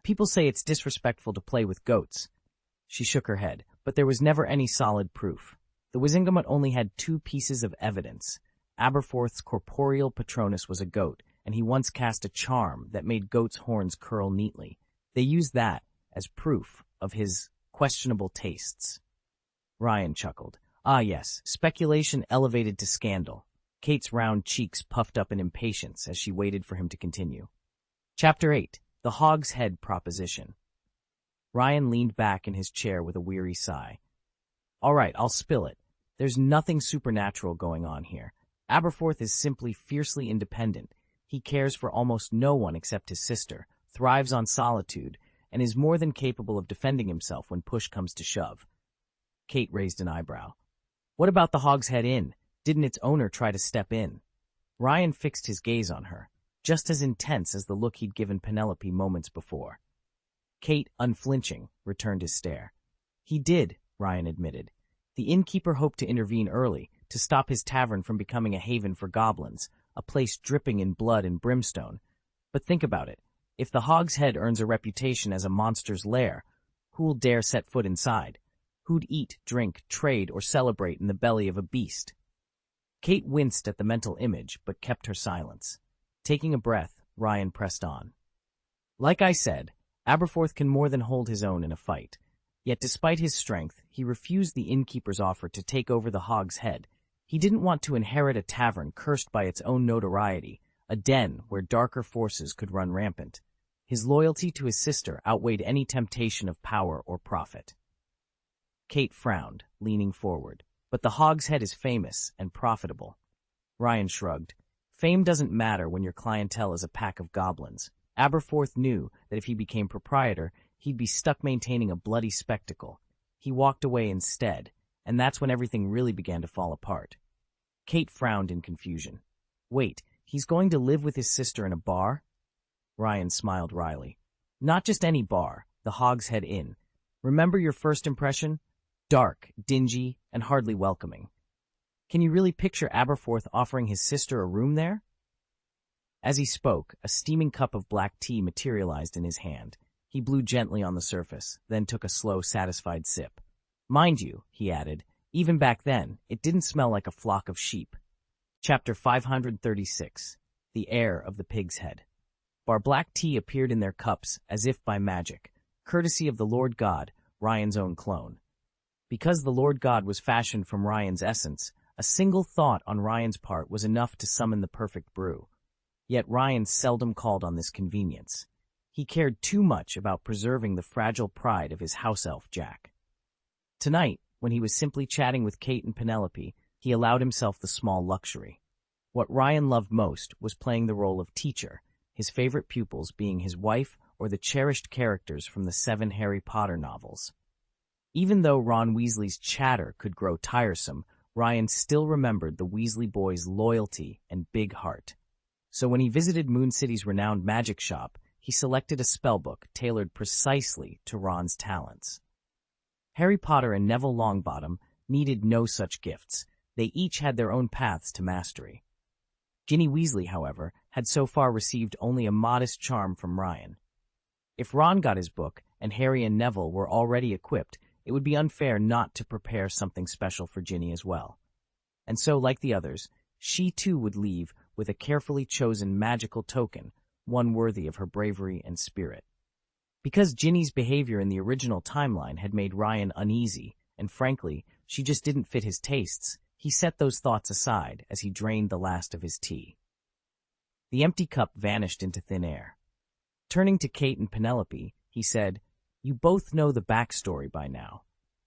People say it's disrespectful to play with goats. She shook her head, but there was never any solid proof. The Wizengamot only had two pieces of evidence. Aberforth's corporeal patronus was a goat, and he once cast a charm that made goats' horns curl neatly. They used that as proof of his questionable tastes. Ryan chuckled. Ah yes, speculation elevated to scandal. Kate's round cheeks puffed up in impatience as she waited for him to continue. Chapter 8. The Hog's Head Proposition. Ryan leaned back in his chair with a weary sigh. All right, I'll spill it. There's nothing supernatural going on here. Aberforth is simply fiercely independent. He cares for almost no one except his sister, thrives on solitude, and is more than capable of defending himself when push comes to shove. Kate raised an eyebrow. What about the Hog's Head Inn? Didn't its owner try to step in? Ryan fixed his gaze on her, just as intense as the look he'd given Penelope moments before. Kate, unflinching, returned his stare. He did, Ryan admitted. The innkeeper hoped to intervene early, to stop his tavern from becoming a haven for goblins, a place dripping in blood and brimstone. But think about it. If the Hog's Head earns a reputation as a monster's lair, who'll dare set foot inside? Who'd eat, drink, trade, or celebrate in the belly of a beast? Kate winced at the mental image, but kept her silence. Taking a breath, Ryan pressed on. Like I said, Aberforth can more than hold his own in a fight. Yet despite his strength, he refused the innkeeper's offer to take over the Hog's Head. He didn't want to inherit a tavern cursed by its own notoriety, a den where darker forces could run rampant. His loyalty to his sister outweighed any temptation of power or profit. Kate frowned, leaning forward. But the Hog's Head is famous and profitable. Ryan shrugged. Fame doesn't matter when your clientele is a pack of goblins. Aberforth knew that if he became proprietor, he'd be stuck maintaining a bloody spectacle. He walked away instead, and that's when everything really began to fall apart. Kate frowned in confusion. Wait, he's going to live with his sister in a bar? Ryan smiled wryly. Not just any bar, the Hog's Head Inn. Remember your first impression? Dark, dingy, and hardly welcoming. Can you really picture Aberforth offering his sister a room there? As he spoke, a steaming cup of black tea materialized in his hand. He blew gently on the surface, then took a slow, satisfied sip. Mind you, he added, even back then, it didn't smell like a flock of sheep. Chapter 536. The Heir of the Pig's Head. Bar black tea appeared in their cups as if by magic, courtesy of the Lord God, Ryan's own clone. Because the Lord God was fashioned from Ryan's essence, a single thought on Ryan's part was enough to summon the perfect brew. Yet Ryan seldom called on this convenience. He cared too much about preserving the fragile pride of his house elf Jack. Tonight, when he was simply chatting with Kate and Penelope, he allowed himself the small luxury. What Ryan loved most was playing the role of teacher, his favorite pupils being his wife or the cherished characters from the 7 Harry Potter novels. Even though Ron Weasley's chatter could grow tiresome, Ryan still remembered the Weasley boy's loyalty and big heart. So when he visited Moon City's renowned magic shop, he selected a spellbook tailored precisely to Ron's talents. Harry Potter and Neville Longbottom needed no such gifts. They each had their own paths to mastery. Ginny Weasley, however, had so far received only a modest charm from Ryan. If Ron got his book and Harry and Neville were already equipped, it would be unfair not to prepare something special for Ginny as well. And so, like the others, she too would leave with a carefully chosen magical token, one worthy of her bravery and spirit. Because Ginny's behavior in the original timeline had made Ryan uneasy, and frankly, she just didn't fit his tastes, he set those thoughts aside as he drained the last of his tea. The empty cup vanished into thin air. Turning to Kate and Penelope, he said, "You both know the backstory by now.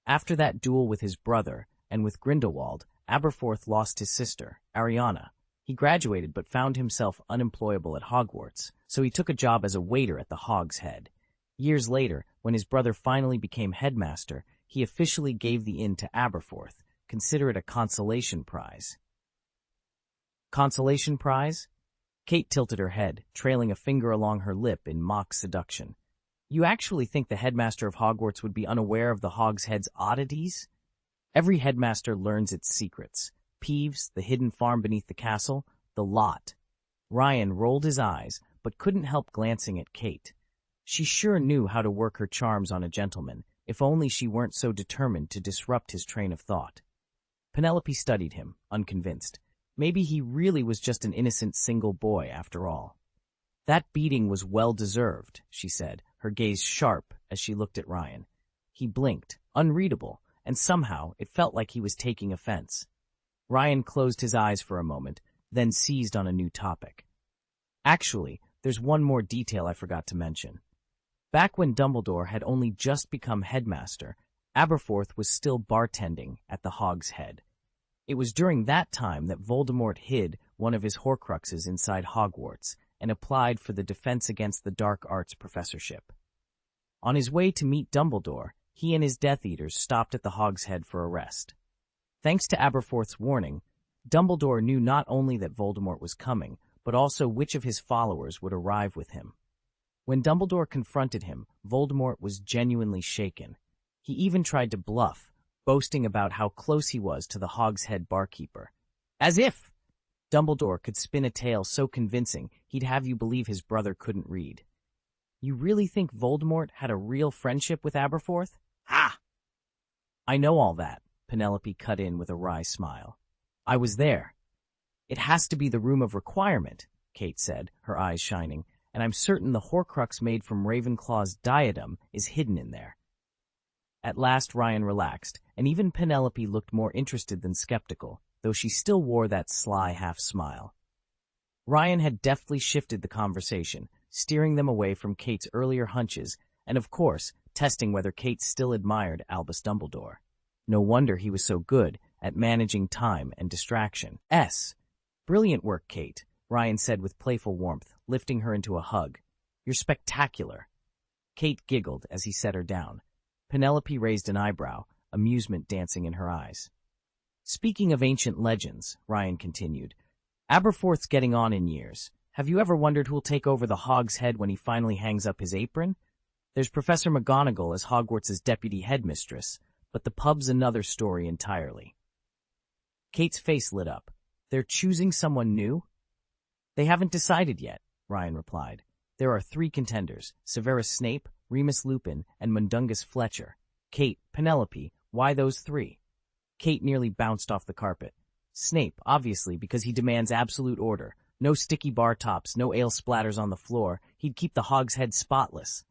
After that duel with his brother and with Grindelwald, Aberforth lost his sister, Ariana. He graduated but found himself unemployable at Hogwarts, so he took a job as a waiter at the Hog's Head. Years later, when his brother finally became headmaster, he officially gave the inn to Aberforth. Consider it a consolation prize. Consolation prize? Kate tilted her head, trailing a finger along her lip in mock seduction. You actually think the headmaster of Hogwarts would be unaware of the Hog's Head's oddities? Every headmaster learns its secrets. Peeves, the hidden farm beneath the castle, the lot. Ryan rolled his eyes, but couldn't help glancing at Kate. She sure knew how to work her charms on a gentleman, if only she weren't so determined to disrupt his train of thought. Penelope studied him, unconvinced. Maybe he really was just an innocent single boy after all. That beating was well-deserved, she said, her gaze sharp as she looked at Ryan. He blinked, unreadable, and somehow it felt like he was taking offense. Ryan closed his eyes for a moment, then seized on a new topic. Actually, there's one more detail I forgot to mention. Back when Dumbledore had only just become headmaster, Aberforth was still bartending at the Hog's Head. It was during that time that Voldemort hid one of his Horcruxes inside Hogwarts and applied for the Defense Against the Dark Arts professorship. On his way to meet Dumbledore, he and his Death Eaters stopped at the Hog's Head for a rest. Thanks to Aberforth's warning, Dumbledore knew not only that Voldemort was coming, but also which of his followers would arrive with him. When Dumbledore confronted him, Voldemort was genuinely shaken. He even tried to bluff, boasting about how close he was to the Hog's Head barkeeper. As if Dumbledore could spin a tale so convincing he'd have you believe his brother couldn't read. You really think Voldemort had a real friendship with Aberforth? Ha! I know all that, Penelope cut in with a wry smile. I was there. It has to be the Room of Requirement, Kate said, her eyes shining, and I'm certain the Horcrux made from Ravenclaw's diadem is hidden in there. At last Ryan relaxed, and even Penelope looked more interested than skeptical, though she still wore that sly half-smile. Ryan had deftly shifted the conversation, steering them away from Kate's earlier hunches, and of course, testing whether Kate still admired Albus Dumbledore. No wonder he was so good at managing time and distraction. Brilliant work, Kate, Ryan said with playful warmth, lifting her into a hug. You're spectacular. Kate giggled as he set her down. Penelope raised an eyebrow, amusement dancing in her eyes. Speaking of ancient legends, Ryan continued, Aberforth's getting on in years. Have you ever wondered who'll take over the Hog's Head when he finally hangs up his apron? There's Professor McGonagall as Hogwarts' deputy headmistress, but the pub's another story entirely. Kate's face lit up. They're choosing someone new? They haven't decided yet, Ryan replied. There are 3 contenders, Severus Snape, Remus Lupin, and Mundungus Fletcher. Kate, Penelope, why those 3? Kate nearly bounced off the carpet. Snape, obviously, because he demands absolute order. No sticky bar tops, no ale splatters on the floor. He'd keep the Hog's Head spotless.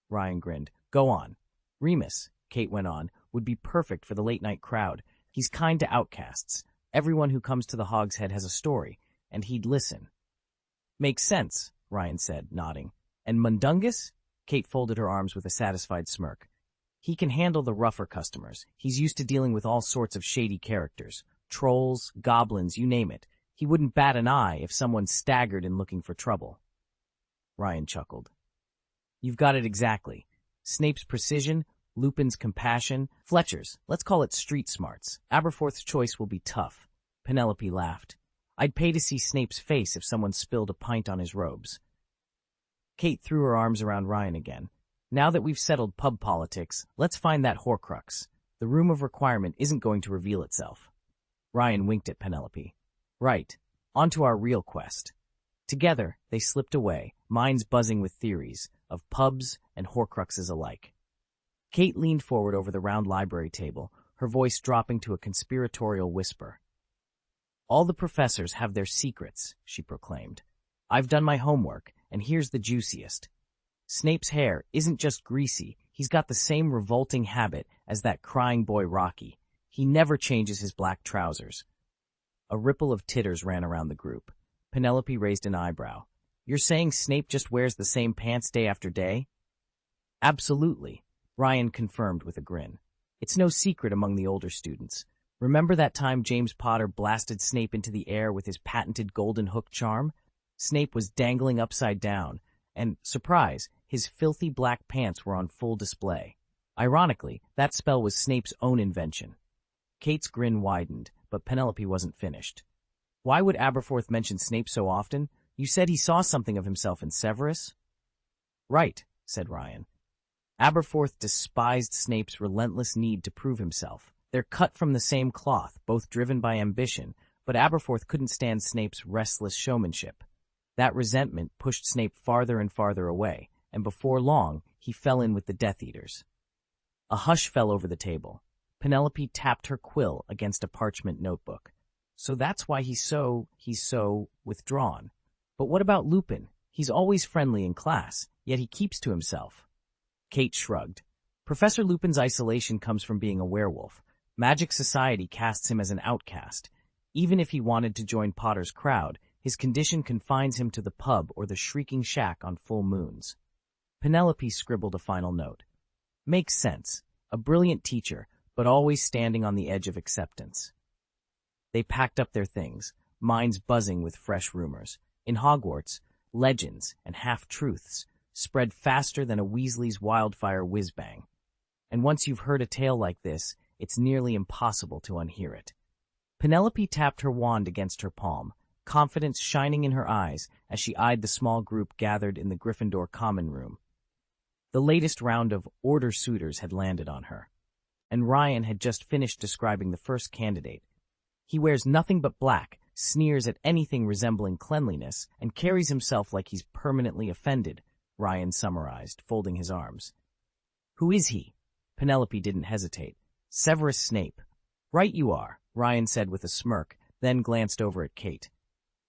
Ryan grinned. Go on. Remus, Kate went on, would be perfect for the late-night crowd. He's kind to outcasts. Everyone who comes to the Hog's Head has a story, and he'd listen. Makes sense, Ryan said, nodding. And Mundungus? Kate folded her arms with a satisfied smirk. He can handle the rougher customers. He's used to dealing with all sorts of shady characters. Trolls, goblins, you name it. He wouldn't bat an eye if someone staggered in looking for trouble. Ryan chuckled. You've got it exactly. Snape's precision, Lupin's compassion, Fletcher's, let's call it street smarts. Aberforth's choice will be tough. Penelope laughed. I'd pay to see Snape's face if someone spilled a pint on his robes. Kate threw her arms around Ryan again. Now that we've settled pub politics, let's find that Horcrux. The Room of Requirement isn't going to reveal itself. Ryan winked at Penelope. Right. On to our real quest. Together, they slipped away, minds buzzing with theories of pubs and Horcruxes alike. Kate leaned forward over the round library table, her voice dropping to a conspiratorial whisper. All the professors have their secrets, she proclaimed. I've done my homework, and here's the juiciest. Snape's hair isn't just greasy, he's got the same revolting habit as that crying boy Rocky. He never changes his black trousers. A ripple of titters ran around the group. Penelope raised an eyebrow. You're saying Snape just wears the same pants day after day? Absolutely, Ryan confirmed with a grin. It's no secret among the older students. Remember that time James Potter blasted Snape into the air with his patented golden hook charm? Snape was dangling upside down, and, surprise, his filthy black pants were on full display. Ironically, that spell was Snape's own invention. Kate's grin widened, but Penelope wasn't finished. Why would Aberforth mention Snape so often? You said he saw something of himself in Severus? Right, said Ryan. Aberforth despised Snape's relentless need to prove himself. They're cut from the same cloth, both driven by ambition, but Aberforth couldn't stand Snape's restless showmanship. That resentment pushed Snape farther and farther away, and before long, he fell in with the Death Eaters. A hush fell over the table. Penelope tapped her quill against a parchment notebook. So that's why he's so withdrawn. But what about Lupin? He's always friendly in class, yet he keeps to himself. Kate shrugged. Professor Lupin's isolation comes from being a werewolf. Magic society casts him as an outcast. Even if he wanted to join Potter's crowd, his condition confines him to the pub or the shrieking shack on full moons. Penelope scribbled a final note. Makes sense. A brilliant teacher, but always standing on the edge of acceptance. They packed up their things, minds buzzing with fresh rumors. In Hogwarts, legends and half-truths spread faster than a Weasley's wildfire whiz-bang. And once you've heard a tale like this, it's nearly impossible to unhear it. Penelope tapped her wand against her palm, confidence shining in her eyes as she eyed the small group gathered in the Gryffindor common room. The latest round of order suitors had landed on her, and Ryan had just finished describing the first candidate. He wears nothing but black, sneers at anything resembling cleanliness, and carries himself like he's permanently offended, Ryan summarized, folding his arms. Who is he? Penelope didn't hesitate. Severus Snape. Right you are, Ryan said with a smirk, then glanced over at Kate.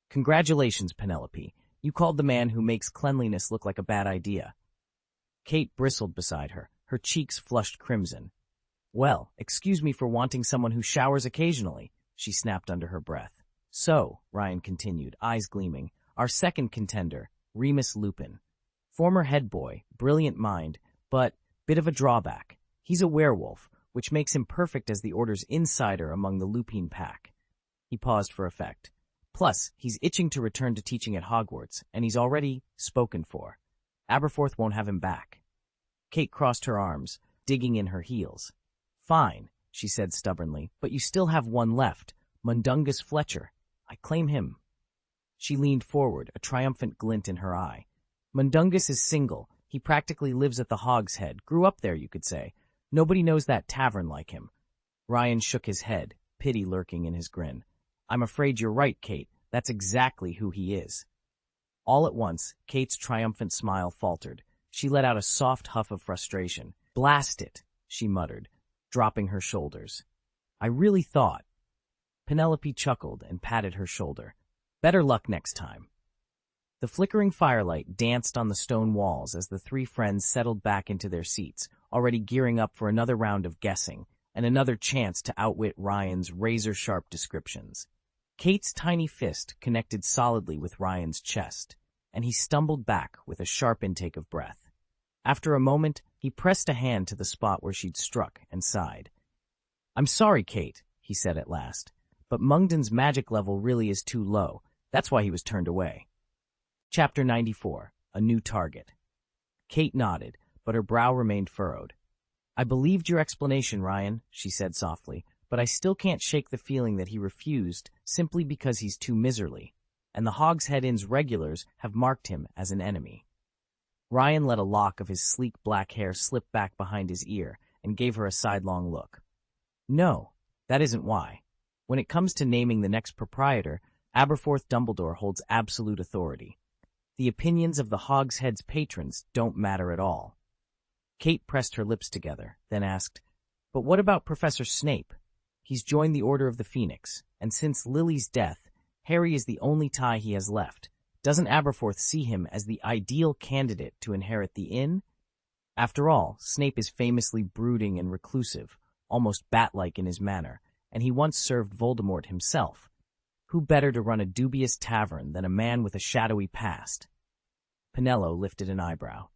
Congratulations, Penelope. You called the man who makes cleanliness look like a bad idea. Kate bristled beside her, her cheeks flushed crimson. Well, excuse me for wanting someone who showers occasionally, she snapped under her breath. So, Ryan continued, eyes gleaming, our second contender, Remus Lupin. Former head boy, brilliant mind, but bit of a drawback. He's a werewolf, which makes him perfect as the Order's insider among the Lupine pack. He paused for effect. Plus, he's itching to return to teaching at Hogwarts, and he's already spoken for. Aberforth won't have him back. Kate crossed her arms, digging in her heels. Fine, she said stubbornly, but you still have one left, Mundungus Fletcher. I claim him. She leaned forward, a triumphant glint in her eye. Mundungus is single. He practically lives at the Hog's Head. Grew up there, you could say. Nobody knows that tavern like him. Ryan shook his head, pity lurking in his grin. I'm afraid you're right, Kate. That's exactly who he is. All at once, Kate's triumphant smile faltered. She let out a soft huff of frustration. Blast it, she muttered, dropping her shoulders. I really thought. Penelope chuckled and patted her shoulder. Better luck next time. The flickering firelight danced on the stone walls as the three friends settled back into their seats, already gearing up for another round of guessing and another chance to outwit Ryan's razor-sharp descriptions. Kate's tiny fist connected solidly with Ryan's chest, and he stumbled back with a sharp intake of breath. After a moment, he pressed a hand to the spot where she'd struck and sighed. I'm sorry, Kate, he said at last, but Mungden's magic level really is too low. That's why he was turned away. Chapter 94, A New Target. Kate nodded, but her brow remained furrowed. I believed your explanation, Ryan, she said softly, but I still can't shake the feeling that he refused simply because he's too miserly, and the Hog's Head Inn's regulars have marked him as an enemy. Ryan let a lock of his sleek black hair slip back behind his ear and gave her a sidelong look. No, that isn't why. When it comes to naming the next proprietor, Aberforth Dumbledore holds absolute authority. The opinions of the Hog's Head's patrons don't matter at all. Kate pressed her lips together, then asked, But what about Professor Snape? He's joined the Order of the Phoenix, and since Lily's death, Harry is the only tie he has left. Doesn't Aberforth see him as the ideal candidate to inherit the inn? After all, Snape is famously brooding and reclusive, almost bat-like in his manner, and he once served Voldemort himself. Who better to run a dubious tavern than a man with a shadowy past? Penello lifted an eyebrow.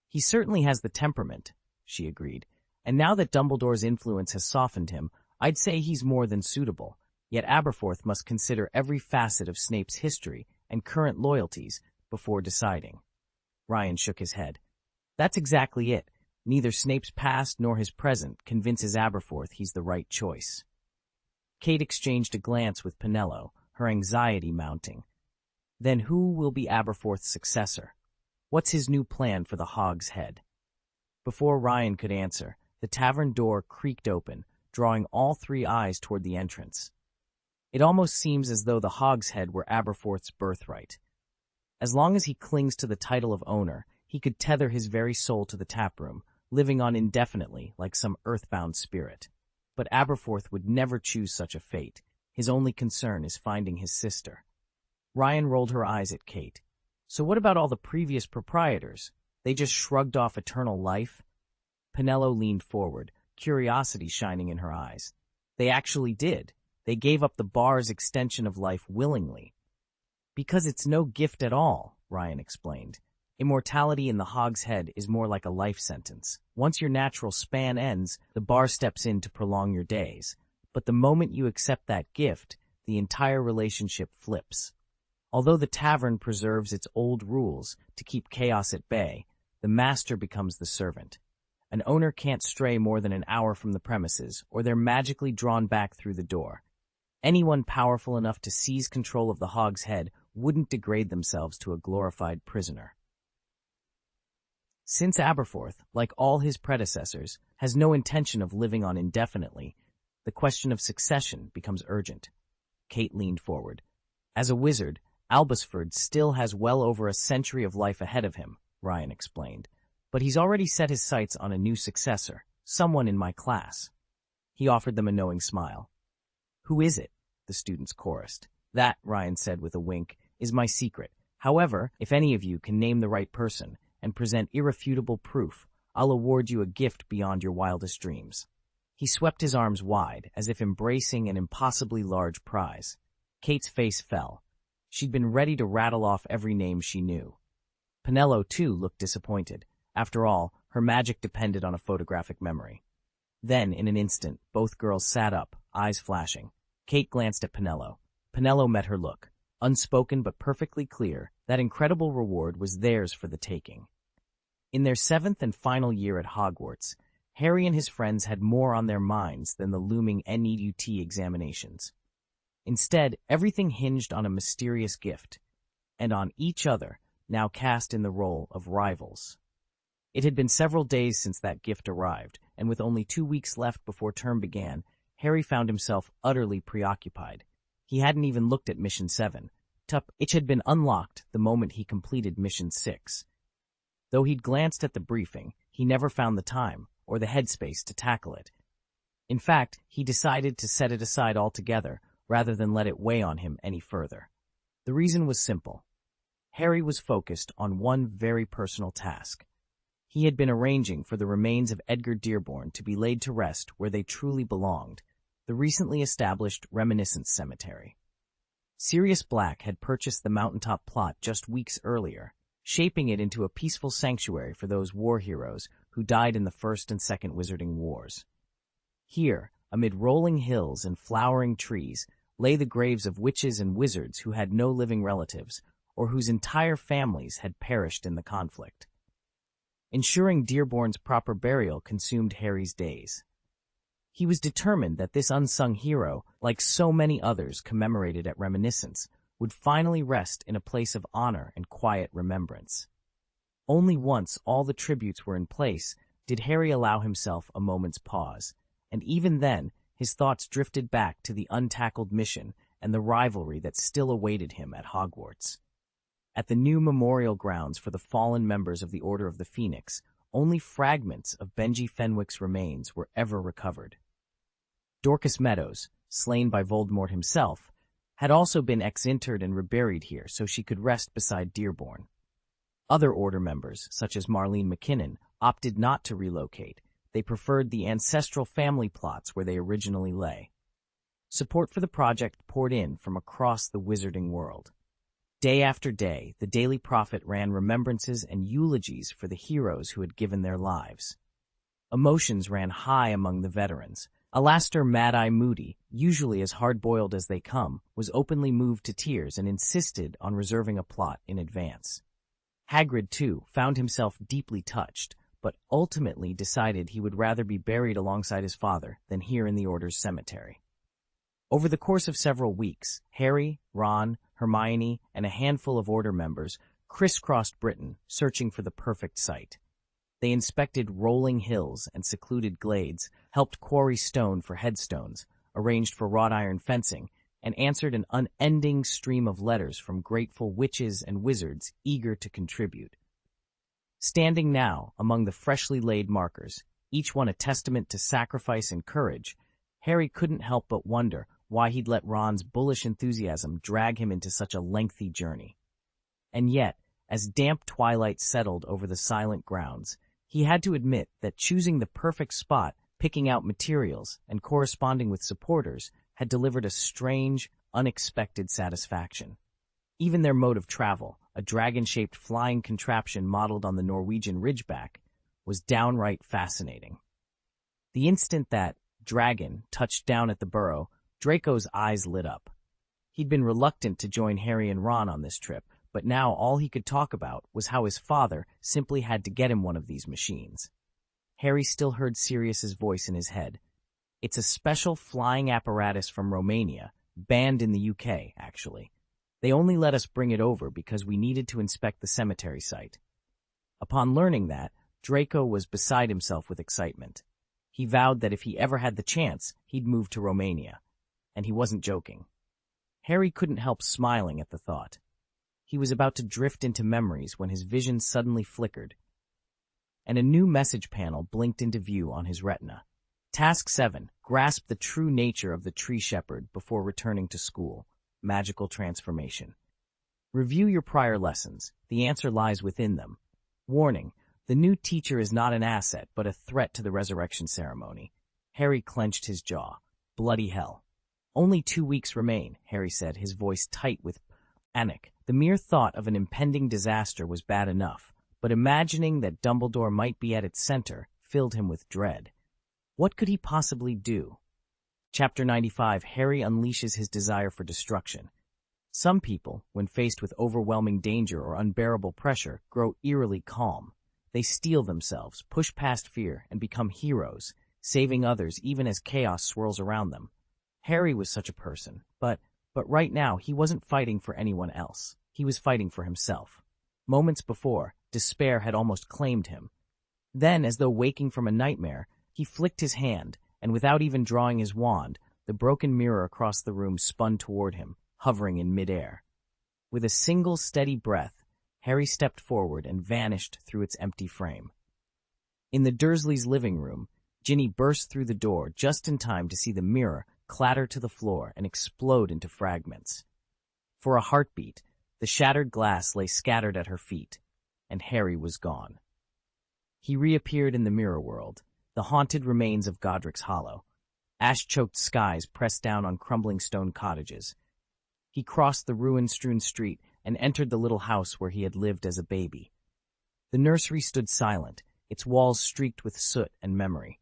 He certainly has the temperament, she agreed, and now that Dumbledore's influence has softened him, I'd say he's more than suitable, yet Aberforth must consider every facet of Snape's history and current loyalties before deciding. Ryan shook his head. That's exactly it. Neither Snape's past nor his present convinces Aberforth he's the right choice. Kate exchanged a glance with Penello, her anxiety mounting. Then who will be Aberforth's successor? What's his new plan for the Hog's Head? Before Ryan could answer, the tavern door creaked open, drawing all three eyes toward the entrance. It almost seems as though the Hog's Head were Aberforth's birthright. As long as he clings to the title of owner, he could tether his very soul to the taproom, living on indefinitely like some earthbound spirit. But Aberforth would never choose such a fate. His only concern is finding his sister. Ryan rolled her eyes at Kate. So what about all the previous proprietors? They just shrugged off eternal life? Penello leaned forward, curiosity shining in her eyes. They actually did. They gave up the bar's extension of life willingly. Because it's no gift at all, Ryan explained. Immortality in the Hog's Head is more like a life sentence. Once your natural span ends, the bar steps in to prolong your days. But the moment you accept that gift, the entire relationship flips. Although the tavern preserves its old rules to keep chaos at bay, the master becomes the servant. An owner can't stray more than an hour from the premises, or they're magically drawn back through the door. Anyone powerful enough to seize control of the Hog's Head wouldn't degrade themselves to a glorified prisoner. Since Aberforth, like all his predecessors, has no intention of living on indefinitely, the question of succession becomes urgent. Kate leaned forward. As a wizard, Albusford still has well over a century of life ahead of him, Ryan explained, but he's already set his sights on a new successor, someone in my class. He offered them a knowing smile. Who is it? The students chorused. That, Ryan said with a wink, is my secret. However, if any of you can name the right person and present irrefutable proof, I'll award you a gift beyond your wildest dreams. He swept his arms wide, as if embracing an impossibly large prize. Kate's face fell. She'd been ready to rattle off every name she knew. Penello, too, looked disappointed. After all, her magic depended on a photographic memory. Then, in an instant, both girls sat up, eyes flashing. Kate glanced at Penello. Penello met her look. Unspoken but perfectly clear, that incredible reward was theirs for the taking. In their 7th and final year at Hogwarts, Harry and his friends had more on their minds than the looming NEUT examinations. Instead, everything hinged on a mysterious gift, and on each other, now cast in the role of rivals. It had been several days since that gift arrived, and with only 2 weeks left before term began, Harry found himself utterly preoccupied. He hadn't even looked at Mission 7. It had been unlocked the moment he completed Mission 6. Though he'd glanced at the briefing, he never found the time or the headspace to tackle it. In fact, he decided to set it aside altogether rather than let it weigh on him any further. The reason was simple. Harry was focused on one very personal task. He had been arranging for the remains of Edgar Dearborn to be laid to rest where they truly belonged, the recently established Reminiscence Cemetery. Sirius Black had purchased the mountaintop plot just weeks earlier, shaping it into a peaceful sanctuary for those war heroes who died in the First and Second Wizarding Wars. Here, amid rolling hills and flowering trees, lay the graves of witches and wizards who had no living relatives, or whose entire families had perished in the conflict. Ensuring Dearborn's proper burial consumed Harry's days. He was determined that this unsung hero, like so many others commemorated at Reminiscence, would finally rest in a place of honor and quiet remembrance. Only once all the tributes were in place did Harry allow himself a moment's pause, and even then his thoughts drifted back to the untackled mission and the rivalry that still awaited him at Hogwarts. At the new memorial grounds for the fallen members of the Order of the Phoenix, only fragments of Benji Fenwick's remains were ever recovered. Dorcas Meadows, slain by Voldemort himself, had also been exinterred and reburied here so she could rest beside Dearborn. Other Order members, such as Marlene McKinnon, opted not to relocate. They preferred the ancestral family plots where they originally lay. Support for the project poured in from across the wizarding world. Day after day, the Daily Prophet ran remembrances and eulogies for the heroes who had given their lives. Emotions ran high among the veterans, Alastor Mad-Eye Moody, usually as hard-boiled as they come, was openly moved to tears and insisted on reserving a plot in advance. Hagrid, too, found himself deeply touched, but ultimately decided he would rather be buried alongside his father than here in the Order's cemetery. Over the course of several weeks, Harry, Ron, Hermione, and a handful of Order members crisscrossed Britain, searching for the perfect site. They inspected rolling hills and secluded glades, helped quarry stone for headstones, arranged for wrought iron fencing, and answered an unending stream of letters from grateful witches and wizards eager to contribute. Standing now among the freshly laid markers, each one a testament to sacrifice and courage, Harry couldn't help but wonder why he'd let Ron's bullish enthusiasm drag him into such a lengthy journey. And yet, as damp twilight settled over the silent grounds, he had to admit that choosing the perfect spot, picking out materials, and corresponding with supporters had delivered a strange, unexpected satisfaction. Even their mode of travel, a dragon-shaped flying contraption modeled on the Norwegian Ridgeback, was downright fascinating. The instant that dragon touched down at the burrow, Draco's eyes lit up. He'd been reluctant to join Harry and Ron on this trip, but now all he could talk about was how his father simply had to get him one of these machines. Harry still heard Sirius's voice in his head. It's a special flying apparatus from Romania, banned in the UK, actually. They only let us bring it over because we needed to inspect the cemetery site. Upon learning that, Draco was beside himself with excitement. He vowed that if he ever had the chance, he'd move to Romania. And he wasn't joking. Harry couldn't help smiling at the thought. He was about to drift into memories when his vision suddenly flickered, and a new message panel blinked into view on his retina. Task 7. Grasp the true nature of the tree shepherd before returning to school. Magical transformation. Review your prior lessons. The answer lies within them. Warning. The new teacher is not an asset, but a threat to the resurrection ceremony. Harry clenched his jaw. Bloody hell. Only 2 weeks remain, Harry said, his voice tight with panic. The mere thought of an impending disaster was bad enough, but imagining that Dumbledore might be at its center filled him with dread. What could he possibly do? Chapter 95. Harry unleashes his desire for destruction. Some people, when faced with overwhelming danger or unbearable pressure, grow eerily calm. They steel themselves, push past fear, and become heroes, saving others even as chaos swirls around them. Harry was such a person, but right now he wasn't fighting for anyone else. He was fighting for himself. Moments before, despair had almost claimed him. Then, as though waking from a nightmare, he flicked his hand, and without even drawing his wand, the broken mirror across the room spun toward him, hovering in midair. With a single steady breath, Harry stepped forward and vanished through its empty frame. In the Dursleys' living room, Ginny burst through the door just in time to see the mirror clatter to the floor and explode into fragments. For a heartbeat, the shattered glass lay scattered at her feet, and Harry was gone. He reappeared in the mirror world, the haunted remains of Godric's Hollow. Ash-choked skies pressed down on crumbling stone cottages. He crossed the ruin-strewn street and entered the little house where he had lived as a baby. The nursery stood silent, its walls streaked with soot and memory.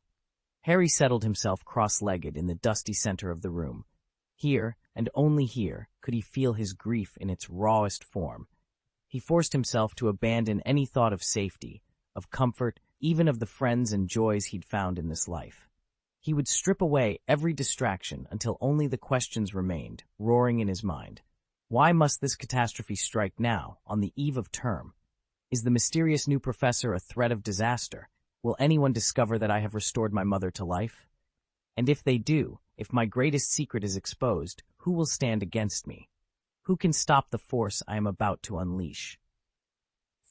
Harry settled himself cross-legged in the dusty center of the room. Here, and only here, could he feel his grief in its rawest form. He forced himself to abandon any thought of safety, of comfort, even of the friends and joys he'd found in this life. He would strip away every distraction until only the questions remained, roaring in his mind. Why must this catastrophe strike now, on the eve of term? Is the mysterious new professor a threat of disaster? Will anyone discover that I have restored my mother to life? And if they do, if my greatest secret is exposed, who will stand against me? Who can stop the force I am about to unleash?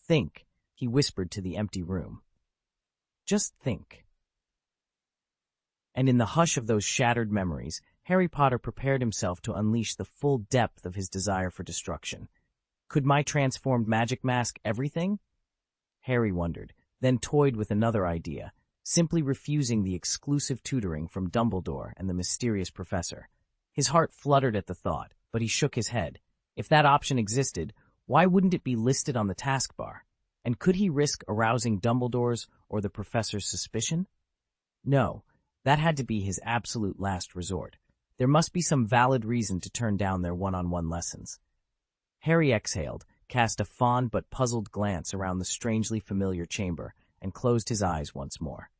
Think, he whispered to the empty room. Just think. And in the hush of those shattered memories, Harry Potter prepared himself to unleash the full depth of his desire for destruction. Could my transformed magic mask everything? Harry wondered, then toyed with another idea, simply refusing the exclusive tutoring from Dumbledore and the mysterious professor. His heart fluttered at the thought, but he shook his head. If that option existed, why wouldn't it be listed on the taskbar? And could he risk arousing Dumbledore's or the professor's suspicion? No, That had to be his absolute last resort. There must be some valid reason to turn down their one-on-one lessons. Harry exhaled, cast a fond but puzzled glance around the strangely familiar chamber, and closed his eyes once more.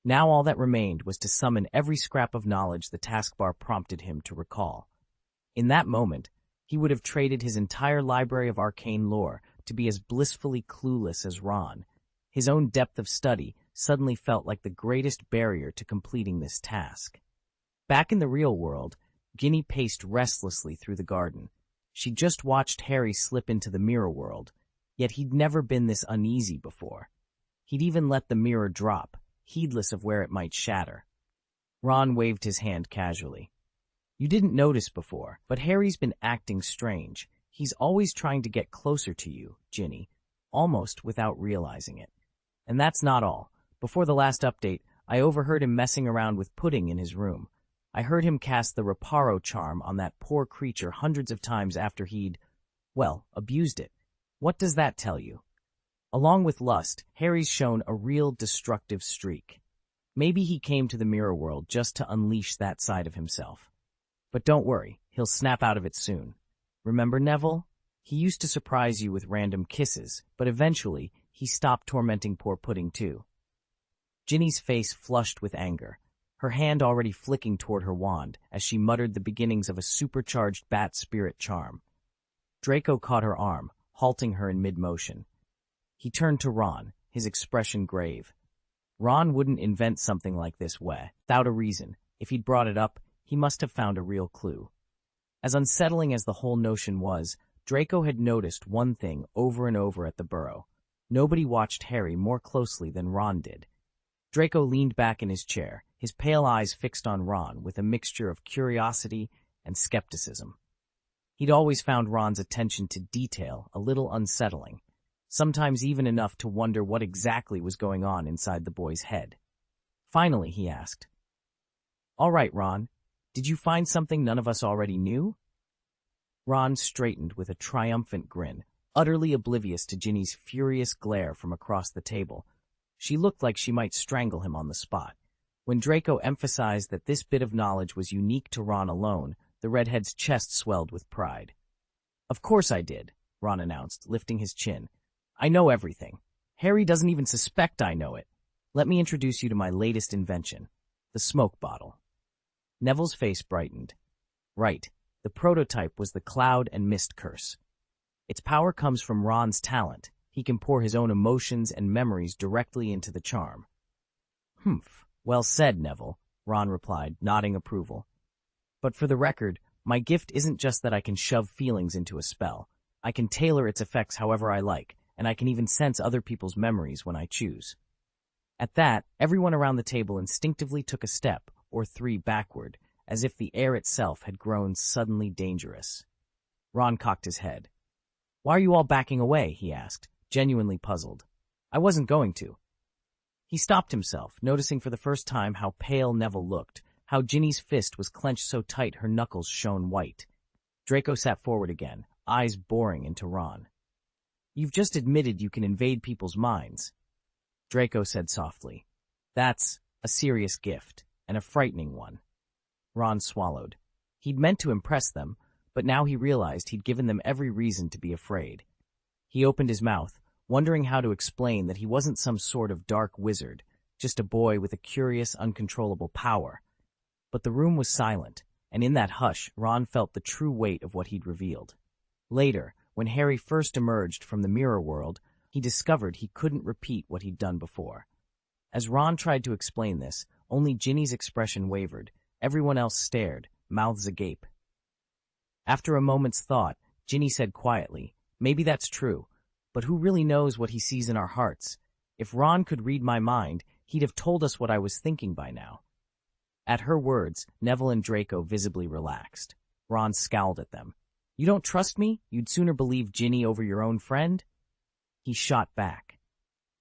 Now all that remained was to summon every scrap of knowledge the taskbar prompted him to recall. In that moment, he would have traded his entire library of arcane lore to be as blissfully clueless as Ron. His own depth of study suddenly felt like the greatest barrier to completing this task. Back in the real world, Ginny paced restlessly through the garden. She'd just watched Harry slip into the mirror world, yet he'd never been this uneasy before. He'd even let the mirror drop, heedless of where it might shatter. Ron waved his hand casually. You didn't notice before, but Harry's been acting strange. He's always trying to get closer to you, Ginny, almost without realizing it. And that's not all. Before the last update, I overheard him messing around with pudding in his room. I heard him cast the reparo charm on that poor creature hundreds of times after he'd, well, abused it. What does that tell you? Along with lust, Harry's shown a real destructive streak. Maybe he came to the mirror world just to unleash that side of himself. But don't worry, he'll snap out of it soon. Remember Neville? He used to surprise you with random kisses, but eventually he stopped tormenting poor pudding too. Ginny's face flushed with anger, her hand already flicking toward her wand as she muttered the beginnings of a supercharged bat spirit charm. Draco caught her arm, halting her in mid-motion. He turned to Ron, his expression grave. Ron wouldn't invent something like this without a reason. If he'd brought it up, he must have found a real clue. As unsettling as the whole notion was, Draco had noticed one thing over and over at the burrow. Nobody watched Harry more closely than Ron did. Draco leaned back in his chair, his pale eyes fixed on Ron with a mixture of curiosity and skepticism. He'd always found Ron's attention to detail a little unsettling, sometimes even enough to wonder what exactly was going on inside the boy's head. Finally, he asked, "All right, Ron, did you find something none of us already knew?" Ron straightened with a triumphant grin, utterly oblivious to Ginny's furious glare from across the table. She looked like she might strangle him on the spot. When Draco emphasized that this bit of knowledge was unique to Ron alone, the redhead's chest swelled with pride. "Of course I did," Ron announced, lifting his chin. "I know everything. Harry doesn't even suspect I know it. Let me introduce you to my latest invention, the smoke bottle." Neville's face brightened. Right, the prototype was the cloud and mist curse. Its power comes from Ron's talent. He can pour his own emotions and memories directly into the charm. "Humph, well said, Neville," Ron replied, nodding approval. "But for the record, my gift isn't just that I can shove feelings into a spell. I can tailor its effects however I like, and I can even sense other people's memories when I choose." At that, everyone around the table instinctively took a step, or three, backward, as if the air itself had grown suddenly dangerous. Ron cocked his head. "Why are you all backing away?" he asked, genuinely puzzled. "I wasn't going to." He stopped himself, noticing for the first time how pale Neville looked, how Ginny's fist was clenched so tight her knuckles shone white. Draco sat forward again, eyes boring into Ron. "You've just admitted you can invade people's minds," Draco said softly. "That's a serious gift, and a frightening one." Ron swallowed. He'd meant to impress them, but now he realized he'd given them every reason to be afraid. He opened his mouth, wondering how to explain that he wasn't some sort of dark wizard, just a boy with a curious, uncontrollable power. But the room was silent, and in that hush, Ron felt the true weight of what he'd revealed. Later, when Harry first emerged from the mirror world, he discovered he couldn't repeat what he'd done before. As Ron tried to explain this, only Ginny's expression wavered. Everyone else stared, mouths agape. After a moment's thought, Ginny said quietly, "Maybe that's true, but who really knows what he sees in our hearts? If Ron could read my mind, he'd have told us what I was thinking by now." At her words, Neville and Draco visibly relaxed. Ron scowled at them. "You don't trust me? You'd sooner believe Ginny over your own friend?" He shot back.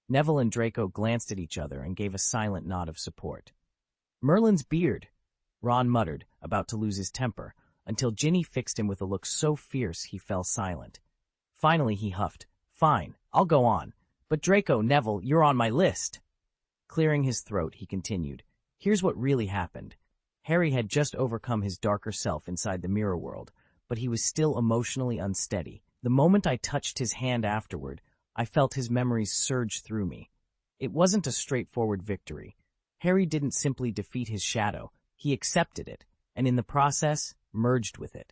Neville and Draco glanced at each other and gave a silent nod of support. "Merlin's beard," Ron muttered, about to lose his temper, until Ginny fixed him with a look so fierce he fell silent. Finally he huffed, "Fine, I'll go on. But Draco, Neville, you're on my list." Clearing his throat, he continued, Here's what really happened. Harry had just overcome his darker self inside the mirror world, but he was still emotionally unsteady. The moment I touched his hand afterward, I felt his memories surge through me. It wasn't a straightforward victory. Harry didn't simply defeat his shadow, he accepted it, and in the process, merged with it.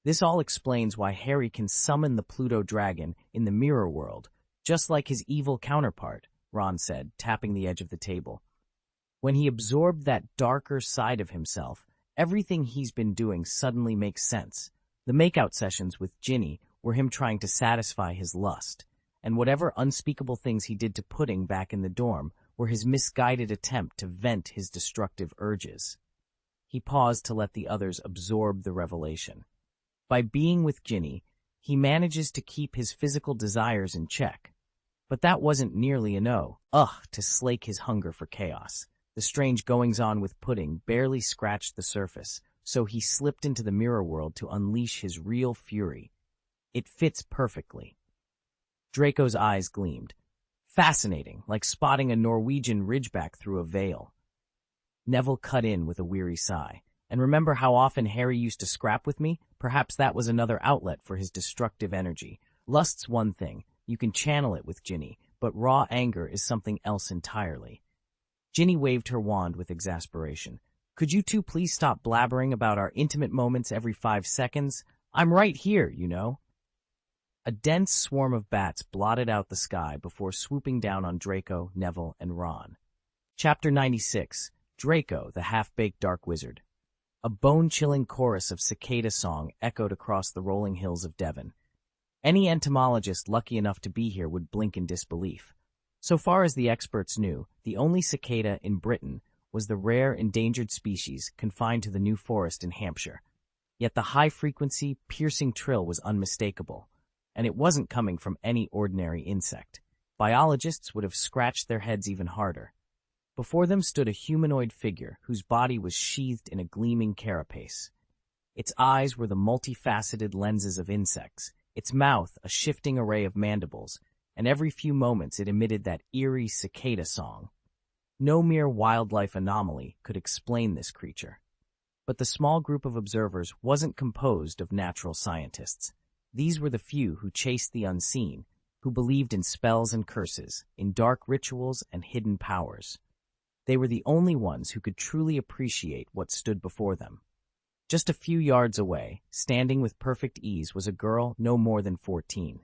This all explains why Harry can summon the Pluto dragon in the mirror world, just like his evil counterpart, Ron said, tapping the edge of the table. When he absorbed that darker side of himself, everything he's been doing suddenly makes sense. The makeout sessions with Ginny were him trying to satisfy his lust, and whatever unspeakable things he did to Pudding back in the dorm were his misguided attempt to vent his destructive urges. He paused to let the others absorb the revelation. By being with Ginny, he manages to keep his physical desires in check. But that wasn't nearly enough to slake his hunger for chaos. The strange goings-on with Pudding barely scratched the surface, so he slipped into the mirror world to unleash his real fury. It fits perfectly. Draco's eyes gleamed. Fascinating, like spotting a Norwegian ridgeback through a veil. Neville cut in with a weary sigh. And remember how often Harry used to scrap with me? Perhaps that was another outlet for his destructive energy. Lust's one thing. You can channel it with Ginny, but raw anger is something else entirely. Ginny waved her wand with exasperation. Could you two please stop blabbering about our intimate moments every 5 seconds? I'm right here, you know. A dense swarm of bats blotted out the sky before swooping down on Draco, Neville, and Ron. Chapter 96. Draco, the Half-Baked Dark Wizard. A bone-chilling chorus of cicada song echoed across the rolling hills of Devon. Any entomologist lucky enough to be here would blink in disbelief. So far as the experts knew, the only cicada in Britain was the rare endangered species confined to the New Forest in Hampshire. Yet the high-frequency, piercing trill was unmistakable, and it wasn't coming from any ordinary insect. Biologists would have scratched their heads even harder. Before them stood a humanoid figure whose body was sheathed in a gleaming carapace. Its eyes were the multifaceted lenses of insects, its mouth a shifting array of mandibles, and every few moments it emitted that eerie cicada song. No mere wildlife anomaly could explain this creature. But the small group of observers wasn't composed of natural scientists. These were the few who chased the unseen, who believed in spells and curses, in dark rituals and hidden powers. They were the only ones who could truly appreciate what stood before them. Just a few yards away, standing with perfect ease, was a girl no more than 14.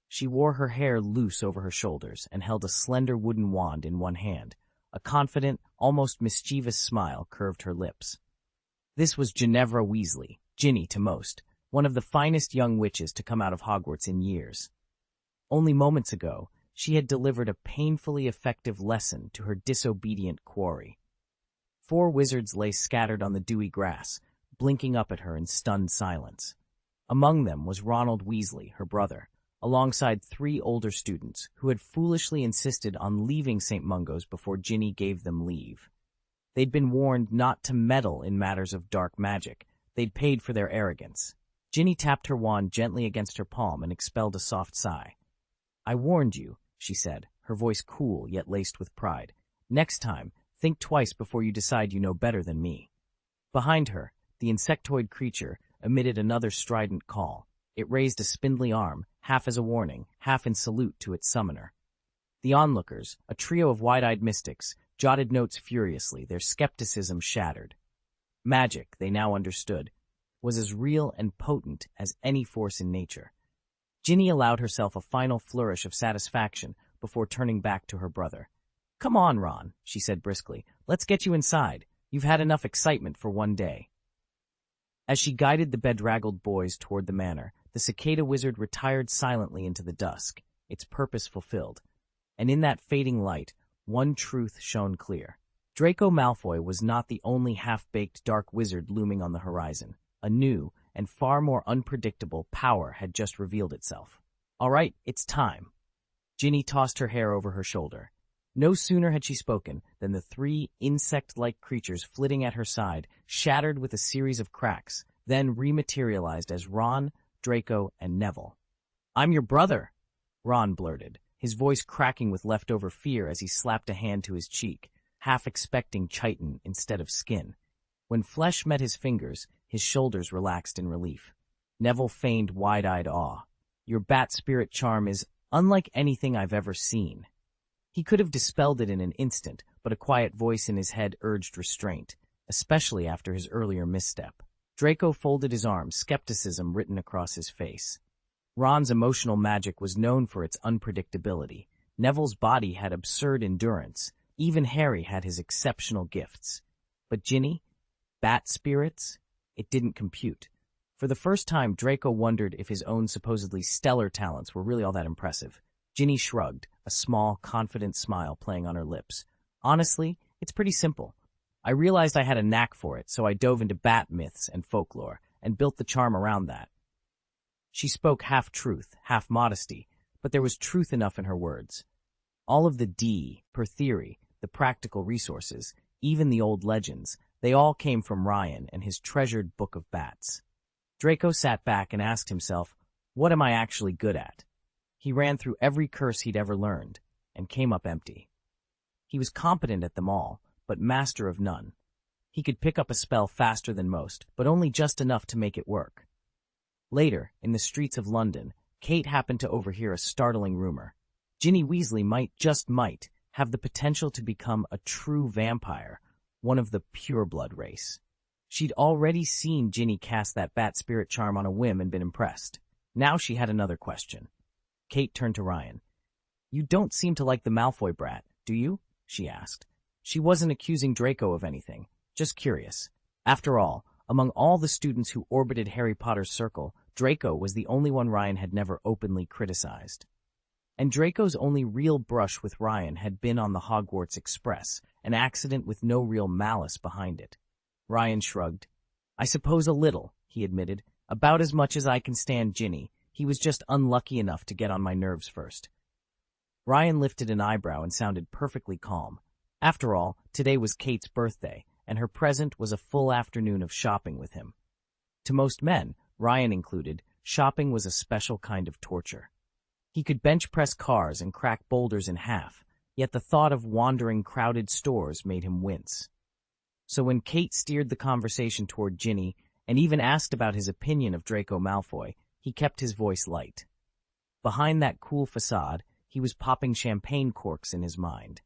She wore her hair loose over her shoulders and held a slender wooden wand in one hand. A confident, almost mischievous smile curved her lips. This was Ginevra Weasley, Ginny to most, one of the finest young witches to come out of Hogwarts in years. Only moments ago, she had delivered a painfully effective lesson to her disobedient quarry. 4 wizards lay scattered on the dewy grass, blinking up at her in stunned silence. Among them was Ronald Weasley, her brother, alongside 3 older students who had foolishly insisted on leaving St. Mungo's before Ginny gave them leave. They'd been warned not to meddle in matters of dark magic. They'd paid for their arrogance. Ginny tapped her wand gently against her palm and expelled a soft sigh. "I warned you," she said, her voice cool yet laced with pride. "Next time, think twice before you decide you know better than me." Behind her, the insectoid creature emitted another strident call. It raised a spindly arm, half as a warning, half in salute to its summoner. The onlookers, a trio of wide-eyed mystics, jotted notes furiously, their skepticism shattered. Magic, they now understood, was as real and potent as any force in nature. Ginny allowed herself a final flourish of satisfaction before turning back to her brother. "Come on, Ron," she said briskly. "Let's get you inside. You've had enough excitement for one day." As she guided the bedraggled boys toward the manor, the cicada wizard retired silently into the dusk, its purpose fulfilled. And in that fading light, one truth shone clear. Draco Malfoy was not the only half-baked dark wizard looming on the horizon. A new, and far more unpredictable, power had just revealed itself. "All right, it's time." Ginny tossed her hair over her shoulder. No sooner had she spoken than the 3 insect-like creatures flitting at her side shattered with a series of cracks, then rematerialized as Ron, Draco, and Neville. "I'm your brother," Ron blurted, his voice cracking with leftover fear as he slapped a hand to his cheek. half expecting chitin instead of skin. When flesh met his fingers, his shoulders relaxed in relief. Neville feigned wide-eyed awe. Your bat spirit charm is unlike anything I've ever seen. He could have dispelled it in an instant, but a quiet voice in his head urged restraint, especially after his earlier misstep. Draco folded his arms, skepticism written across his face. Ron's emotional magic was known for its unpredictability. Neville's body had absurd endurance. Even Harry had his exceptional gifts. But Ginny? Bat spirits? It didn't compute. For the first time, Draco wondered if his own supposedly stellar talents were really all that impressive. Ginny shrugged, a small, confident smile playing on her lips. Honestly, it's pretty simple. I realized I had a knack for it, so I dove into bat myths and folklore, and built the charm around that. She spoke half truth, half modesty, but there was truth enough in her words. All of the per theory, the practical resources, even the old legends, they all came from Ryan and his treasured book of bats. Draco sat back and asked himself, what am I actually good at? He ran through every curse he'd ever learned, and came up empty. He was competent at them all, but master of none. He could pick up a spell faster than most, but only just enough to make it work. Later, in the streets of London, Kate happened to overhear a startling rumor. Ginny Weasley might, just might, have the potential to become a true vampire, one of the pureblood race. She'd already seen Ginny cast that bat spirit charm on a whim and been impressed. Now she had another question. Kate turned to Ryan. You don't seem to like the Malfoy brat, do you? She asked. She wasn't accusing Draco of anything, just curious. After all, among all the students who orbited Harry Potter's circle, Draco was the only one Ryan had never openly criticized. And Draco's only real brush with Ryan had been on the Hogwarts Express, an accident with no real malice behind it. Ryan shrugged. I suppose a little, he admitted. About as much as I can stand Ginny. He was just unlucky enough to get on my nerves first. Ryan lifted an eyebrow and sounded perfectly calm. After all, today was Kate's birthday, and her present was a full afternoon of shopping with him. To most men, Ryan included, shopping was a special kind of torture. He could bench press cars and crack boulders in half, yet the thought of wandering crowded stores made him wince. So when Kate steered the conversation toward Ginny and even asked about his opinion of Draco Malfoy, he kept his voice light. Behind that cool facade, he was popping champagne corks in his mind.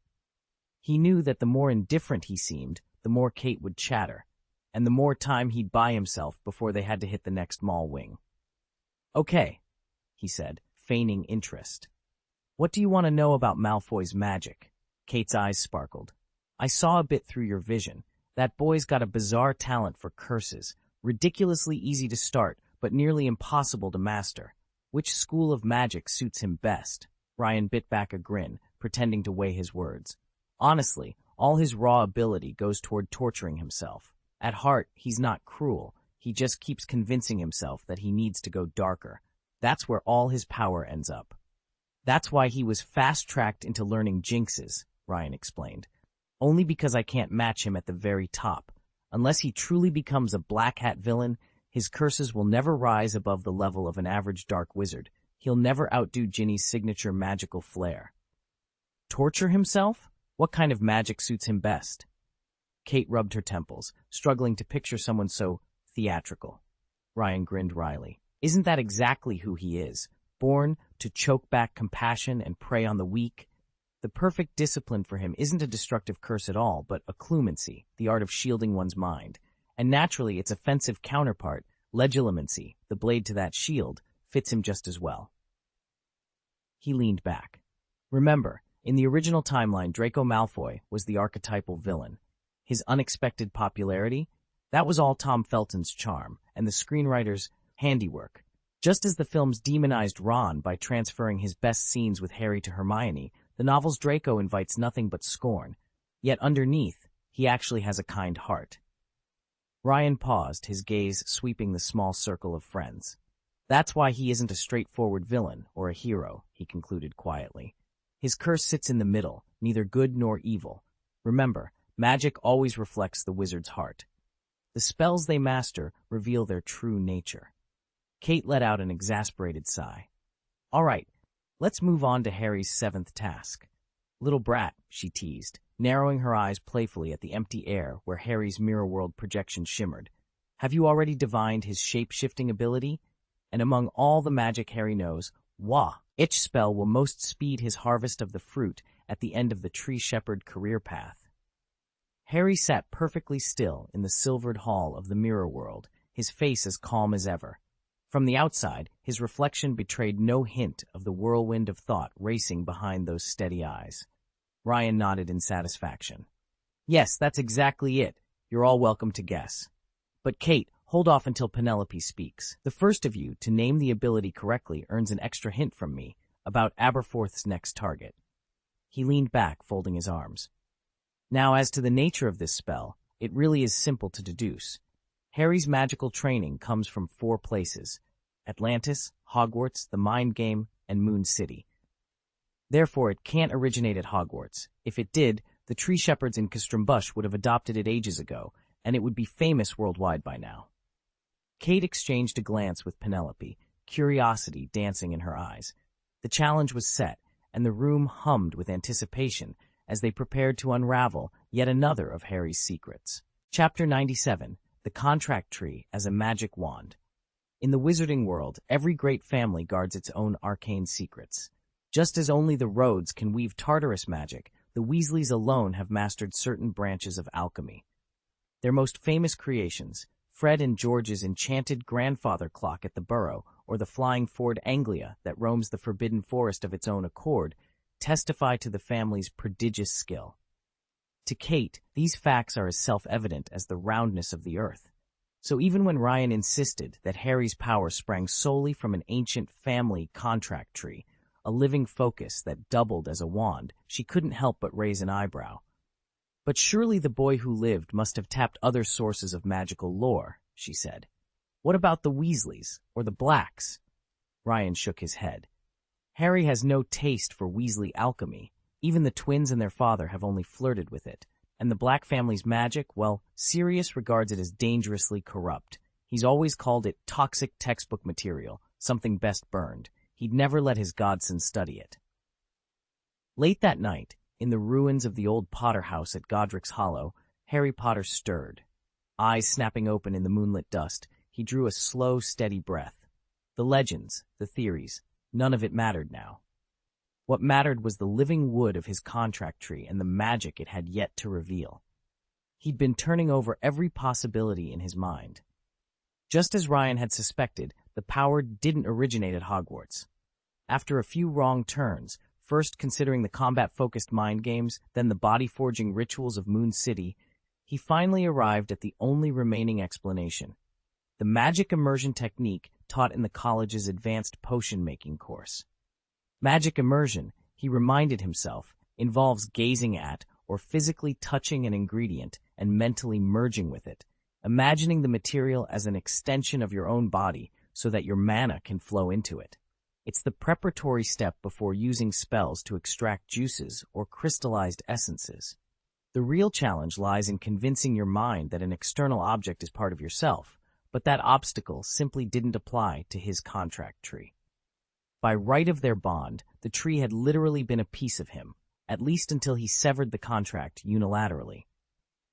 He knew that the more indifferent he seemed, the more Kate would chatter, and the more time he'd buy himself before they had to hit the next mall wing. Okay, he said, feigning interest. What do you want to know about Malfoy's magic? Kate's eyes sparkled. I saw a bit through your vision. That boy's got a bizarre talent for curses, ridiculously easy to start, but nearly impossible to master. Which school of magic suits him best? Ryan bit back a grin, pretending to weigh his words. Honestly, all his raw ability goes toward torturing himself. At heart, he's not cruel. He just keeps convincing himself that he needs to go darker. That's where all his power ends up. That's why he was fast-tracked into learning jinxes, Ryan explained. Only because I can't match him at the very top. Unless he truly becomes a black hat villain, his curses will never rise above the level of an average dark wizard. He'll never outdo Ginny's signature magical flair. Torture himself? What kind of magic suits him best? Kate rubbed her temples, struggling to picture someone so theatrical. Ryan grinned wryly. Isn't that exactly who he is? Born to choke back compassion and prey on the weak? The perfect discipline for him isn't a destructive curse at all, but occlumency, the art of shielding one's mind. And naturally, its offensive counterpart, legilimency, the blade to that shield, fits him just as well. He leaned back. Remember, in the original timeline, Draco Malfoy was the archetypal villain. His unexpected popularity, that was all Tom Felton's charm and the screenwriter's handiwork. Just as the films demonized Ron by transferring his best scenes with Harry to Hermione, the novel's Draco invites nothing but scorn. Yet underneath, he actually has a kind heart. Ryan paused, his gaze sweeping the small circle of friends. That's why he isn't a straightforward villain or a hero, he concluded quietly. His curse sits in the middle, neither good nor evil. Remember, magic always reflects the wizard's heart. The spells they master reveal their true nature. Kate let out an exasperated sigh. All right, let's move on to Harry's 7th task. Little brat, she teased. narrowing her eyes playfully at the empty air where Harry's mirror world projection shimmered. Have you already divined his shape-shifting ability? And among all the magic Harry knows, which spell will most speed his harvest of the fruit at the end of the tree shepherd career path? Harry sat perfectly still in the silvered hall of the mirror world, his face as calm as ever. From the outside, his reflection betrayed no hint of the whirlwind of thought racing behind those steady eyes. Ryan nodded in satisfaction. Yes, that's exactly it. You're all welcome to guess. But Kate, hold off until Penelope speaks. The first of you to name the ability correctly earns an extra hint from me about Aberforth's next target. He leaned back, folding his arms. Now, as to the nature of this spell, it really is simple to deduce. Harry's magical training comes from 4 places: Atlantis, Hogwarts, the Mind Game, and Moon City. Therefore, it can't originate at Hogwarts. If it did, the tree shepherds in Custrum would have adopted it ages ago, and it would be famous worldwide by now. Kate exchanged a glance with Penelope, curiosity dancing in her eyes. The challenge was set, and the room hummed with anticipation as they prepared to unravel yet another of Harry's secrets. Chapter 97. The Contract Tree as a Magic Wand. In the wizarding world, every great family guards its own arcane secrets. Just as only the Rhodes can weave Tartarus magic, the Weasleys alone have mastered certain branches of alchemy. Their most famous creations, Fred and George's enchanted grandfather clock at the Burrow, or the flying Ford Anglia that roams the forbidden forest of its own accord, testify to the family's prodigious skill. To Kate, these facts are as self-evident as the roundness of the earth. So even when Ryan insisted that Harry's power sprang solely from an ancient family contract tree, a living focus that doubled as a wand, she couldn't help but raise an eyebrow. But surely the boy who lived must have tapped other sources of magical lore, she said. What about the Weasleys, or the Blacks? Ryan shook his head. Harry has no taste for Weasley alchemy. Even the twins and their father have only flirted with it. And the Black family's magic, well, Sirius regards it as dangerously corrupt. He's always called it toxic textbook material, something best burned. He'd never let his godson study it. Late that night, in the ruins of the old Potter house at Godric's Hollow, Harry Potter stirred. Eyes snapping open in the moonlit dust, he drew a slow, steady breath. The legends, the theories, none of it mattered now. What mattered was the living wood of his contract tree and the magic it had yet to reveal. He'd been turning over every possibility in his mind. Just as Ryan had suspected, the power didn't originate at Hogwarts. After a few wrong turns, first considering the combat-focused mind games, then the body-forging rituals of Moon City, he finally arrived at the only remaining explanation: the magic immersion technique taught in the college's advanced potion-making course. Magic immersion, he reminded himself, involves gazing at or physically touching an ingredient and mentally merging with it, imagining the material as an extension of your own body so that your mana can flow into it. It's the preparatory step before using spells to extract juices or crystallized essences. The real challenge lies in convincing your mind that an external object is part of yourself, but that obstacle simply didn't apply to his contract tree. By right of their bond, the tree had literally been a piece of him, at least until he severed the contract unilaterally.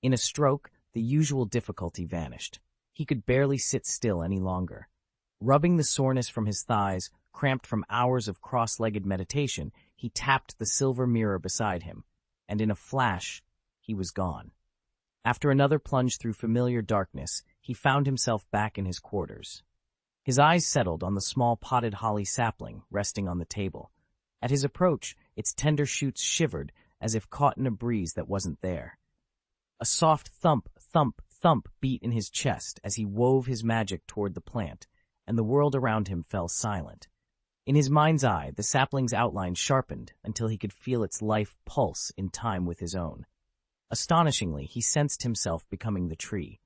In a stroke, the usual difficulty vanished. He could barely sit still any longer. Rubbing the soreness from his thighs, cramped from hours of cross-legged meditation, he tapped the silver mirror beside him, and in a flash, he was gone. After another plunge through familiar darkness, he found himself back in his quarters. His eyes settled on the small potted holly sapling resting on the table. At his approach, its tender shoots shivered as if caught in a breeze that wasn't there. A soft thump, thump, thump beat in his chest as he wove his magic toward the plant, and the world around him fell silent. In his mind's eye, the sapling's outline sharpened until he could feel its life pulse in time with his own. Astonishingly, he sensed himself becoming the tree.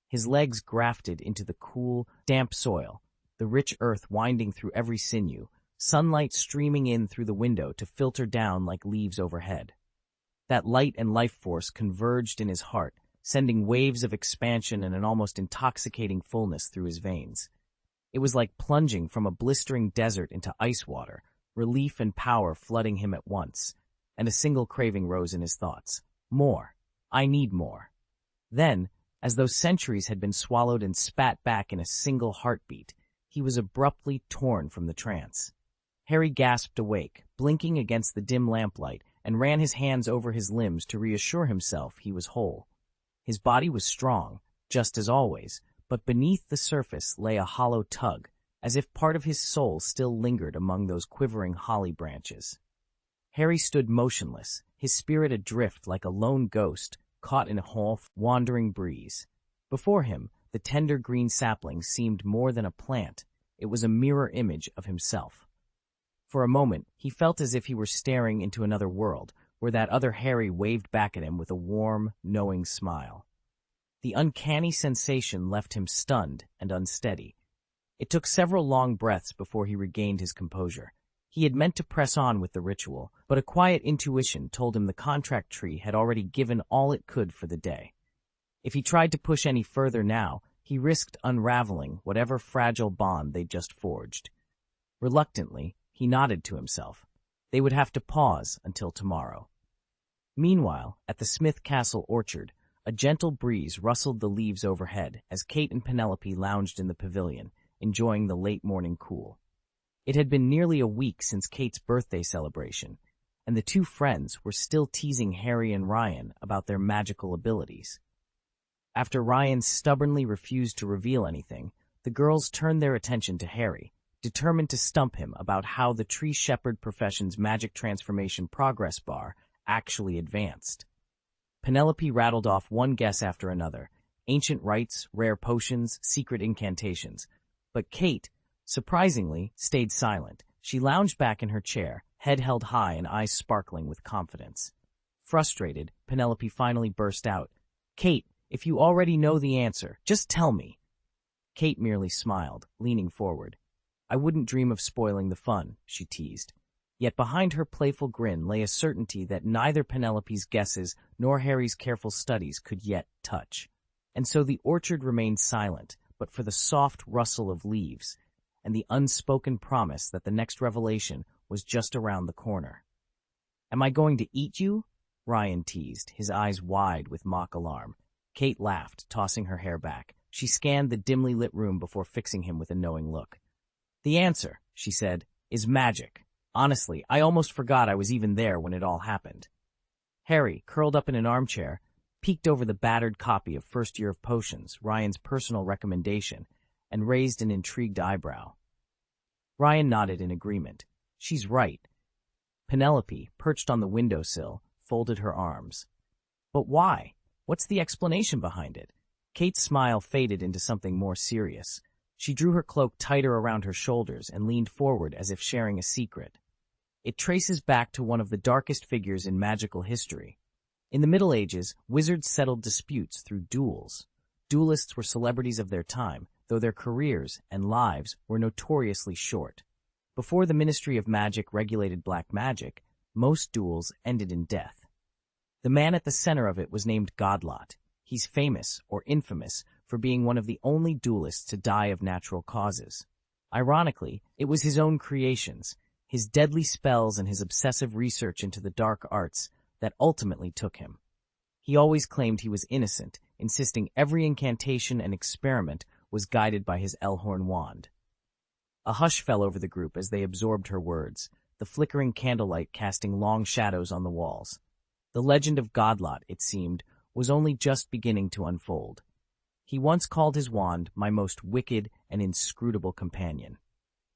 His legs grafted into the cool, damp soil, the rich earth winding through every sinew, sunlight streaming in through the window to filter down like leaves overhead. That light and life force converged in his heart, sending waves of expansion and an almost intoxicating fullness through his veins. It was like plunging from a blistering desert into ice water, relief and power flooding him at once, and a single craving rose in his thoughts: More. I need more. Then, as though centuries had been swallowed and spat back in a single heartbeat, he was abruptly torn from the trance. Harry gasped awake, blinking against the dim lamplight, and ran his hands over his limbs to reassure himself he was whole. His body was strong, just as always, but beneath the surface lay a hollow tug, as if part of his soul still lingered among those quivering holly branches. Harry stood motionless, his spirit adrift like a lone ghost caught in a wandering breeze. Before him, the tender green sapling seemed more than a plant. It was a mirror image of himself. For a moment, he felt as if he were staring into another world, where that other Harry waved back at him with a warm, knowing smile. The uncanny sensation left him stunned and unsteady. It took several long breaths before he regained his composure. He had meant to press on with the ritual, but a quiet intuition told him the contract tree had already given all it could for the day. If he tried to push any further now, he risked unraveling whatever fragile bond they'd just forged. Reluctantly, he nodded to himself. They would have to pause until tomorrow. Meanwhile, at the Smith Castle orchard, a gentle breeze rustled the leaves overhead as Kate and Penelope lounged in the pavilion, enjoying the late morning cool. It had been nearly a week since Kate's birthday celebration, and the two friends were still teasing Harry and Ryan about their magical abilities. After Ryan stubbornly refused to reveal anything, the girls turned their attention to Harry, determined to stump him about how the tree shepherd profession's magic transformation progress bar actually advanced. Penelope rattled off one guess after another, ancient rites, rare potions, secret incantations. But Kate, surprisingly, stayed silent. She lounged back in her chair, head held high and eyes sparkling with confidence. Frustrated, Penelope finally burst out, "Kate, if you already know the answer, just tell me." Kate merely smiled, leaning forward. "I wouldn't dream of spoiling the fun," she teased. Yet behind her playful grin lay a certainty that neither Penelope's guesses nor Harry's careful studies could yet touch. And so the orchard remained silent, but for the soft rustle of leaves and the unspoken promise that the next revelation was just around the corner. "Am I going to eat you?" Ryan teased, his eyes wide with mock alarm. Kate laughed, tossing her hair back. She scanned the dimly lit room before fixing him with a knowing look. "The answer," she said, "is magic. Honestly, I almost forgot I was even there when it all happened." Harry, curled up in an armchair, peeked over the battered copy of First Year of Potions, Ryan's personal recommendation, and raised an intrigued eyebrow. Ryan nodded in agreement. "She's right." Penelope, perched on the windowsill, folded her arms. "But why? What's the explanation behind it?" Kate's smile faded into something more serious. She drew her cloak tighter around her shoulders and leaned forward as if sharing a secret. "It traces back to one of the darkest figures in magical history. In the Middle Ages, wizards settled disputes through duels. Duelists were celebrities of their time, though their careers and lives were notoriously short. Before the Ministry of Magic regulated black magic, most duels ended in death. The man at the center of it was named Godlot. He's famous, or infamous, for being one of the only duelists to die of natural causes. Ironically, it was his own creations, his deadly spells and his obsessive research into the dark arts that ultimately took him. He always claimed he was innocent, insisting every incantation and experiment was guided by his Elhorn wand. A hush fell over the group as they absorbed her words, the flickering candlelight casting long shadows on the walls. The legend of Godlot, it seemed, was only just beginning to unfold. He once called his wand my most wicked and inscrutable companion.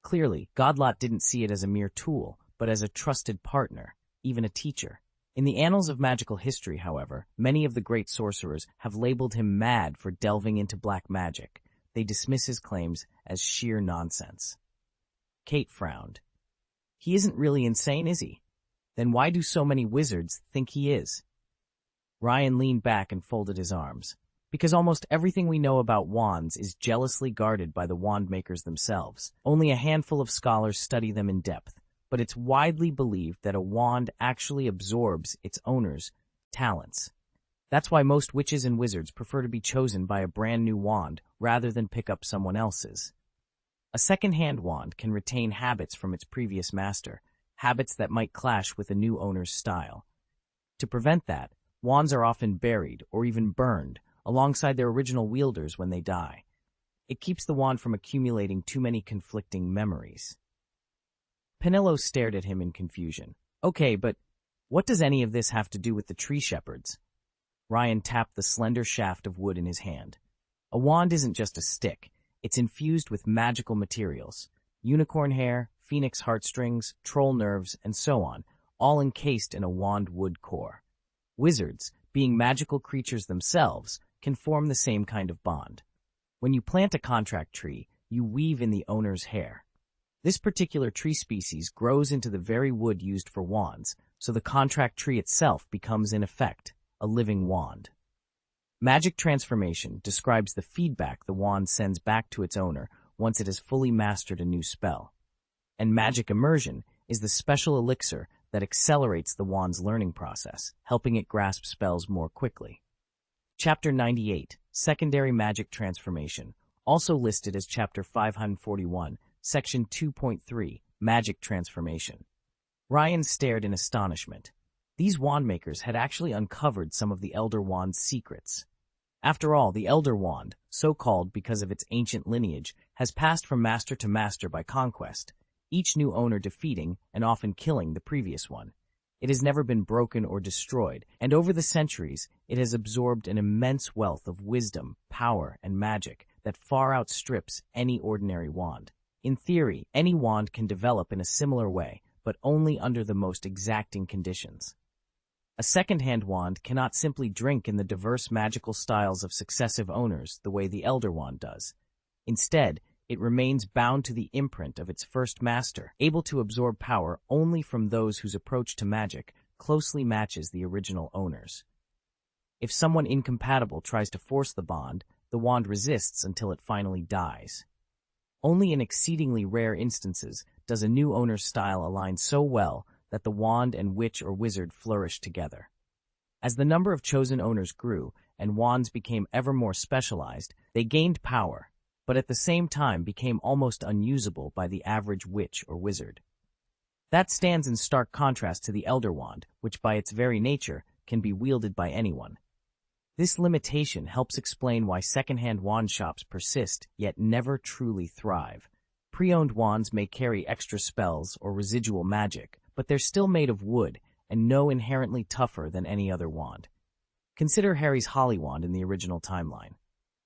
Clearly, Godlot didn't see it as a mere tool, but as a trusted partner, even a teacher. In the annals of magical history, however, many of the great sorcerers have labeled him mad for delving into black magic. They dismiss his claims as sheer nonsense. Kate frowned. "He isn't really insane, is he? Then why do so many wizards think he is?" Ryan leaned back and folded his arms. "Because almost everything we know about wands is jealously guarded by the wand makers themselves. Only a handful of scholars study them in depth, but it's widely believed that a wand actually absorbs its owner's talents. That's why most witches and wizards prefer to be chosen by a brand new wand rather than pick up someone else's. A second-hand wand can retain habits from its previous master, habits that might clash with a new owner's style. To prevent that, Wands are often buried or even burned alongside their original wielders when they die. It keeps the wand from accumulating too many conflicting memories. Penelo stared at him in confusion. Okay, but what does any of this have to do with the tree shepherds? Ryan tapped the slender shaft of wood in his hand. A wand isn't just a stick. It's infused with magical materials. Unicorn hair, phoenix heartstrings, troll nerves, and so on, all encased in a wand wood core. Wizards, being magical creatures themselves, can form the same kind of bond. When you plant a contract tree, you weave in the owner's hair. This particular tree species grows into the very wood used for wands, so the contract tree itself becomes, in effect, a living wand. Magic transformation describes the feedback the wand sends back to its owner once it has fully mastered a new spell. And magic immersion is the special elixir that accelerates the wand's learning process, helping it grasp spells more quickly. Chapter 98, Secondary Magic Transformation, also listed as Chapter 541, Section 2.3, Magic Transformation. Ryan stared in astonishment. These wand makers had actually uncovered some of the Elder Wand's secrets. After all, the Elder Wand, so called because of its ancient lineage, has passed from master to master by conquest, each new owner defeating and often killing the previous one. It has never been broken or destroyed, and over the centuries, it has absorbed an immense wealth of wisdom, power, and magic that far outstrips any ordinary wand. In theory, any wand can develop in a similar way, but only under the most exacting conditions. A second-hand wand cannot simply drink in the diverse magical styles of successive owners the way the Elder Wand does. Instead, it remains bound to the imprint of its first master, able to absorb power only from those whose approach to magic closely matches the original owner's. If someone incompatible tries to force the bond, the wand resists until it finally dies. Only in exceedingly rare instances does a new owner's style align so well that the wand and witch or wizard flourish together. As the number of chosen owners grew and wands became ever more specialized, they gained power, but at the same time became almost unusable by the average witch or wizard. That stands in stark contrast to the Elder Wand, which by its very nature can be wielded by anyone. This limitation helps explain why second-hand wand shops persist yet never truly thrive. Pre-owned wands may carry extra spells or residual magic, but they're still made of wood and no inherently tougher than any other wand. Consider Harry's Holly Wand in the original timeline.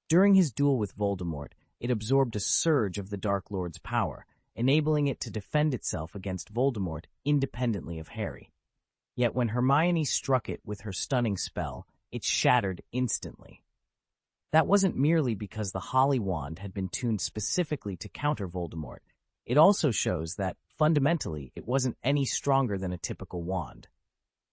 During his duel with Voldemort, it absorbed a surge of the Dark Lord's power, enabling it to defend itself against Voldemort independently of Harry. Yet when Hermione struck it with her stunning spell, it shattered instantly. That wasn't merely because the Holly Wand had been tuned specifically to counter Voldemort. It also shows that, fundamentally, it wasn't any stronger than a typical wand.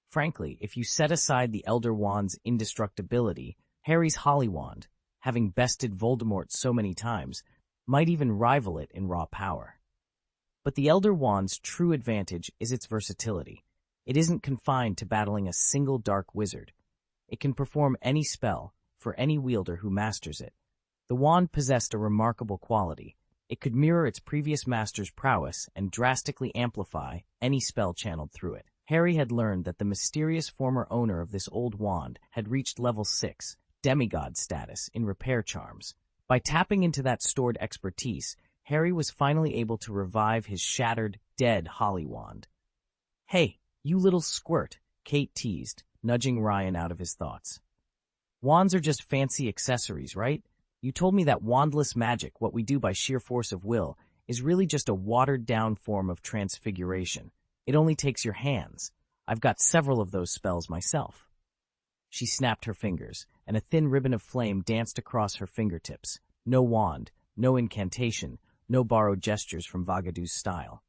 Frankly, if you set aside the Elder Wand's indestructibility, Harry's Holly Wand, having bested Voldemort so many times, might even rival it in raw power. But the Elder Wand's true advantage is its versatility. It isn't confined to battling a single dark wizard. It can perform any spell, for any wielder who masters it. The wand possessed a remarkable quality. It could mirror its previous master's prowess and drastically amplify any spell channeled through it. Harry had learned that the mysterious former owner of this old wand had reached level 6, demigod status, in repair charms. By tapping into that stored expertise, Harry was finally able to revive his shattered, dead Holly Wand. "Hey, you little squirt," Kate teased, nudging Ryan out of his thoughts. "Wands are just fancy accessories, right? You told me that wandless magic, what we do by sheer force of will, is really just a watered-down form of transfiguration. It only takes your hands. I've got several of those spells myself." She snapped her fingers, and a thin ribbon of flame danced across her fingertips. No wand, no incantation, no borrowed gestures from Vagadu's style.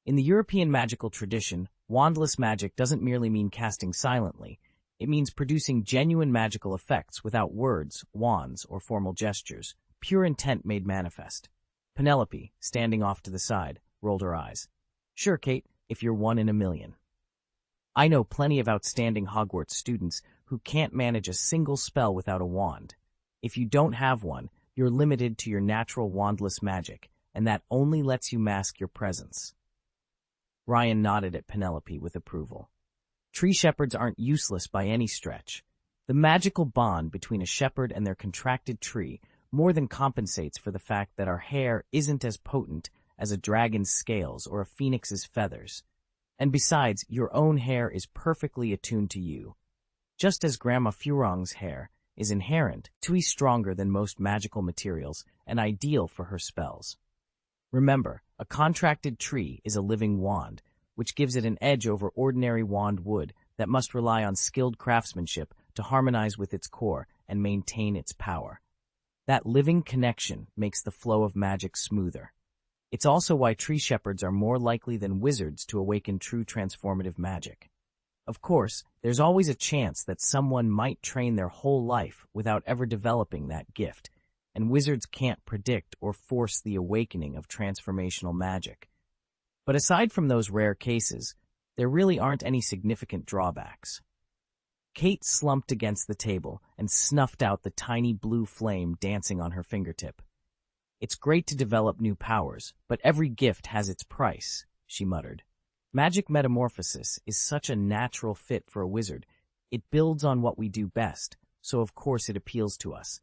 In the European magical tradition, wandless magic doesn't merely mean casting silently. It means producing genuine magical effects without words, wands, or formal gestures, pure intent made manifest. Penelope, standing off to the side, rolled her eyes. "Sure, Kate, if you're 1 in a million. I know plenty of outstanding Hogwarts students who can't manage a single spell without a wand. If you don't have one, you're limited to your natural wandless magic, and that only lets you mask your presence." Ryan nodded at Penelope with approval. Tree shepherds aren't useless by any stretch. The magical bond between a shepherd and their contracted tree more than compensates for the fact that our hair isn't as potent as a dragon's scales or a phoenix's feathers. And besides, your own hair is perfectly attuned to you. Just as Grandma Furong's hair is inherently stronger than most magical materials and ideal for her spells. Remember, a contracted tree is a living wand, which gives it an edge over ordinary wand wood that must rely on skilled craftsmanship to harmonize with its core and maintain its power. That living connection makes the flow of magic smoother. It's also why tree shepherds are more likely than wizards to awaken true transformative magic. Of course, there's always a chance that someone might train their whole life without ever developing that gift, and wizards can't predict or force the awakening of transformational magic. But aside from those rare cases, there really aren't any significant drawbacks. Kate slumped against the table and snuffed out the tiny blue flame dancing on her fingertip. "It's great to develop new powers, but every gift has its price," she muttered. "Magic metamorphosis is such a natural fit for a wizard. It builds on what we do best, so of course it appeals to us.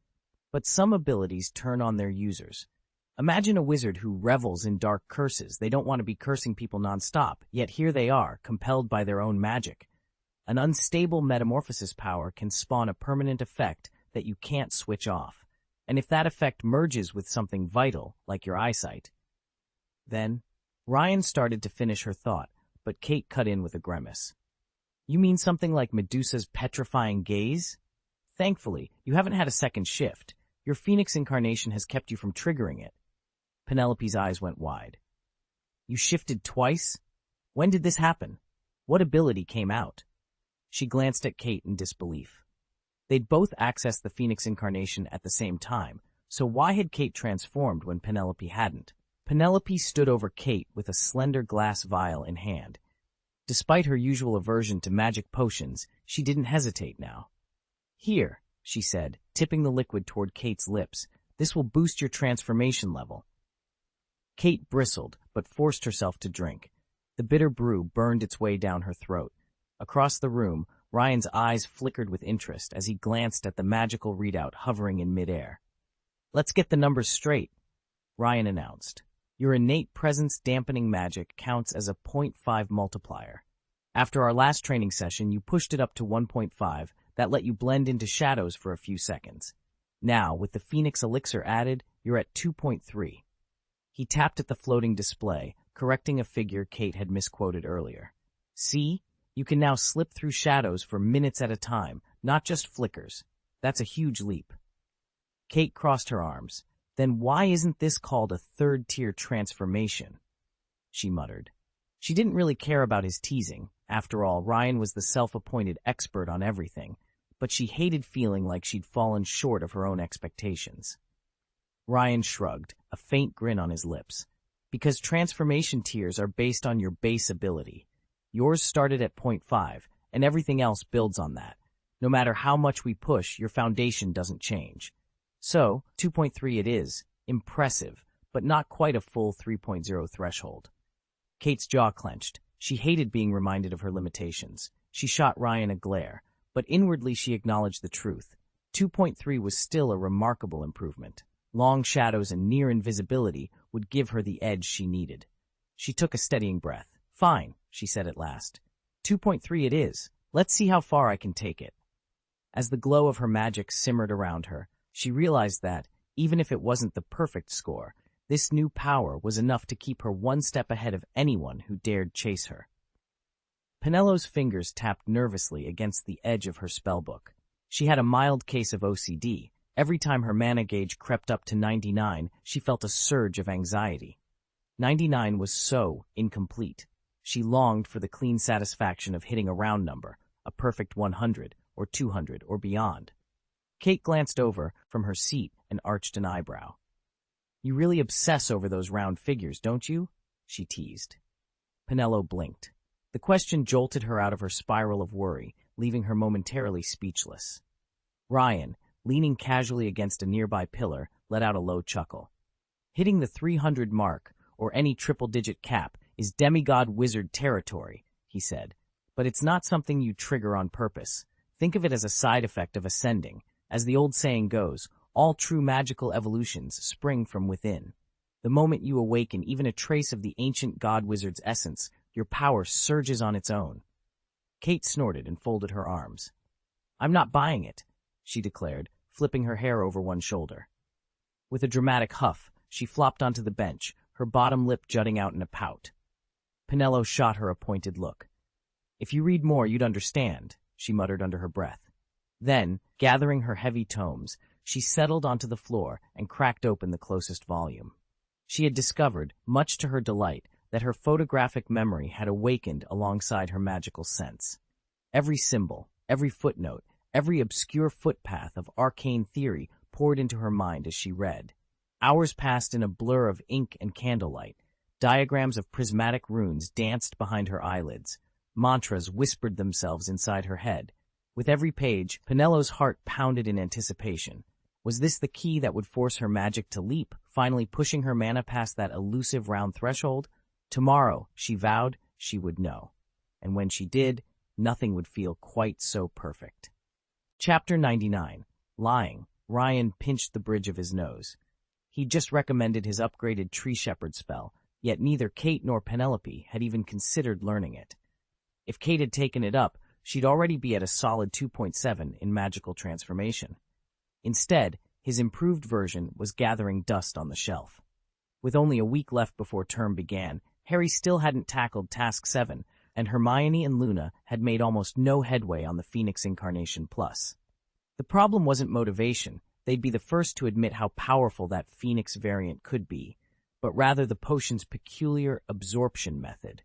But some abilities turn on their users. Imagine a wizard who revels in dark curses. They don't want to be cursing people nonstop, yet here they are, compelled by their own magic. An unstable metamorphosis power can spawn a permanent effect that you can't switch off. And if that effect merges with something vital, like your eyesight, then..." Ryan started to finish her thought, but Kate cut in with a grimace. "You mean something like Medusa's petrifying gaze? Thankfully, you haven't had a second shift. Your phoenix incarnation has kept you from triggering it." Penelope's eyes went wide. "You shifted twice? When did this happen? What ability came out?" She glanced at Kate in disbelief. They'd both accessed the phoenix incarnation at the same time, so why had Kate transformed when Penelope hadn't? Penelope stood over Kate with a slender glass vial in hand. Despite her usual aversion to magic potions, she didn't hesitate now. "Here," she said, tipping the liquid toward Kate's lips. "This will boost your transformation level." Kate bristled, but forced herself to drink. The bitter brew burned its way down her throat. Across the room, Ryan's eyes flickered with interest as he glanced at the magical readout hovering in midair. "Let's get the numbers straight," Ryan announced. "Your innate presence dampening magic counts as a 0.5 multiplier. After our last training session, you pushed it up to 1.5. That let you blend into shadows for a few seconds. Now, with the Phoenix Elixir added, you're at 2.3. He tapped at the floating display, correcting a figure Kate had misquoted earlier. "See? You can now slip through shadows for minutes at a time, not just flickers. That's a huge leap." Kate crossed her arms. "Then why isn't this called a third-tier transformation?" she muttered. She didn't really care about his teasing. After all, Ryan was the self-appointed expert on everything, but she hated feeling like she'd fallen short of her own expectations. Ryan shrugged, a faint grin on his lips. "Because transformation tiers are based on your base ability. Yours started at 0.5, and everything else builds on that. No matter how much we push, your foundation doesn't change. So, 2.3 it is. Impressive, but not quite a full 3.0 threshold." Kate's jaw clenched. She hated being reminded of her limitations. She shot Ryan a glare, but inwardly she acknowledged the truth. 2.3 was still a remarkable improvement. Long shadows and near invisibility would give her the edge she needed. She took a steadying breath. "Fine," she said at last. 2.3 it is. Let's see how far I can take it." As the glow of her magic simmered around her, she realized that, even if it wasn't the perfect score, this new power was enough to keep her one step ahead of anyone who dared chase her. Penelope's fingers tapped nervously against the edge of her spellbook. She had a mild case of OCD. Every time her mana gauge crept up to 99, she felt a surge of anxiety. 99 was so incomplete. She longed for the clean satisfaction of hitting a round number, a perfect 100, or 200, or beyond. Kate glanced over from her seat and arched an eyebrow. "You really obsess over those round figures, don't you?" she teased. Penelope blinked. The question jolted her out of her spiral of worry, leaving her momentarily speechless. Ryan, leaning casually against a nearby pillar, let out a low chuckle. "Hitting the 300 mark, or any triple-digit cap, is demigod wizard territory," he said. But it's not something you trigger on purpose. Think of it as a side effect of ascending. As the old saying goes, all true magical evolutions spring from within. The moment you awaken even a trace of the ancient god-wizard's essence, your power surges on its own. Kate snorted and folded her arms. "I'm not buying it," she declared, flipping her hair over one shoulder. With a dramatic huff, she flopped onto the bench, her bottom lip jutting out in a pout. Penelo shot her a pointed look. "If you read more, you'd understand," she muttered under her breath. Then, gathering her heavy tomes, she settled onto the floor and cracked open the closest volume. She had discovered, much to her delight, that her photographic memory had awakened alongside her magical sense. Every symbol, every footnote, every obscure footpath of arcane theory poured into her mind as she read. Hours passed in a blur of ink and candlelight. Diagrams of prismatic runes danced behind her eyelids. Mantras whispered themselves inside her head. With every page, Penelo's heart pounded in anticipation. Was this the key that would force her magic to leap, finally pushing her mana past that elusive round threshold? Tomorrow, she vowed, she would know. And when she did, nothing would feel quite so perfect. Chapter 99. Lying. Ryan pinched the bridge of his nose. He'd just recommended his upgraded tree shepherd spell, yet neither Kate nor Penelope had even considered learning it. If Kate had taken it up, she'd already be at a solid 2.7 in magical transformation. Instead, his improved version was gathering dust on the shelf. With only a week left before term began, Harry still hadn't tackled Task 7, and Hermione and Luna had made almost no headway on the Phoenix Incarnation Plus. The problem wasn't motivation. They'd be the first to admit how powerful that Phoenix variant could be, but rather the potion's peculiar absorption method.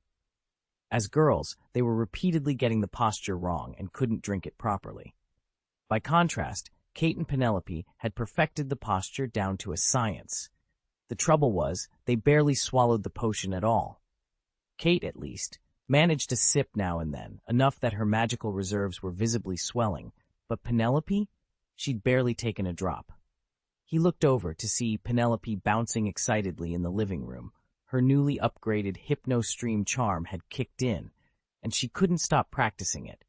As girls, they were repeatedly getting the posture wrong and couldn't drink it properly. By contrast, Kate and Penelope had perfected the posture down to a science. The trouble was, they barely swallowed the potion at all. Kate, at least, managed to sip now and then, enough that her magical reserves were visibly swelling, but Penelope? She'd barely taken a drop. He looked over to see Penelope bouncing excitedly in the living room. Her newly upgraded hypno-stream charm had kicked in, and she couldn't stop practicing it.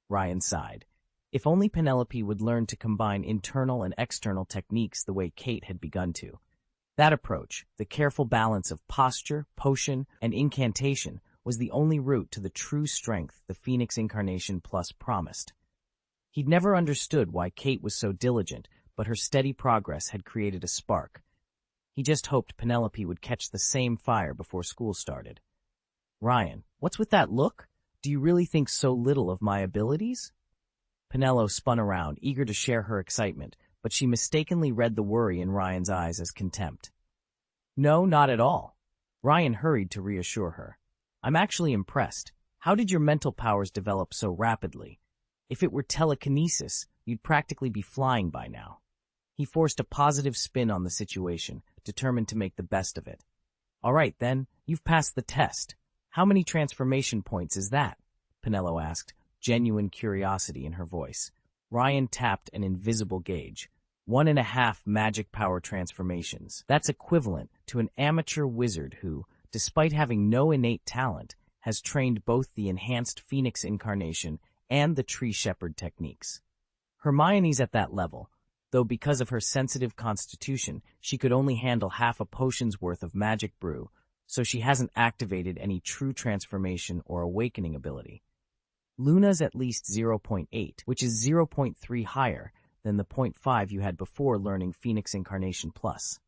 Ryan sighed. If only Penelope would learn to combine internal and external techniques the way Kate had begun to. That approach, the careful balance of posture, potion, and incantation, was the only route to the true strength the Phoenix Incarnation Plus promised. He'd never understood why Kate was so diligent, but her steady progress had created a spark. He just hoped Penelope would catch the same fire before school started. "Ryan, what's with that look? Do you really think so little of my abilities?" Penelo spun around, eager to share her excitement, but she mistakenly read the worry in Ryan's eyes as contempt. "No, not at all." Ryan hurried to reassure her. "I'm actually impressed. How did your mental powers develop so rapidly? If it were telekinesis, you'd practically be flying by now." He forced a positive spin on the situation, determined to make the best of it. "All right, then, you've passed the test. How many transformation points is that?" Penelo asked, genuine curiosity in her voice. Ryan tapped an invisible gauge. 1.5 magic power transformations. That's equivalent to an amateur wizard who, despite having no innate talent, has trained both the enhanced Phoenix Incarnation and the Tree Shepherd techniques. Hermione's at that level, though because of her sensitive constitution, she could only handle half a potion's worth of magic brew, so she hasn't activated any true transformation or awakening ability. Luna's at least 0.8, which is 0.3 higher than the 0.5 you had before learning Phoenix Incarnation Plus.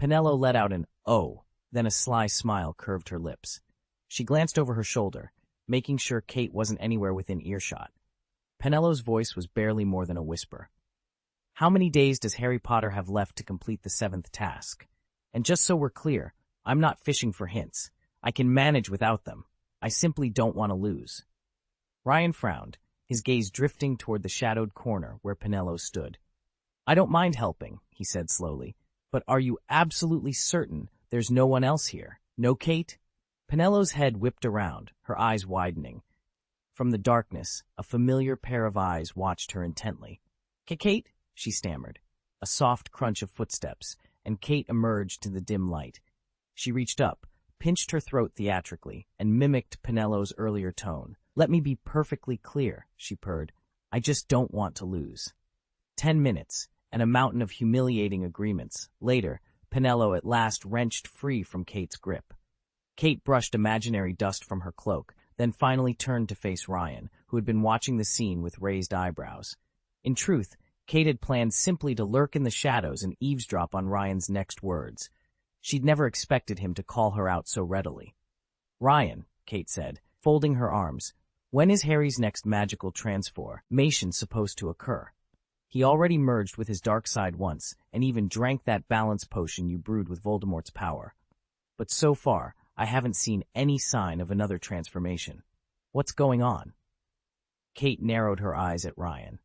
Penelo let out an "oh," then a sly smile curved her lips. She glanced over her shoulder, making sure Kate wasn't anywhere within earshot. Penelo's voice was barely more than a whisper. "How many days does Harry Potter have left to complete the 7th task? And just so we're clear, I'm not fishing for hints. I can manage without them. I simply don't want to lose." Ryan frowned, his gaze drifting toward the shadowed corner where Penelo stood. "I don't mind helping," he said slowly, "but are you absolutely certain there's no one else here? No Kate?" Penelo's head whipped around, her eyes widening. From the darkness, a familiar pair of eyes watched her intently. "Kate?" she stammered. A soft crunch of footsteps, and Kate emerged in the dim light. She reached up, pinched her throat theatrically, and mimicked Penelo's earlier tone. "Let me be perfectly clear," she purred. "I just don't want to lose." 10 minutes, and a mountain of humiliating agreements. Later, Penelo at last wrenched free from Kate's grip. Kate brushed imaginary dust from her cloak, then finally turned to face Ryan, who had been watching the scene with raised eyebrows. In truth, Kate had planned simply to lurk in the shadows and eavesdrop on Ryan's next words. She'd never expected him to call her out so readily. "Ryan," Kate said, folding her arms, "when is Harry's next magical transformation supposed to occur? He already merged with his dark side once, and even drank that balance potion you brewed with Voldemort's power. But so far, I haven't seen any sign of another transformation. What's going on?" Kate narrowed her eyes at Ryan.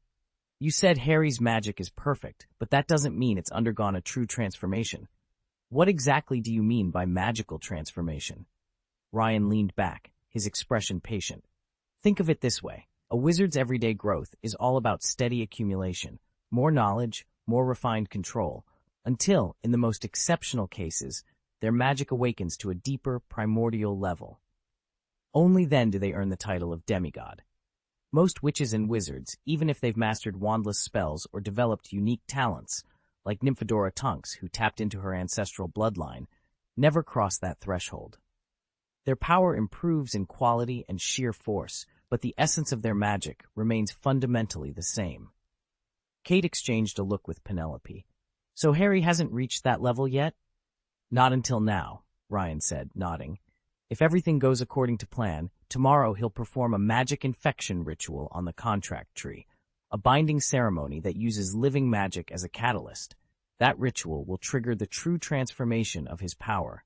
"You said Harry's magic is perfect, but that doesn't mean it's undergone a true transformation. What exactly do you mean by magical transformation?" Ryan leaned back, his expression patient. "Think of it this way. A wizard's everyday growth is all about steady accumulation, more knowledge, more refined control, until, in the most exceptional cases, their magic awakens to a deeper, primordial level. Only then do they earn the title of demigod. Most witches and wizards, even if they've mastered wandless spells or developed unique talents, like Nymphadora Tonks, who tapped into her ancestral bloodline, never cross that threshold. Their power improves in quality and sheer force, but the essence of their magic remains fundamentally the same." Kate exchanged a look with Penelope. "So Harry hasn't reached that level yet?" "Not until now," Ryan said, nodding. "If everything goes according to plan, tomorrow he'll perform a magic infection ritual on the contract tree, a binding ceremony that uses living magic as a catalyst. That ritual will trigger the true transformation of his power."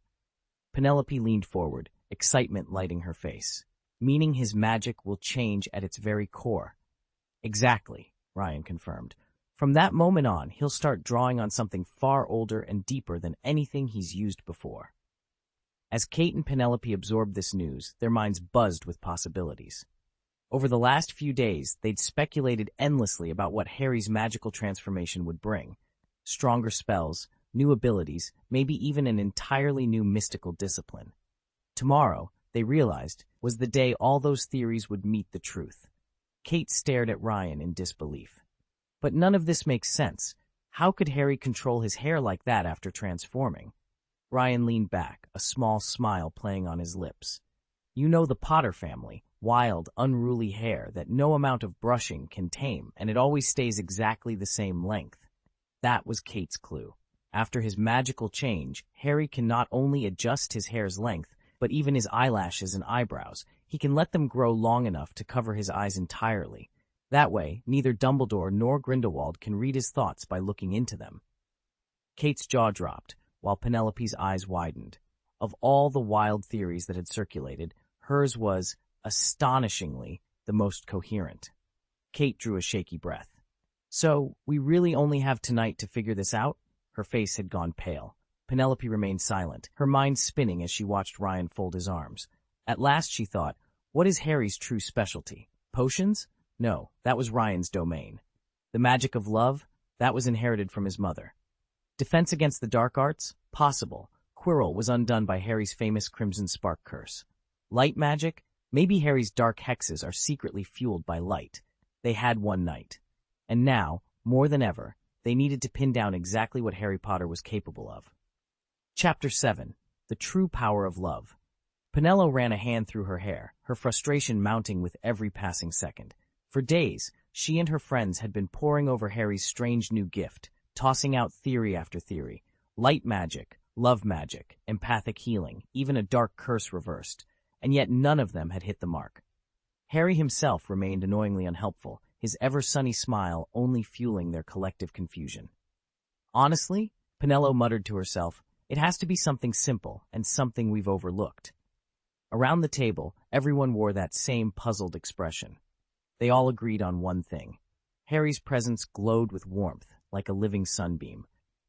Penelope leaned forward, excitement lighting her face. "Meaning his magic will change at its very core." "Exactly," Ryan confirmed. "From that moment on, he'll start drawing on something far older and deeper than anything he's used before." As Kate and Penelope absorbed this news, their minds buzzed with possibilities. Over the last few days, they'd speculated endlessly about what Harry's magical transformation would bring. Stronger spells, new abilities, maybe even an entirely new mystical discipline. Tomorrow, they realized, was the day all those theories would meet the truth. Kate stared at Ryan in disbelief. "But none of this makes sense. How could Harry control his hair like that after transforming?" Ryan leaned back, a small smile playing on his lips. "You know the Potter family, wild, unruly hair that no amount of brushing can tame, and it always stays exactly the same length." That was Kate's clue. After his magical change, Harry can not only adjust his hair's length, but even his eyelashes and eyebrows. He can let them grow long enough to cover his eyes entirely. That way, neither Dumbledore nor Grindelwald can read his thoughts by looking into them. Kate's jaw dropped, while Penelope's eyes widened. Of all the wild theories that had circulated, hers was, astonishingly, the most coherent. Kate drew a shaky breath. "So, we really only have tonight to figure this out?" Her face had gone pale. Penelope remained silent, her mind spinning as she watched Ryan fold his arms. At last she thought, what is Harry's true specialty? Potions? No, that was Ryan's domain. The magic of love? That was inherited from his mother. Defense against the dark arts? Possible. Quirrell was undone by Harry's famous Crimson Spark curse. Light magic? Maybe Harry's dark hexes are secretly fueled by light. They had one night. And now, more than ever, they needed to pin down exactly what Harry Potter was capable of. Chapter 7. The True Power of Love. Penelo ran a hand through her hair, her frustration mounting with every passing second. For days, she and her friends had been poring over Harry's strange new gift, tossing out theory after theory. Light magic, love magic, empathic healing, even a dark curse reversed. And yet none of them had hit the mark. Harry himself remained annoyingly unhelpful, his ever-sunny smile only fueling their collective confusion. Honestly, Penelo muttered to herself, it has to be something simple and something we've overlooked. Around the table, everyone wore that same puzzled expression. They all agreed on one thing. Harry's presence glowed with warmth, like a living sunbeam.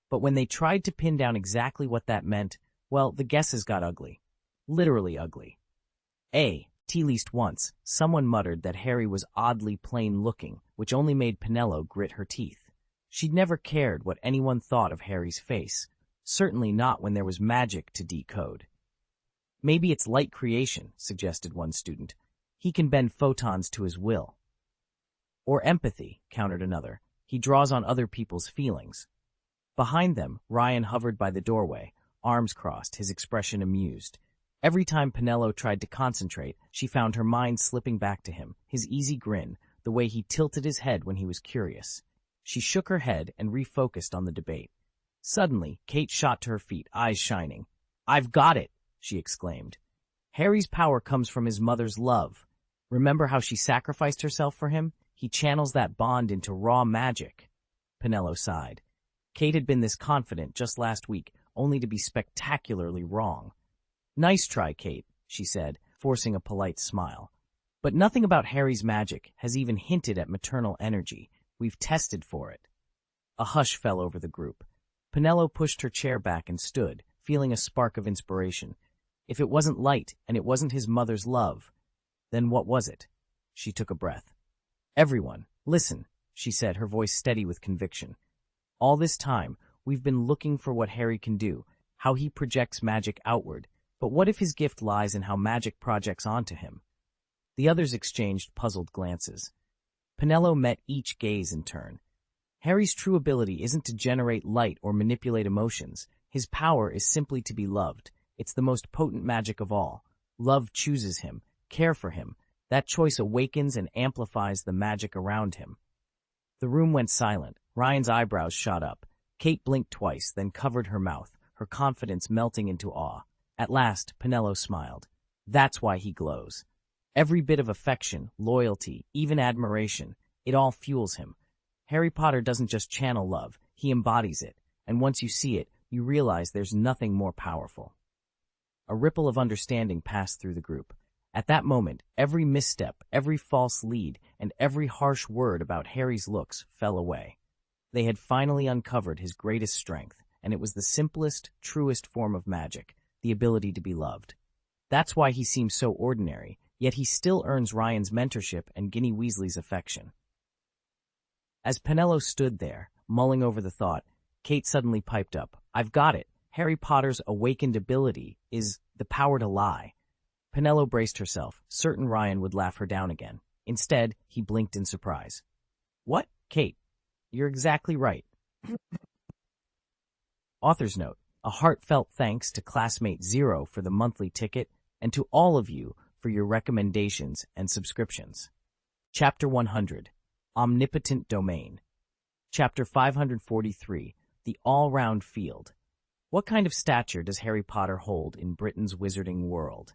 But when they tried to pin down exactly what that meant, well, the guesses got ugly. Literally ugly. At least once, someone muttered that Harry was oddly plain-looking, which only made Penelo grit her teeth. She'd never cared what anyone thought of Harry's face, certainly not when there was magic to decode. Maybe it's light creation, suggested one student. He can bend photons to his will. Or empathy, countered another. He draws on other people's feelings. Behind them, Ryan hovered by the doorway, arms crossed, his expression amused. Every time Penelo tried to concentrate, she found her mind slipping back to him, his easy grin, the way he tilted his head when he was curious. She shook her head and refocused on the debate. Suddenly, Kate shot to her feet, eyes shining. "I've got it!" she exclaimed. "Harry's power comes from his mother's love. Remember how she sacrificed herself for him? He channels that bond into raw magic." Penelo sighed. Kate had been this confident just last week, only to be spectacularly wrong. "Nice try, Kate," she said, forcing a polite smile. "But nothing about Harry's magic has even hinted at maternal energy. We've tested for it." A hush fell over the group. Penelo pushed her chair back and stood, feeling a spark of inspiration. If it wasn't light and it wasn't his mother's love, then what was it? She took a breath. "Everyone, listen," she said, her voice steady with conviction. "All this time, we've been looking for what Harry can do, how he projects magic outward. But what if his gift lies in how magic projects onto him?" The others exchanged puzzled glances. Penelo met each gaze in turn. Harry's true ability isn't to generate light or manipulate emotions. His power is simply to be loved. It's the most potent magic of all. Love chooses him, care for him. That choice awakens and amplifies the magic around him. The room went silent. Ryan's eyebrows shot up. Kate blinked twice, then covered her mouth, her confidence melting into awe. At last, Penelo smiled. "That's why he glows. Every bit of affection, loyalty, even admiration, it all fuels him. Harry Potter doesn't just channel love, he embodies it, and once you see it, you realize there's nothing more powerful." A ripple of understanding passed through the group. At that moment, every misstep, every false lead, and every harsh word about Harry's looks fell away. They had finally uncovered his greatest strength, and it was the simplest, truest form of magic, the ability to be loved. That's why he seems so ordinary, yet he still earns Ryan's mentorship and Ginny Weasley's affection. As Penelo stood there, mulling over the thought, Kate suddenly piped up, "I've got it. Harry Potter's awakened ability is the power to lie." Penelo braced herself, certain Ryan would laugh her down again. Instead, he blinked in surprise. "What, Kate? You're exactly right." Author's note: a heartfelt thanks to Classmate Zero for the monthly ticket and to all of you for your recommendations and subscriptions. Chapter 100, Omnipotent Domain. Chapter 543, The All-Round Field. What kind of stature does Harry Potter hold in Britain's wizarding world?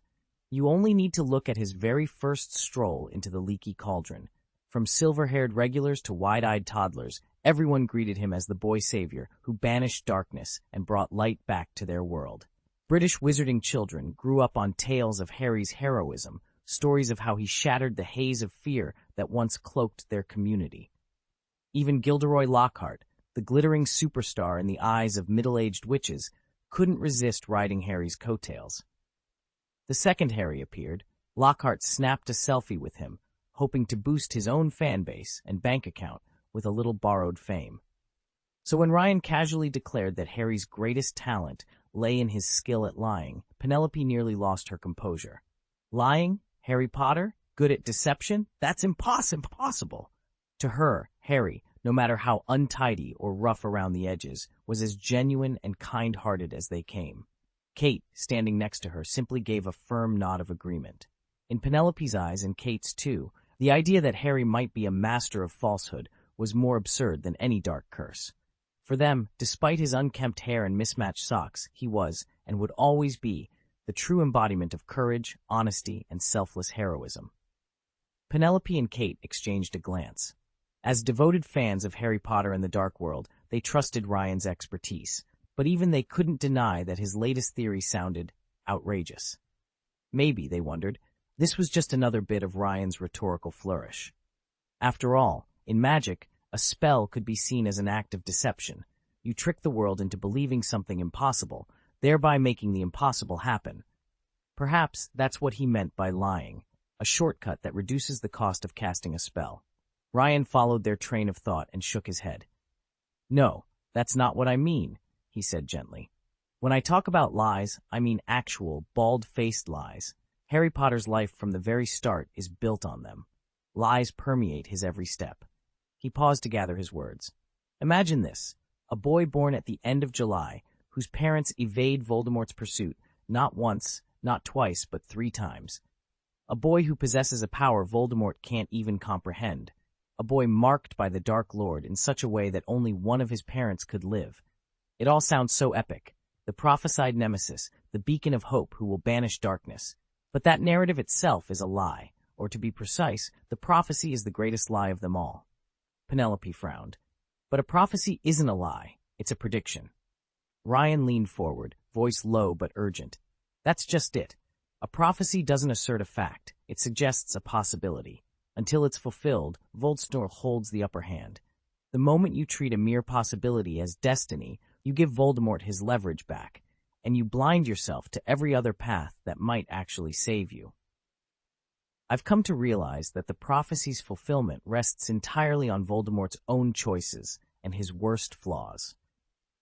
You only need to look at his very first stroll into the leaky cauldron. From silver-haired regulars to wide-eyed toddlers, everyone greeted him as the boy savior who banished darkness and brought light back to their world. British wizarding children grew up on tales of Harry's heroism, stories of how he shattered the haze of fear that once cloaked their community. Even Gilderoy Lockhart, the glittering superstar in the eyes of middle-aged witches, couldn't resist riding Harry's coattails. The second Harry appeared, Lockhart snapped a selfie with him, hoping to boost his own fan base and bank account with a little borrowed fame. So when Ryan casually declared that Harry's greatest talent lay in his skill at lying, Penelope nearly lost her composure. Lying? Harry Potter? Good at deception? That's impossible. To her, Harry, no matter how untidy or rough around the edges, was as genuine and kind-hearted as they came. Kate, standing next to her, simply gave a firm nod of agreement. In Penelope's eyes, and Kate's too, the idea that Harry might be a master of falsehood was more absurd than any dark curse. For them, despite his unkempt hair and mismatched socks, he was, and would always be, the true embodiment of courage, honesty, and selfless heroism. Penelope and Kate exchanged a glance. As devoted fans of Harry Potter and the Dark World, they trusted Ryan's expertise, but even they couldn't deny that his latest theory sounded outrageous. Maybe, they wondered, this was just another bit of Ryan's rhetorical flourish. After all, in magic, a spell could be seen as an act of deception. You trick the world into believing something impossible, thereby making the impossible happen. Perhaps that's what he meant by lying, a shortcut that reduces the cost of casting a spell. Ryan followed their train of thought and shook his head. "No, that's not what I mean," he said gently. When I talk about lies, I mean actual, bald-faced lies. Harry Potter's life from the very start is built on them. Lies permeate his every step. He paused to gather his words. Imagine this, a boy born at the end of July, whose parents evade Voldemort's pursuit, not once, not twice, but 3 times. A boy who possesses a power Voldemort can't even comprehend. A boy marked by the Dark Lord in such a way that only one of his parents could live. It all sounds so epic. The prophesied nemesis, the beacon of hope who will banish darkness. But that narrative itself is a lie, or to be precise, the prophecy is the greatest lie of them all. Penelope frowned. But a prophecy isn't a lie, it's a prediction. Ryan leaned forward, voice low but urgent. That's just it. A prophecy doesn't assert a fact, it suggests a possibility. Until it's fulfilled, Voldemort holds the upper hand. The moment you treat a mere possibility as destiny, you give Voldemort his leverage back, and you blind yourself to every other path that might actually save you. I've come to realize that the prophecy's fulfillment rests entirely on Voldemort's own choices and his worst flaws.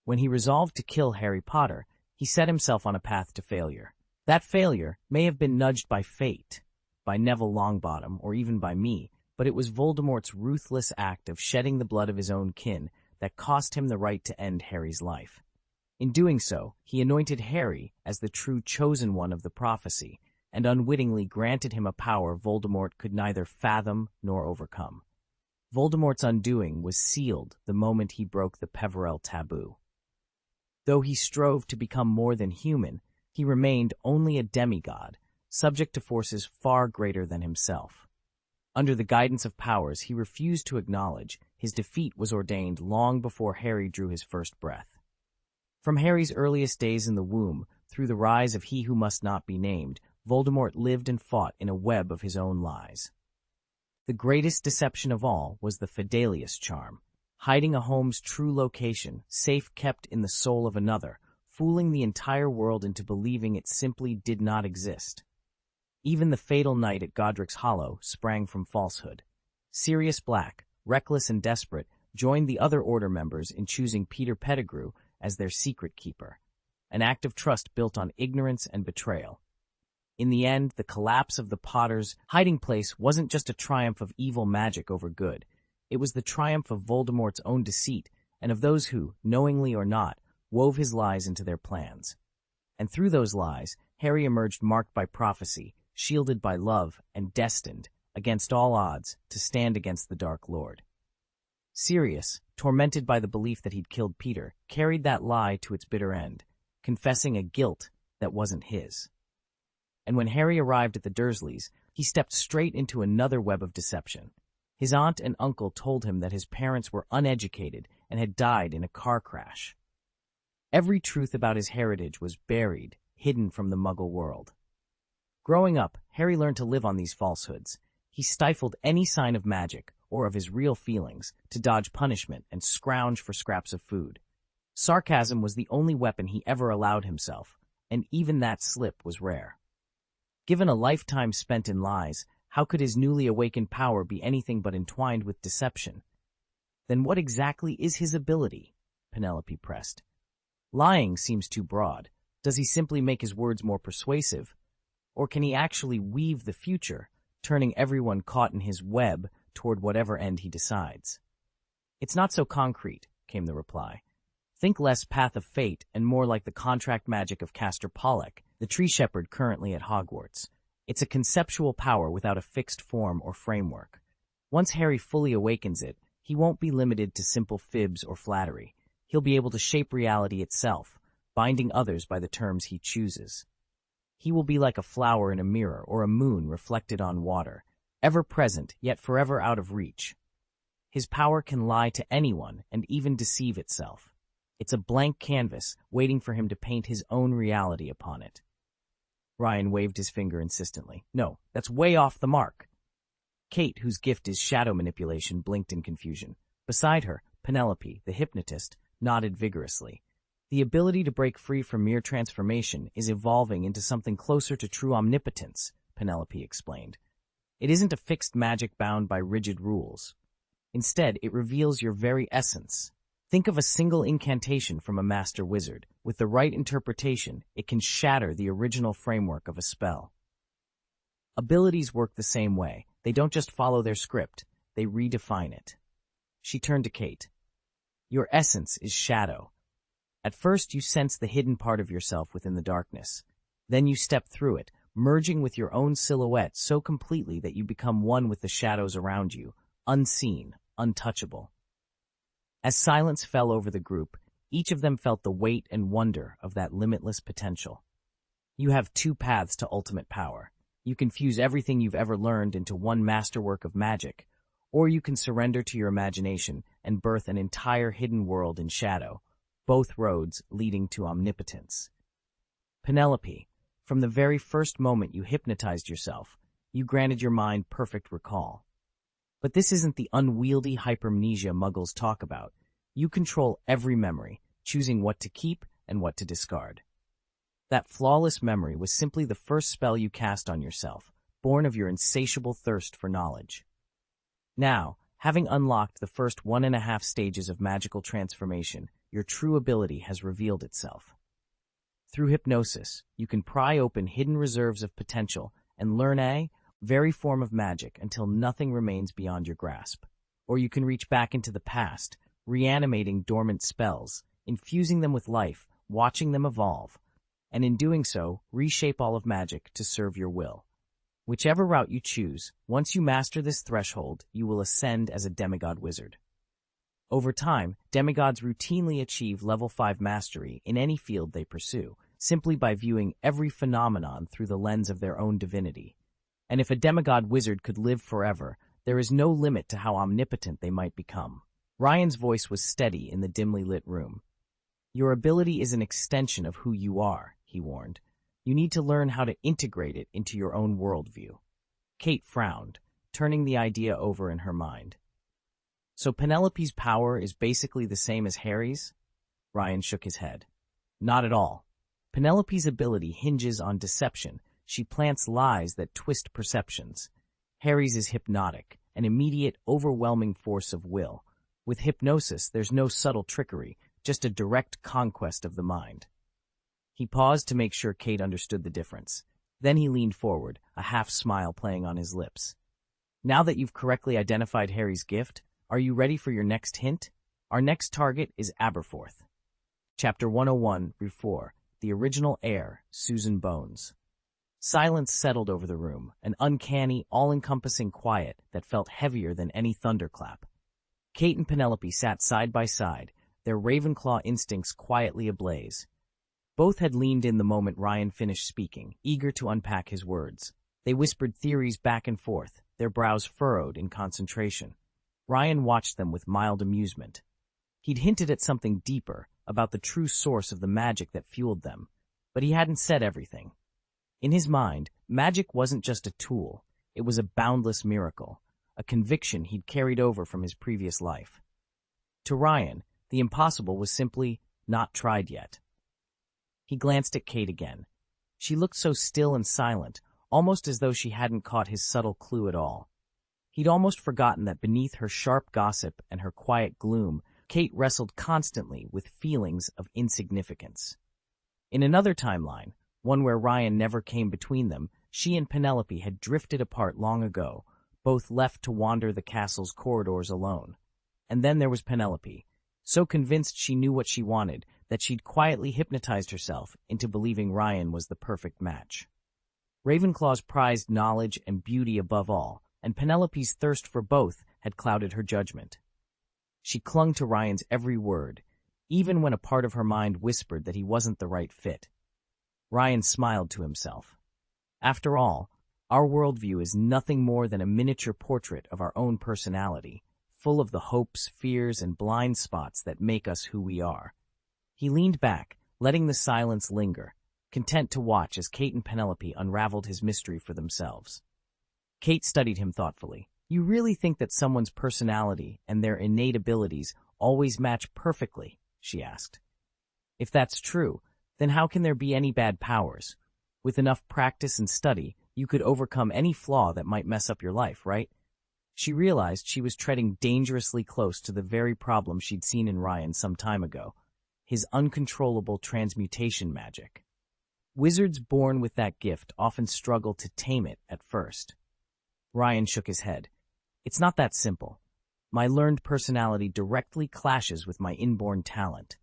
When he resolved to kill Harry Potter, he set himself on a path to failure. That failure may have been nudged by fate, by Neville Longbottom, or even by me, but it was Voldemort's ruthless act of shedding the blood of his own kin that cost him the right to end Harry's life. In doing so, he anointed Harry as the true chosen one of the prophecy, and unwittingly granted him a power Voldemort could neither fathom nor overcome. Voldemort's undoing was sealed the moment he broke the Peverell taboo. Though he strove to become more than human, he remained only a demigod, subject to forces far greater than himself. Under the guidance of powers he refused to acknowledge, his defeat was ordained long before Harry drew his first breath. From Harry's earliest days in the womb, through the rise of He Who Must Not Be Named, Voldemort lived and fought in a web of his own lies. The greatest deception of all was the Fidelius charm, hiding a home's true location, safe kept in the soul of another, fooling the entire world into believing it simply did not exist. Even the fatal night at Godric's Hollow sprang from falsehood. Sirius Black, reckless and desperate, joined the other Order members in choosing Peter Pettigrew as their secret keeper, an act of trust built on ignorance and betrayal. In the end, the collapse of the Potters' hiding place wasn't just a triumph of evil magic over good. It was the triumph of Voldemort's own deceit and of those who, knowingly or not, wove his lies into their plans. And through those lies, Harry emerged marked by prophecy, shielded by love, and destined, against all odds, to stand against the Dark Lord. Sirius, tormented by the belief that he'd killed Peter, carried that lie to its bitter end, confessing a guilt that wasn't his. And when Harry arrived at the Dursleys, he stepped straight into another web of deception. His aunt and uncle told him that his parents were uneducated and had died in a car crash. Every truth about his heritage was buried, hidden from the Muggle world. Growing up, Harry learned to live on these falsehoods. He stifled any sign of magic or of his real feelings to dodge punishment and scrounge for scraps of food. Sarcasm was the only weapon he ever allowed himself, and even that slip was rare. Given a lifetime spent in lies, how could his newly awakened power be anything but entwined with deception? Then what exactly is his ability? Penelope pressed. Lying seems too broad. Does he simply make his words more persuasive? Or can he actually weave the future, turning everyone caught in his web toward whatever end he decides? It's not so concrete, came the reply. Think less Path of Fate and more like the contract magic of Castor Pollak, the tree shepherd currently at Hogwarts. It's a conceptual power without a fixed form or framework. Once Harry fully awakens it, he won't be limited to simple fibs or flattery. He'll be able to shape reality itself, binding others by the terms he chooses. He will be like a flower in a mirror or a moon reflected on water, ever present yet forever out of reach. His power can lie to anyone and even deceive itself. It's a blank canvas waiting for him to paint his own reality upon it. Ryan waved his finger insistently. No, that's way off the mark. Kate, whose gift is shadow manipulation, blinked in confusion. Beside her, Penelope, the hypnotist, nodded vigorously. The ability to break free from mere transformation is evolving into something closer to true omnipotence, Penelope explained. It isn't a fixed magic bound by rigid rules. Instead, it reveals your very essence. Think of a single incantation from a master wizard. With the right interpretation, it can shatter the original framework of a spell. Abilities work the same way. They don't just follow their script, they redefine it. She turned to Kate. Your essence is shadow. At first, you sense the hidden part of yourself within the darkness. Then you step through it, merging with your own silhouette so completely that you become one with the shadows around you, unseen, untouchable. As silence fell over the group, each of them felt the weight and wonder of that limitless potential. You have two paths to ultimate power. You can fuse everything you've ever learned into one masterwork of magic, or you can surrender to your imagination and birth an entire hidden world in shadow, both roads leading to omnipotence. Penelope, from the very first moment you hypnotized yourself, you granted your mind perfect recall. But this isn't the unwieldy hypermnesia muggles talk about. You control every memory, choosing what to keep and what to discard. That flawless memory was simply the first spell you cast on yourself, born of your insatiable thirst for knowledge. Now, having unlocked the first 1.5 stages of magical transformation, your true ability has revealed itself. Through hypnosis, you can pry open hidden reserves of potential and learn a very form of magic until nothing remains beyond your grasp. Or you can reach back into the past, reanimating dormant spells, infusing them with life, watching them evolve, and in doing so, reshape all of magic to serve your will. Whichever route you choose, once you master this threshold, you will ascend as a demigod wizard. Over time, demigods routinely achieve level 5 mastery in any field they pursue, simply by viewing every phenomenon through the lens of their own divinity. And if a demigod wizard could live forever, there is no limit to how omnipotent they might become. Ryan's voice was steady in the dimly lit room. Your ability is an extension of who you are, he warned. You need to learn how to integrate it into your own worldview. Kate frowned, turning the idea over in her mind. So Penelope's power is basically the same as Harry's? Ryan shook his head. Not at all. Penelope's ability hinges on deception. She plants lies that twist perceptions. Harry's is hypnotic, an immediate, overwhelming force of will. With hypnosis, there's no subtle trickery, just a direct conquest of the mind. He paused to make sure Kate understood the difference. Then he leaned forward, a half-smile playing on his lips. Now that you've correctly identified Harry's gift, are you ready for your next hint? Our next target is Aberforth. Chapter 101, Rue 4, The Original Heir, Susan Bones. Silence settled over the room, an uncanny, all-encompassing quiet that felt heavier than any thunderclap. Kate and Penelope sat side by side, their Ravenclaw instincts quietly ablaze. Both had leaned in the moment Ryan finished speaking, eager to unpack his words. They whispered theories back and forth, their brows furrowed in concentration. Ryan watched them with mild amusement. He'd hinted at something deeper, about the true source of the magic that fueled them, but he hadn't said everything. In his mind, magic wasn't just a tool, it was a boundless miracle, a conviction he'd carried over from his previous life. To Ryan, the impossible was simply not tried yet. He glanced at Kate again. She looked so still and silent, almost as though she hadn't caught his subtle clue at all. He'd almost forgotten that beneath her sharp gossip and her quiet gloom, Kate wrestled constantly with feelings of insignificance. In another timeline, one where Ryan never came between them, she and Penelope had drifted apart long ago, both left to wander the castle's corridors alone. And then there was Penelope, so convinced she knew what she wanted that she'd quietly hypnotized herself into believing Ryan was the perfect match. Ravenclaw's prized knowledge and beauty above all, and Penelope's thirst for both had clouded her judgment. She clung to Ryan's every word, even when a part of her mind whispered that he wasn't the right fit. Ryan smiled to himself. After all, our worldview is nothing more than a miniature portrait of our own personality, full of the hopes, fears, and blind spots that make us who we are. He leaned back, letting the silence linger, content to watch as Kate and Penelope unraveled his mystery for themselves. Kate studied him thoughtfully. You really think that someone's personality and their innate abilities always match perfectly? She asked. If that's true, then how can there be any bad powers? With enough practice and study, you could overcome any flaw that might mess up your life, right? She realized she was treading dangerously close to the very problem she'd seen in Ryan some time ago, his uncontrollable transmutation magic. Wizards born with that gift often struggle to tame it at first. Ryan shook his head. It's not that simple. My learned personality directly clashes with my inborn talent.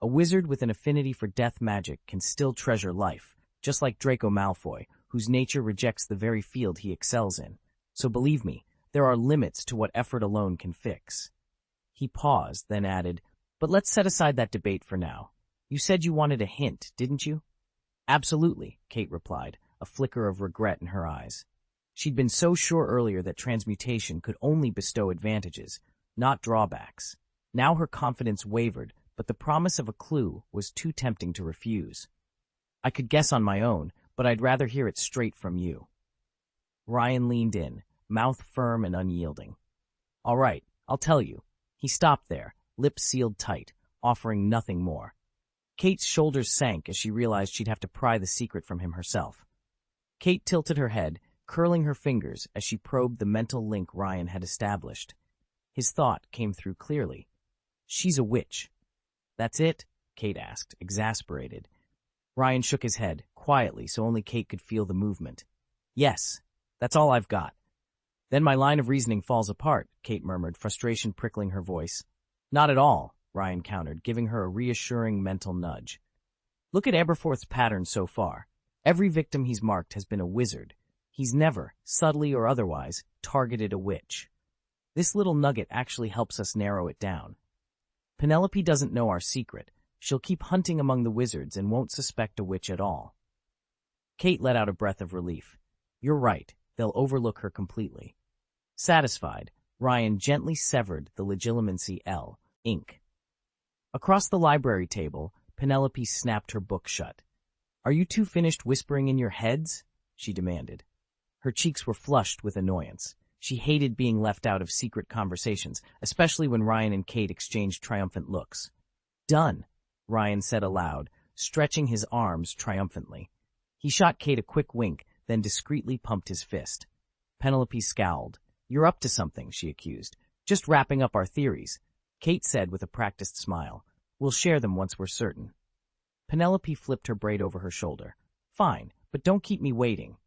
A wizard with an affinity for death magic can still treasure life, just like Draco Malfoy, whose nature rejects the very field he excels in. So believe me, there are limits to what effort alone can fix. He paused, then added, but let's set aside that debate for now. You said you wanted a hint, didn't you? Absolutely, Kate replied, a flicker of regret in her eyes. She'd been so sure earlier that transmutation could only bestow advantages, not drawbacks. Now her confidence wavered, but the promise of a clue was too tempting to refuse. I could guess on my own, but I'd rather hear it straight from you. Ryan leaned in, mouth firm and unyielding. All right, I'll tell you. He stopped there, lips sealed tight, offering nothing more. Kate's shoulders sank as she realized she'd have to pry the secret from him herself. Kate tilted her head, curling her fingers as she probed the mental link Ryan had established. His thought came through clearly. She's a witch. That's it? Kate asked, exasperated. Ryan shook his head, quietly so only Kate could feel the movement. Yes, that's all I've got. Then my line of reasoning falls apart, Kate murmured, frustration prickling her voice. Not at all, Ryan countered, giving her a reassuring mental nudge. Look at Aberforth's pattern so far. Every victim he's marked has been a wizard. He's never, subtly or otherwise, targeted a witch. This little nugget actually helps us narrow it down. Penelope doesn't know our secret. She'll keep hunting among the wizards and won't suspect a witch at all. Kate let out a breath of relief. You're right, they'll overlook her completely. Satisfied, Ryan gently severed the legilimency L, ink. Across the library table, Penelope snapped her book shut. Are you two finished whispering in your heads? She demanded. Her cheeks were flushed with annoyance. She hated being left out of secret conversations, especially when Ryan and Kate exchanged triumphant looks. Done, Ryan said aloud, stretching his arms triumphantly. He shot Kate a quick wink, then discreetly pumped his fist. Penelope scowled. You're up to something, she accused. Just wrapping up our theories. Kate said with a practiced smile. We'll share them once we're certain. Penelope flipped her braid over her shoulder. Fine, but don't keep me waiting.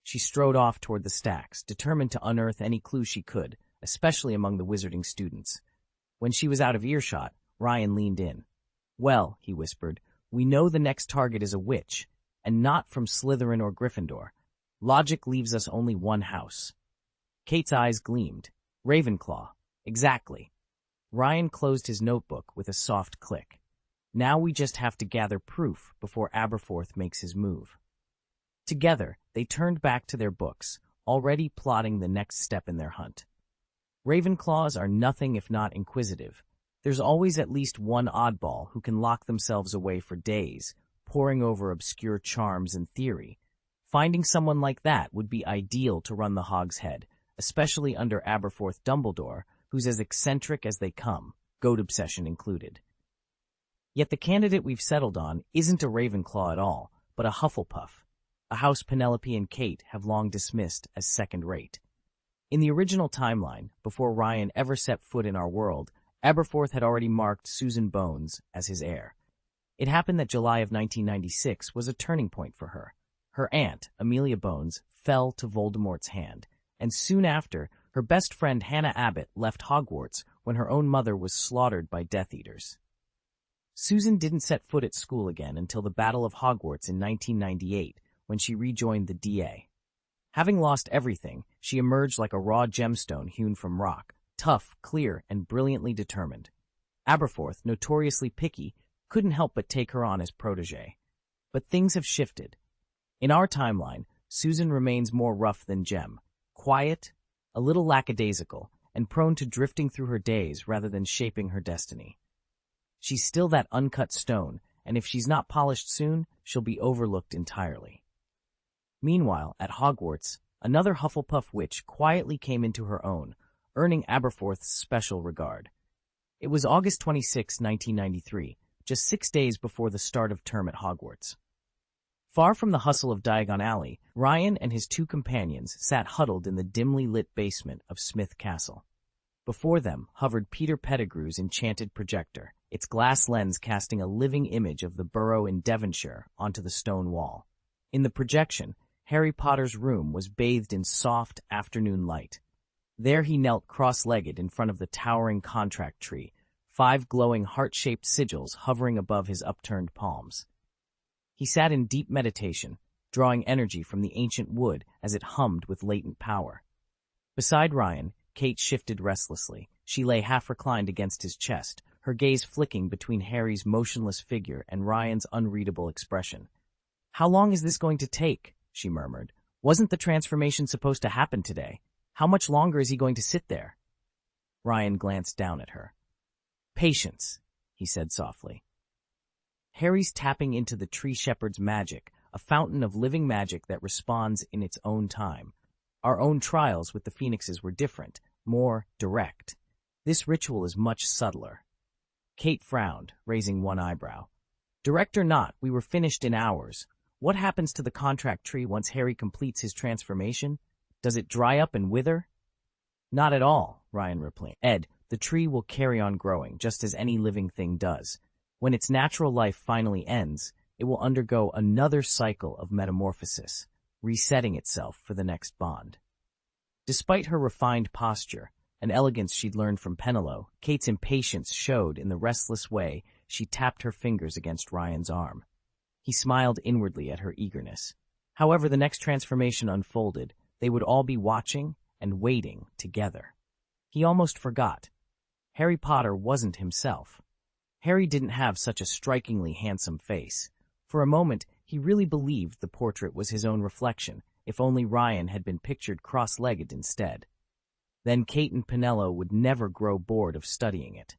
She strode off toward the stacks, determined to unearth any clue she could, especially among the wizarding students. When she was out of earshot, Ryan leaned in. Well, he whispered, we know the next target is a witch, and not from Slytherin or Gryffindor. Logic leaves us only one house. Kate's eyes gleamed. Ravenclaw. Exactly. Ryan closed his notebook with a soft click. Now we just have to gather proof before Aberforth makes his move. Together, they turned back to their books, already plotting the next step in their hunt. Ravenclaws are nothing if not inquisitive. There's always at least one oddball who can lock themselves away for days, poring over obscure charms and theory. Finding someone like that would be ideal to run the Hog's Head, especially under Aberforth Dumbledore, who's as eccentric as they come, goat obsession included. Yet the candidate we've settled on isn't a Ravenclaw at all, but a Hufflepuff, a house Penelope and Kate have long dismissed as second-rate. In the original timeline, before Ryan ever set foot in our world, Aberforth had already marked Susan Bones as his heir. It happened that July of 1996 was a turning point for her. Her aunt, Amelia Bones, fell to Voldemort's hand, and soon after, her best friend Hannah Abbott left Hogwarts when her own mother was slaughtered by Death Eaters. Susan didn't set foot at school again until the Battle of Hogwarts in 1998, when she rejoined the DA. Having lost everything, she emerged like a raw gemstone hewn from rock, tough, clear, and brilliantly determined. Aberforth, notoriously picky, couldn't help but take her on as protégé. But things have shifted. In our timeline, Susan remains more rough than Gem, quiet, a little lackadaisical, and prone to drifting through her days rather than shaping her destiny. She's still that uncut stone, and if she's not polished soon, she'll be overlooked entirely. Meanwhile, at Hogwarts, another Hufflepuff witch quietly came into her own, earning Aberforth's special regard. It was August 26, 1993, just 6 days before the start of term at Hogwarts. Far from the hustle of Diagon Alley, Ryan and his two companions sat huddled in the dimly lit basement of Smith Castle. Before them hovered Peter Pettigrew's enchanted projector, its glass lens casting a living image of the burrow in Devonshire onto the stone wall. In the projection, Harry Potter's room was bathed in soft afternoon light. There he knelt cross-legged in front of the towering contract tree, 5 glowing heart-shaped sigils hovering above his upturned palms. He sat in deep meditation, drawing energy from the ancient wood as it hummed with latent power. Beside Ryan, Kate shifted restlessly. She lay half-reclined against his chest, her gaze flicking between Harry's motionless figure and Ryan's unreadable expression. "How long is this going to take?" she murmured. "Wasn't the transformation supposed to happen today? How much longer is he going to sit there?" Ryan glanced down at her. "Patience," he said softly. Harry's tapping into the tree shepherd's magic, a fountain of living magic that responds in its own time. Our own trials with the phoenixes were different, more direct. This ritual is much subtler. Kate frowned, raising one eyebrow. "Direct or not, we were finished in hours. What happens to the contract tree once Harry completes his transformation? Does it dry up and wither?" "Not at all," Ryan replied. "Ed, the tree will carry on growing, just as any living thing does. When its natural life finally ends, it will undergo another cycle of metamorphosis, resetting itself for the next bond." Despite her refined posture, an elegance she'd learned from Penelope, Kate's impatience showed in the restless way she tapped her fingers against Ryan's arm. He smiled inwardly at her eagerness. However the next transformation unfolded, they would all be watching and waiting together. He almost forgot. Harry Potter wasn't himself. Harry didn't have such a strikingly handsome face. For a moment, he really believed the portrait was his own reflection, if only Ryan had been pictured cross-legged instead. Then Kate and Penelope would never grow bored of studying it.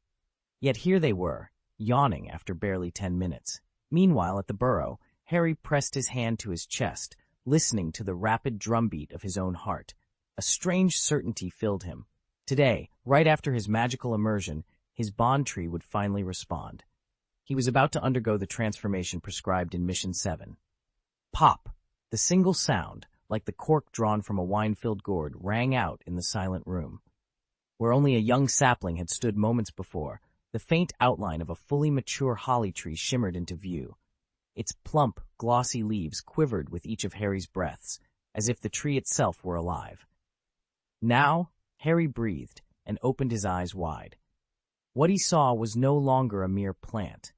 Yet here they were, yawning after barely 10 minutes. Meanwhile, at the burrow, Harry pressed his hand to his chest, listening to the rapid drumbeat of his own heart. A strange certainty filled him. Today, right after his magical immersion, his bond tree would finally respond. He was about to undergo the transformation prescribed in Mission 7. Pop! The single sound, like the cork drawn from a wine-filled gourd, rang out in the silent room. Where only a young sapling had stood moments before, the faint outline of a fully mature holly tree shimmered into view. Its plump, glossy leaves quivered with each of Harry's breaths, as if the tree itself were alive. Now, Harry breathed and opened his eyes wide. What he saw was no longer a mere plant.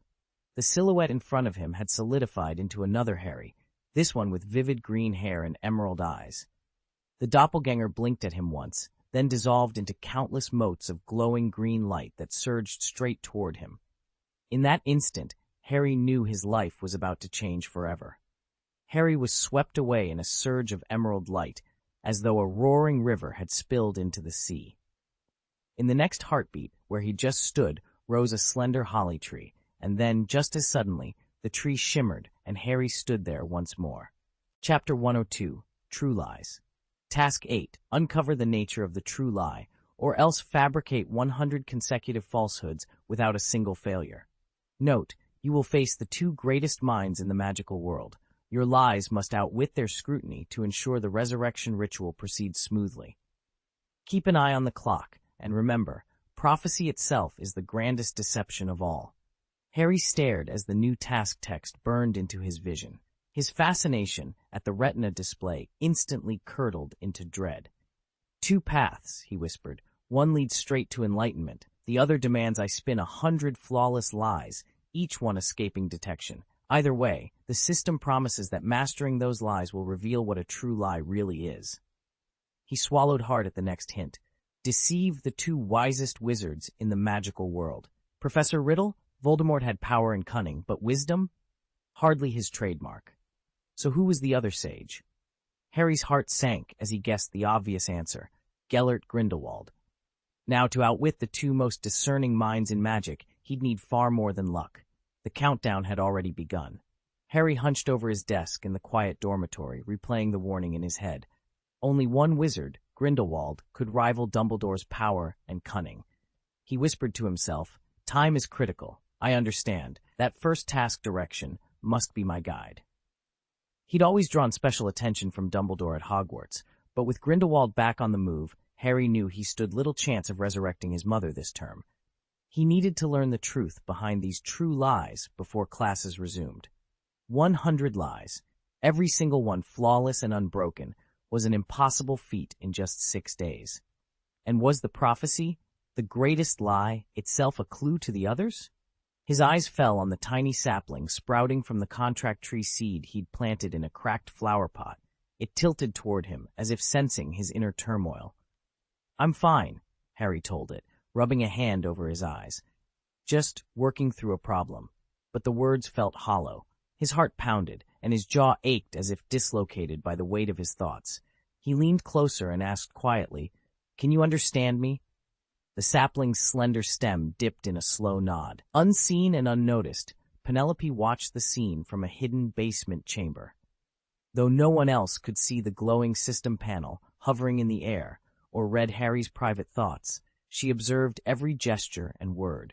The silhouette in front of him had solidified into another Harry, this one with vivid green hair and emerald eyes. The doppelganger blinked at him once, then dissolved into countless motes of glowing green light that surged straight toward him. In that instant, Harry knew his life was about to change forever. Harry was swept away in a surge of emerald light, as though a roaring river had spilled into the sea. In the next heartbeat, where he just stood, rose a slender holly tree, and then, just as suddenly, the tree shimmered, and Harry stood there once more. Chapter 102, True Lies. Task 8, uncover the nature of the true lie, or else fabricate 100 consecutive falsehoods without a single failure. Note, you will face the two greatest minds in the magical world. Your lies must outwit their scrutiny to ensure the resurrection ritual proceeds smoothly. Keep an eye on the clock, and remember, prophecy itself is the grandest deception of all. Harry stared as the new task text burned into his vision. His fascination at the retina display instantly curdled into dread. 2 paths, he whispered. One leads straight to enlightenment. The other demands I spin 100 flawless lies, each one escaping detection. Either way, the system promises that mastering those lies will reveal what a true lie really is. He swallowed hard at the next hint. Deceive the 2 wisest wizards in the magical world. Professor Riddle? Voldemort had power and cunning, but wisdom? Hardly his trademark. So who was the other sage? Harry's heart sank as he guessed the obvious answer, Gellert Grindelwald. Now, to outwit the 2 most discerning minds in magic, he'd need far more than luck. The countdown had already begun. Harry hunched over his desk in the quiet dormitory, replaying the warning in his head. Only one wizard, Grindelwald, could rival Dumbledore's power and cunning. He whispered to himself, time is critical. I understand. That first task direction must be my guide. He'd always drawn special attention from Dumbledore at Hogwarts, but with Grindelwald back on the move, Harry knew he stood little chance of resurrecting his mother this term. He needed to learn the truth behind these true lies before classes resumed. 100 lies, every single one flawless and unbroken, was an impossible feat in just 6 days. And was the prophecy, the greatest lie, itself a clue to the others? His eyes fell on the tiny sapling sprouting from the contract tree seed he'd planted in a cracked flower pot. It tilted toward him, as if sensing his inner turmoil. "I'm fine," Harry told it, rubbing a hand over his eyes. "Just working through a problem." But the words felt hollow. His heart pounded, and his jaw ached as if dislocated by the weight of his thoughts. He leaned closer and asked quietly, "Can you understand me?" The sapling's slender stem dipped in a slow nod. Unseen and unnoticed, Penelope watched the scene from a hidden basement chamber. Though no one else could see the glowing system panel hovering in the air or read Harry's private thoughts, she observed every gesture and word.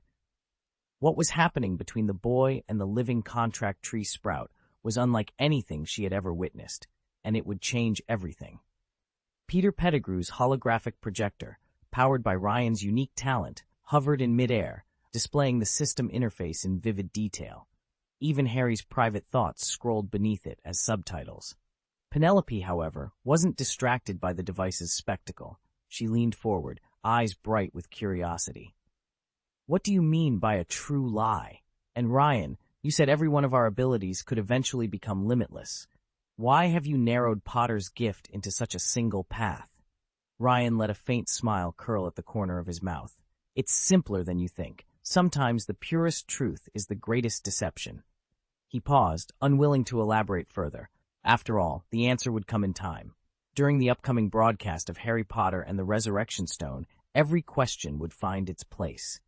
What was happening between the boy and the living contract tree sprout was unlike anything she had ever witnessed, and it would change everything. Peter Pettigrew's holographic projector, powered by Ryan's unique talent, hovered in midair, displaying the system interface in vivid detail. Even Harry's private thoughts scrolled beneath it as subtitles. Penelope, however, wasn't distracted by the device's spectacle. She leaned forward, eyes bright with curiosity. "What do you mean by a true lie? And Ryan, you said every one of our abilities could eventually become limitless. Why have you narrowed Potter's gift into such a single path?" Ryan let a faint smile curl at the corner of his mouth. "It's simpler than you think. Sometimes the purest truth is the greatest deception." He paused, unwilling to elaborate further. After all, the answer would come in time. During the upcoming broadcast of Harry Potter and the Resurrection Stone, every question would find its place.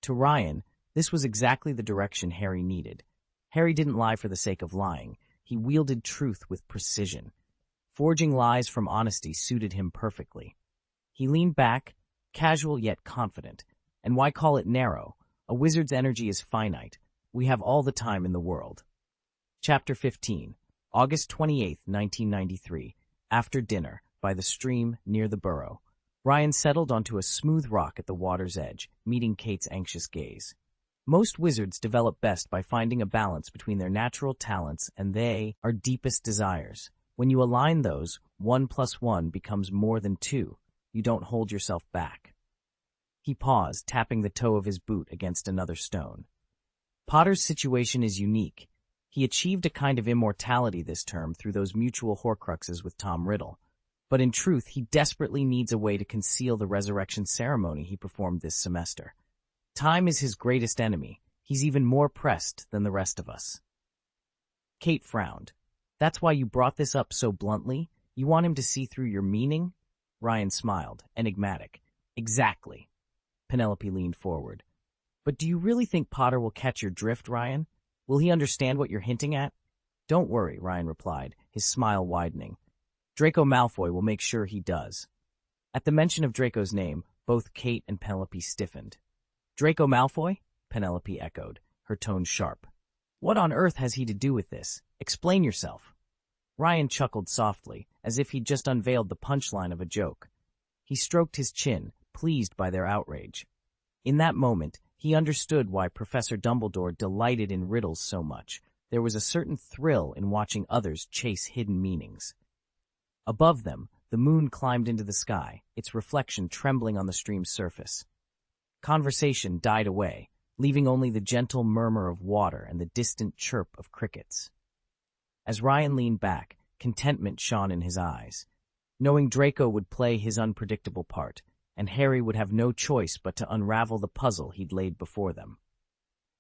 To Ryan, this was exactly the direction Harry needed. Harry didn't lie for the sake of lying. He wielded truth with precision. Forging lies from honesty suited him perfectly. He leaned back, casual yet confident. And why call it narrow? A wizard's energy is finite. We have all the time in the world. Chapter 15, August 28, 1993. After dinner, by the stream near the burrow, Ryan settled onto a smooth rock at the water's edge, meeting Kate's anxious gaze. Most wizards develop best by finding a balance between their natural talents and our deepest desires. When you align those, 1 + 1 becomes more than 2. You don't hold yourself back. He paused, tapping the toe of his boot against another stone. Potter's situation is unique. He achieved a kind of immortality this term through those mutual Horcruxes with Tom Riddle. But in truth, he desperately needs a way to conceal the resurrection ceremony he performed this semester. Time is his greatest enemy. He's even more pressed than the rest of us. Kate frowned. "That's why you brought this up so bluntly? You want him to see through your meaning?" Ryan smiled, enigmatic. "Exactly." Penelope leaned forward. "But do you really think Potter will catch your drift, Ryan? Will he understand what you're hinting at?" "Don't worry," Ryan replied, his smile widening. "Draco Malfoy will make sure he does." At the mention of Draco's name, both Kate and Penelope stiffened. "Draco Malfoy?" Penelope echoed, her tone sharp. "What on earth has he to do with this? Explain yourself." Ryan chuckled softly, as if he'd just unveiled the punchline of a joke. He stroked his chin, pleased by their outrage. In that moment, he understood why Professor Dumbledore delighted in riddles so much. There was a certain thrill in watching others chase hidden meanings. Above them, the moon climbed into the sky, its reflection trembling on the stream's surface. Conversation died away, leaving only the gentle murmur of water and the distant chirp of crickets. As Ryan leaned back, contentment shone in his eyes. Knowing Draco would play his unpredictable part, and Harry would have no choice but to unravel the puzzle he'd laid before them.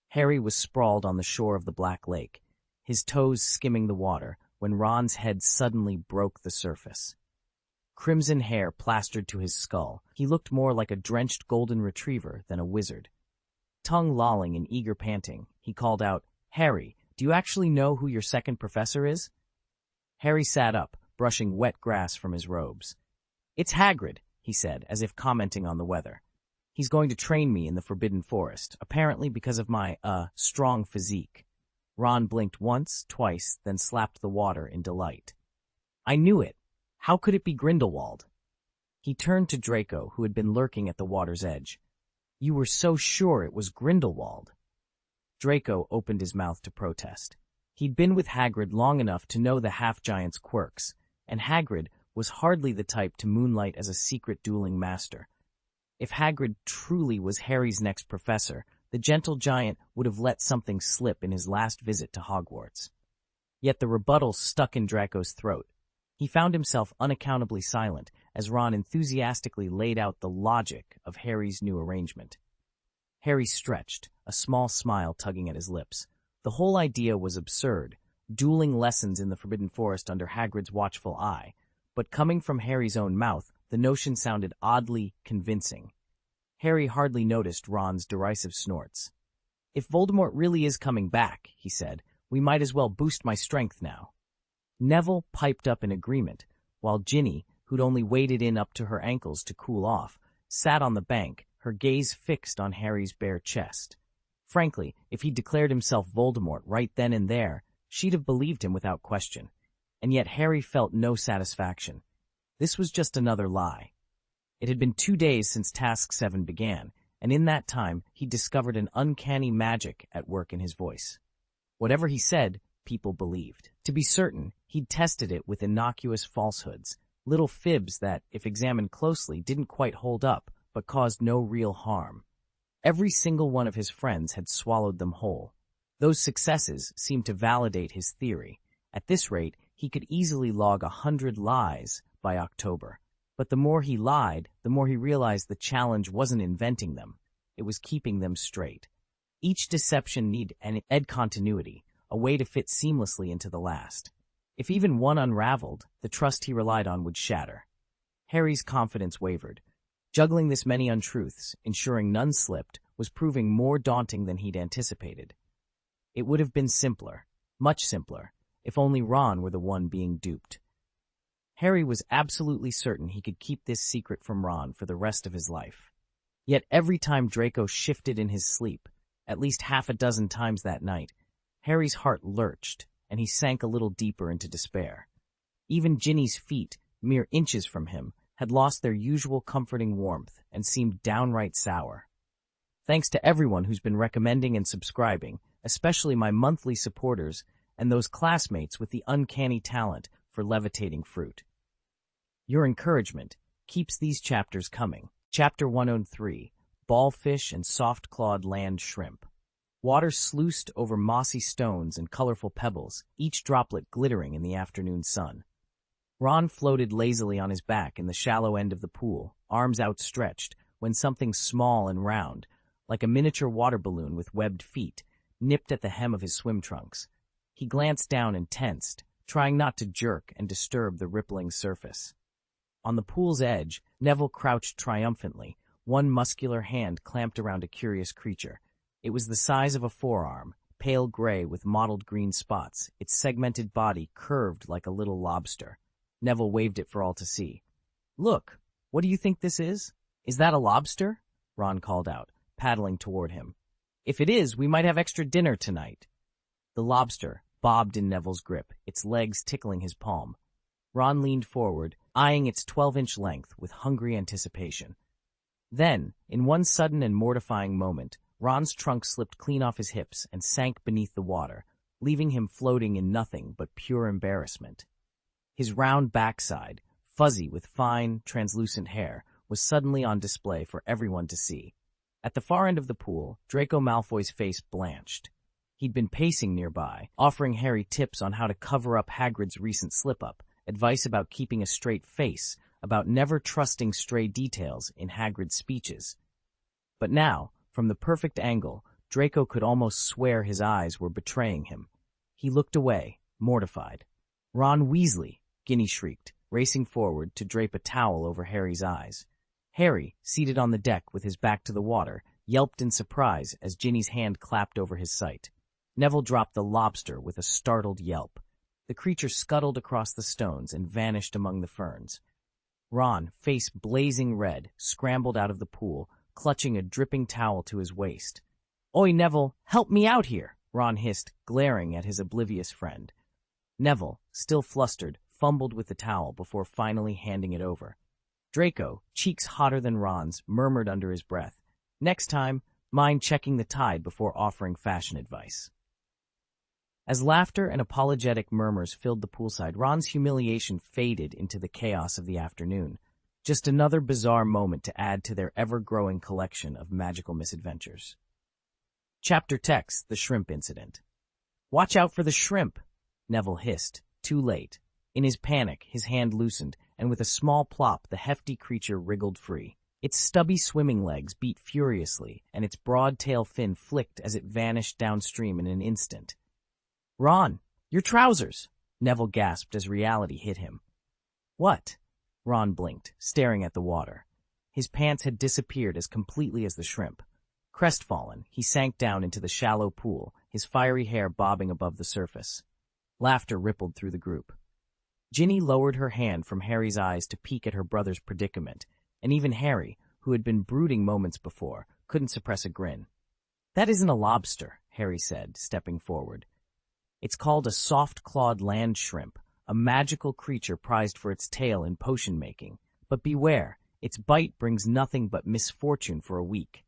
Harry was sprawled on the shore of the Black Lake, his toes skimming the water, when Ron's head suddenly broke the surface. Crimson hair plastered to his skull, he looked more like a drenched golden retriever than a wizard. Tongue lolling and eager panting, he called out, "Harry, do you actually know who your second professor is?" Harry sat up, brushing wet grass from his robes. "It's Hagrid," he said, as if commenting on the weather. "He's going to train me in the Forbidden Forest, apparently because of my, strong physique." Ron blinked once, twice, then slapped the water in delight. I knew it. How could it be Grindelwald? He turned to Draco, who had been lurking at the water's edge. You were so sure it was Grindelwald. Draco opened his mouth to protest. He'd been with Hagrid long enough to know the half-giant's quirks, and Hagrid was hardly the type to moonlight as a secret dueling master. If Hagrid truly was Harry's next professor, the gentle giant would have let something slip in his last visit to Hogwarts. Yet the rebuttal stuck in Draco's throat. He found himself unaccountably silent as Ron enthusiastically laid out the logic of Harry's new arrangement. Harry stretched, a small smile tugging at his lips. The whole idea was absurd, dueling lessons in the Forbidden Forest under Hagrid's watchful eye, but coming from Harry's own mouth, the notion sounded oddly convincing. Harry hardly noticed Ron's derisive snorts. If Voldemort really is coming back, he said, we might as well boost my strength now. Neville piped up in agreement, while Ginny, who'd only waded in up to her ankles to cool off, sat on the bank, her gaze fixed on Harry's bare chest. Frankly, if he'd declared himself Voldemort right then and there, she'd have believed him without question. And yet Harry felt no satisfaction. This was just another lie. It had been 2 days since Task 7 began, and in that time he'd discovered an uncanny magic at work in his voice. Whatever he said, people believed. To be certain, he'd tested it with innocuous falsehoods, little fibs that, if examined closely, didn't quite hold up, but caused no real harm. Every single one of his friends had swallowed them whole. Those successes seemed to validate his theory. At this rate, he could easily log 100 lies by October. But the more he lied, the more he realized the challenge wasn't inventing them. It was keeping them straight. Each deception needed an continuity, a way to fit seamlessly into the last. If even one unraveled, the trust he relied on would shatter. Harry's confidence wavered. Juggling this many untruths, ensuring none slipped, was proving more daunting than he'd anticipated. It would have been simpler, much simpler, if only Ron were the one being duped. Harry was absolutely certain he could keep this secret from Ron for the rest of his life. Yet every time Draco shifted in his sleep, at least half a dozen times that night, Harry's heart lurched, and he sank a little deeper into despair. Even Ginny's feet, mere inches from him, had lost their usual comforting warmth and seemed downright sour. Thanks to everyone who's been recommending and subscribing, especially my monthly supporters and those classmates with the uncanny talent for levitating fruit. Your encouragement keeps these chapters coming. Chapter 103, Ballfish and Soft-Clawed Land Shrimp. Water sluiced over mossy stones and colorful pebbles, each droplet glittering in the afternoon sun. Ron floated lazily on his back in the shallow end of the pool, arms outstretched, when something small and round, like a miniature water balloon with webbed feet, nipped at the hem of his swim trunks. He glanced down and tensed, trying not to jerk and disturb the rippling surface. On the pool's edge, Neville crouched triumphantly, one muscular hand clamped around a curious creature. It was the size of a forearm, pale gray with mottled green spots, its segmented body curved like a little lobster. Neville waved it for all to see. Look, what do you think this is? Is that a lobster? Ron called out, paddling toward him. If it is, we might have extra dinner tonight. The lobster bobbed in Neville's grip, its legs tickling his palm. Ron leaned forward, eyeing its 12-inch length with hungry anticipation. Then, in one sudden and mortifying moment, Ron's trunk slipped clean off his hips and sank beneath the water, leaving him floating in nothing but pure embarrassment. His round backside, fuzzy with fine, translucent hair, was suddenly on display for everyone to see. At the far end of the pool, Draco Malfoy's face blanched. He'd been pacing nearby, offering Harry tips on how to cover up Hagrid's recent slip-up, advice about keeping a straight face, about never trusting stray details in Hagrid's speeches. But now, from the perfect angle, Draco could almost swear his eyes were betraying him. He looked away, mortified. Ron Weasley! Ginny shrieked, racing forward to drape a towel over Harry's eyes. Harry, seated on the deck with his back to the water, yelped in surprise as Ginny's hand clapped over his sight. Neville dropped the lobster with a startled yelp. The creature scuttled across the stones and vanished among the ferns. Ron, face blazing red, scrambled out of the pool, clutching a dripping towel to his waist. "Oi, Neville, help me out here!" Ron hissed, glaring at his oblivious friend. Neville, still flustered, fumbled with the towel before finally handing it over. Draco, cheeks hotter than Ron's, murmured under his breath, "Next time, mind checking the tide before offering fashion advice." As laughter and apologetic murmurs filled the poolside, Ron's humiliation faded into the chaos of the afternoon. Just another bizarre moment to add to their ever-growing collection of magical misadventures. Chapter text: The Shrimp Incident. "Watch out for the shrimp!" Neville hissed, too late. In his panic, his hand loosened, and with a small plop, the hefty creature wriggled free. Its stubby swimming legs beat furiously, and its broad tail fin flicked as it vanished downstream in an instant. "Ron, your trousers!" Neville gasped as reality hit him. "What?" Ron blinked, staring at the water. His pants had disappeared as completely as the shrimp. Crestfallen, he sank down into the shallow pool, his fiery hair bobbing above the surface. Laughter rippled through the group. Ginny lowered her hand from Harry's eyes to peek at her brother's predicament, and even Harry, who had been brooding moments before, couldn't suppress a grin. "That isn't a lobster," Harry said, stepping forward. "It's called a soft-clawed land shrimp, a magical creature prized for its tail in potion-making. But beware, its bite brings nothing but misfortune for a week."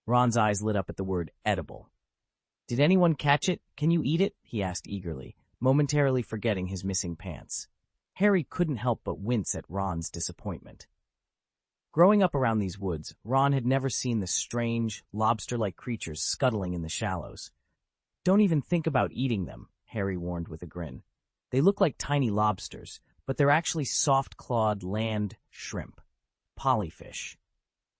Ron's eyes lit up at the word edible. "Did anyone catch it? Can you eat it?" he asked eagerly, momentarily forgetting his missing pants. Harry couldn't help but wince at Ron's disappointment. Growing up around these woods, Ron had never seen the strange, lobster-like creatures scuttling in the shallows. "Don't even think about eating them," Harry warned with a grin. "They look like tiny lobsters, but they're actually soft-clawed land shrimp. Polyfish.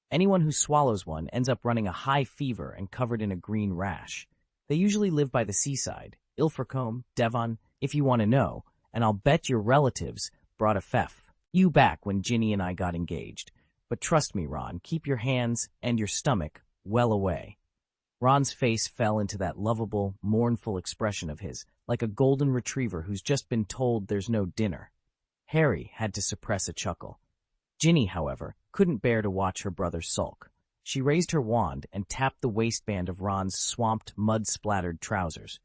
Anyone who swallows one ends up running a high fever and covered in a green rash. They usually live by the seaside, Ilfracombe, Devon, if you want to know, and I'll bet your relatives brought a you back when Ginny and I got engaged. But trust me, Ron, keep your hands and your stomach well away." Ron's face fell into that lovable, mournful expression of his, like a golden retriever who's just been told there's no dinner. Harry had to suppress a chuckle. Ginny, however, couldn't bear to watch her brother sulk. She raised her wand and tapped the waistband of Ron's swamped, mud-splattered trousers.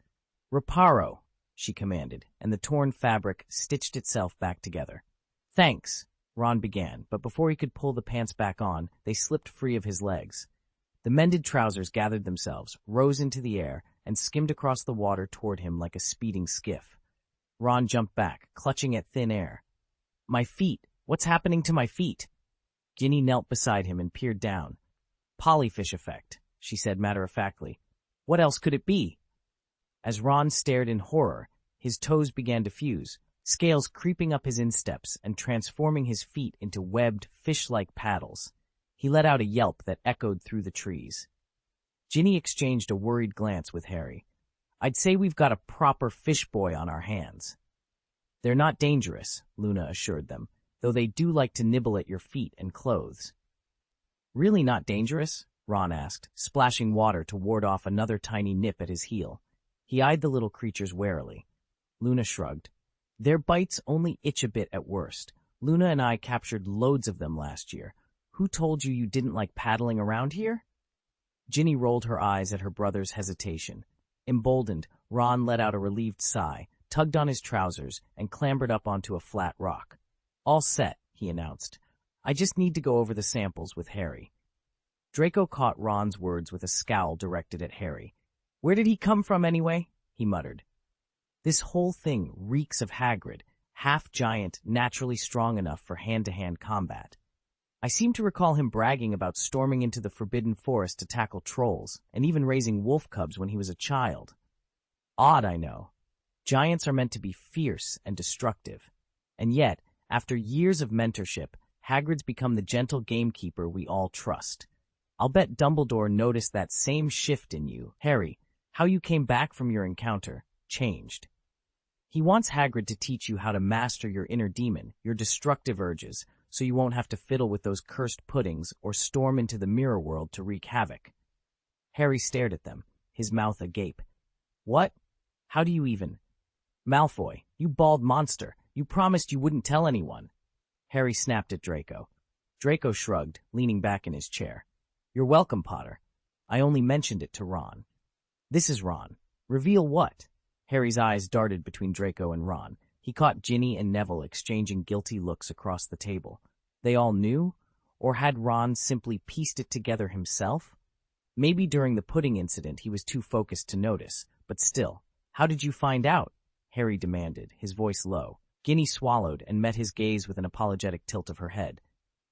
"Reparo," she commanded, and the torn fabric stitched itself back together. "Thanks," Ron began, but before he could pull the pants back on, they slipped free of his legs. The mended trousers gathered themselves, rose into the air, and skimmed across the water toward him like a speeding skiff. Ron jumped back, clutching at thin air. "My feet! What's happening to my feet?" Ginny knelt beside him and peered down. "Polyfish effect," she said matter-of-factly. "What else could it be?" As Ron stared in horror, his toes began to fuse, scales creeping up his insteps and transforming his feet into webbed, fish-like paddles. He let out a yelp that echoed through the trees. Ginny exchanged a worried glance with Harry. "I'd say we've got a proper fish boy on our hands." "They're not dangerous," Luna assured them, "though they do like to nibble at your feet and clothes." "Really not dangerous?" Ron asked, splashing water to ward off another tiny nip at his heel. He eyed the little creatures warily. Luna shrugged. "Their bites only itch a bit at worst. Luna and I captured loads of them last year. Who told you you didn't like paddling around here?" Ginny rolled her eyes at her brother's hesitation. Emboldened, Ron let out a relieved sigh, tugged on his trousers, and clambered up onto a flat rock. "All set," he announced. "I just need to go over the samples with Harry." Draco caught Ron's words with a scowl directed at Harry. "Where did he come from anyway?" he muttered. "This whole thing reeks of Hagrid, half-giant, naturally strong enough for hand-to-hand combat. I seem to recall him bragging about storming into the Forbidden Forest to tackle trolls, and even raising wolf cubs when he was a child. Odd, I know. Giants are meant to be fierce and destructive. And yet, after years of mentorship, Hagrid's become the gentle gamekeeper we all trust. I'll bet Dumbledore noticed that same shift in you, Harry. How you came back from your encounter changed. He wants Hagrid to teach you how to master your inner demon, your destructive urges, so you won't have to fiddle with those cursed puddings or storm into the mirror world to wreak havoc." Harry stared at them, his mouth agape. "What? How do you even—" "Malfoy, you bald monster, you promised you wouldn't tell anyone." Harry snapped at Draco. Draco shrugged, leaning back in his chair. "You're welcome, Potter. I only mentioned it to Ron. This is Ron. Reveal what? Harry's eyes darted between Draco and Ron. He caught Ginny and Neville exchanging guilty looks across the table. They all knew? Or had Ron simply pieced it together himself? Maybe during the pudding incident he was too focused to notice, but still. How did you find out? Harry demanded, his voice low. Ginny swallowed and met his gaze with an apologetic tilt of her head.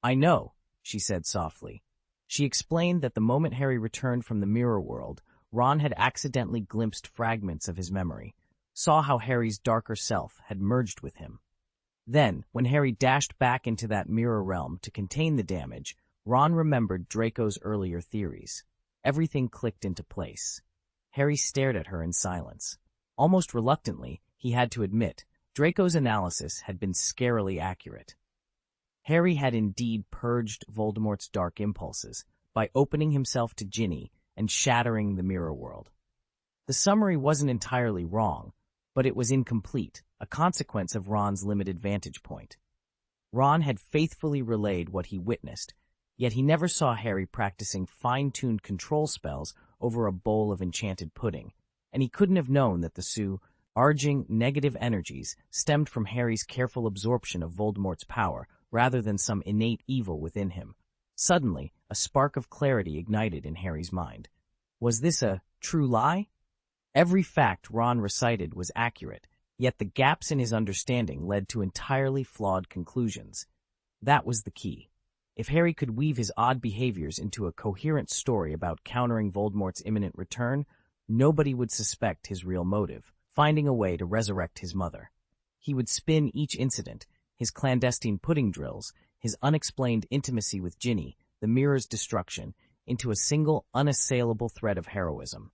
I know, she said softly. She explained that the moment Harry returned from the mirror world, Ron had accidentally glimpsed fragments of his memory, saw how Harry's darker self had merged with him. Then, when Harry dashed back into that mirror realm to contain the damage, Ron remembered Draco's earlier theories. Everything clicked into place. Harry stared at her in silence. Almost reluctantly, he had to admit, Draco's analysis had been scarily accurate. Harry had indeed purged Voldemort's dark impulses by opening himself to Ginny and shattering the mirror world. The summary wasn't entirely wrong, but it was incomplete, a consequence of Ron's limited vantage point. Ron had faithfully relayed what he witnessed, yet he never saw Harry practicing fine-tuned control spells over a bowl of enchanted pudding, and he couldn't have known that the arging negative energies stemmed from Harry's careful absorption of Voldemort's power rather than some innate evil within him. Suddenly, a spark of clarity ignited in Harry's mind. Was this a true lie? Every fact Ron recited was accurate, yet the gaps in his understanding led to entirely flawed conclusions. That was the key. If Harry could weave his odd behaviors into a coherent story about countering Voldemort's imminent return, nobody would suspect his real motive, finding a way to resurrect his mother. He would spin each incident, his clandestine pudding drills, his unexplained intimacy with Ginny, the mirror's destruction, into a single unassailable thread of heroism.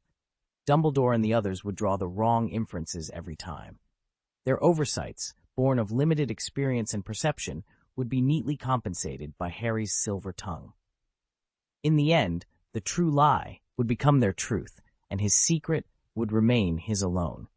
Dumbledore and the others would draw the wrong inferences every time. Their oversights, born of limited experience and perception, would be neatly compensated by Harry's silver tongue. In the end, the true lie would become their truth, and his secret would remain his alone.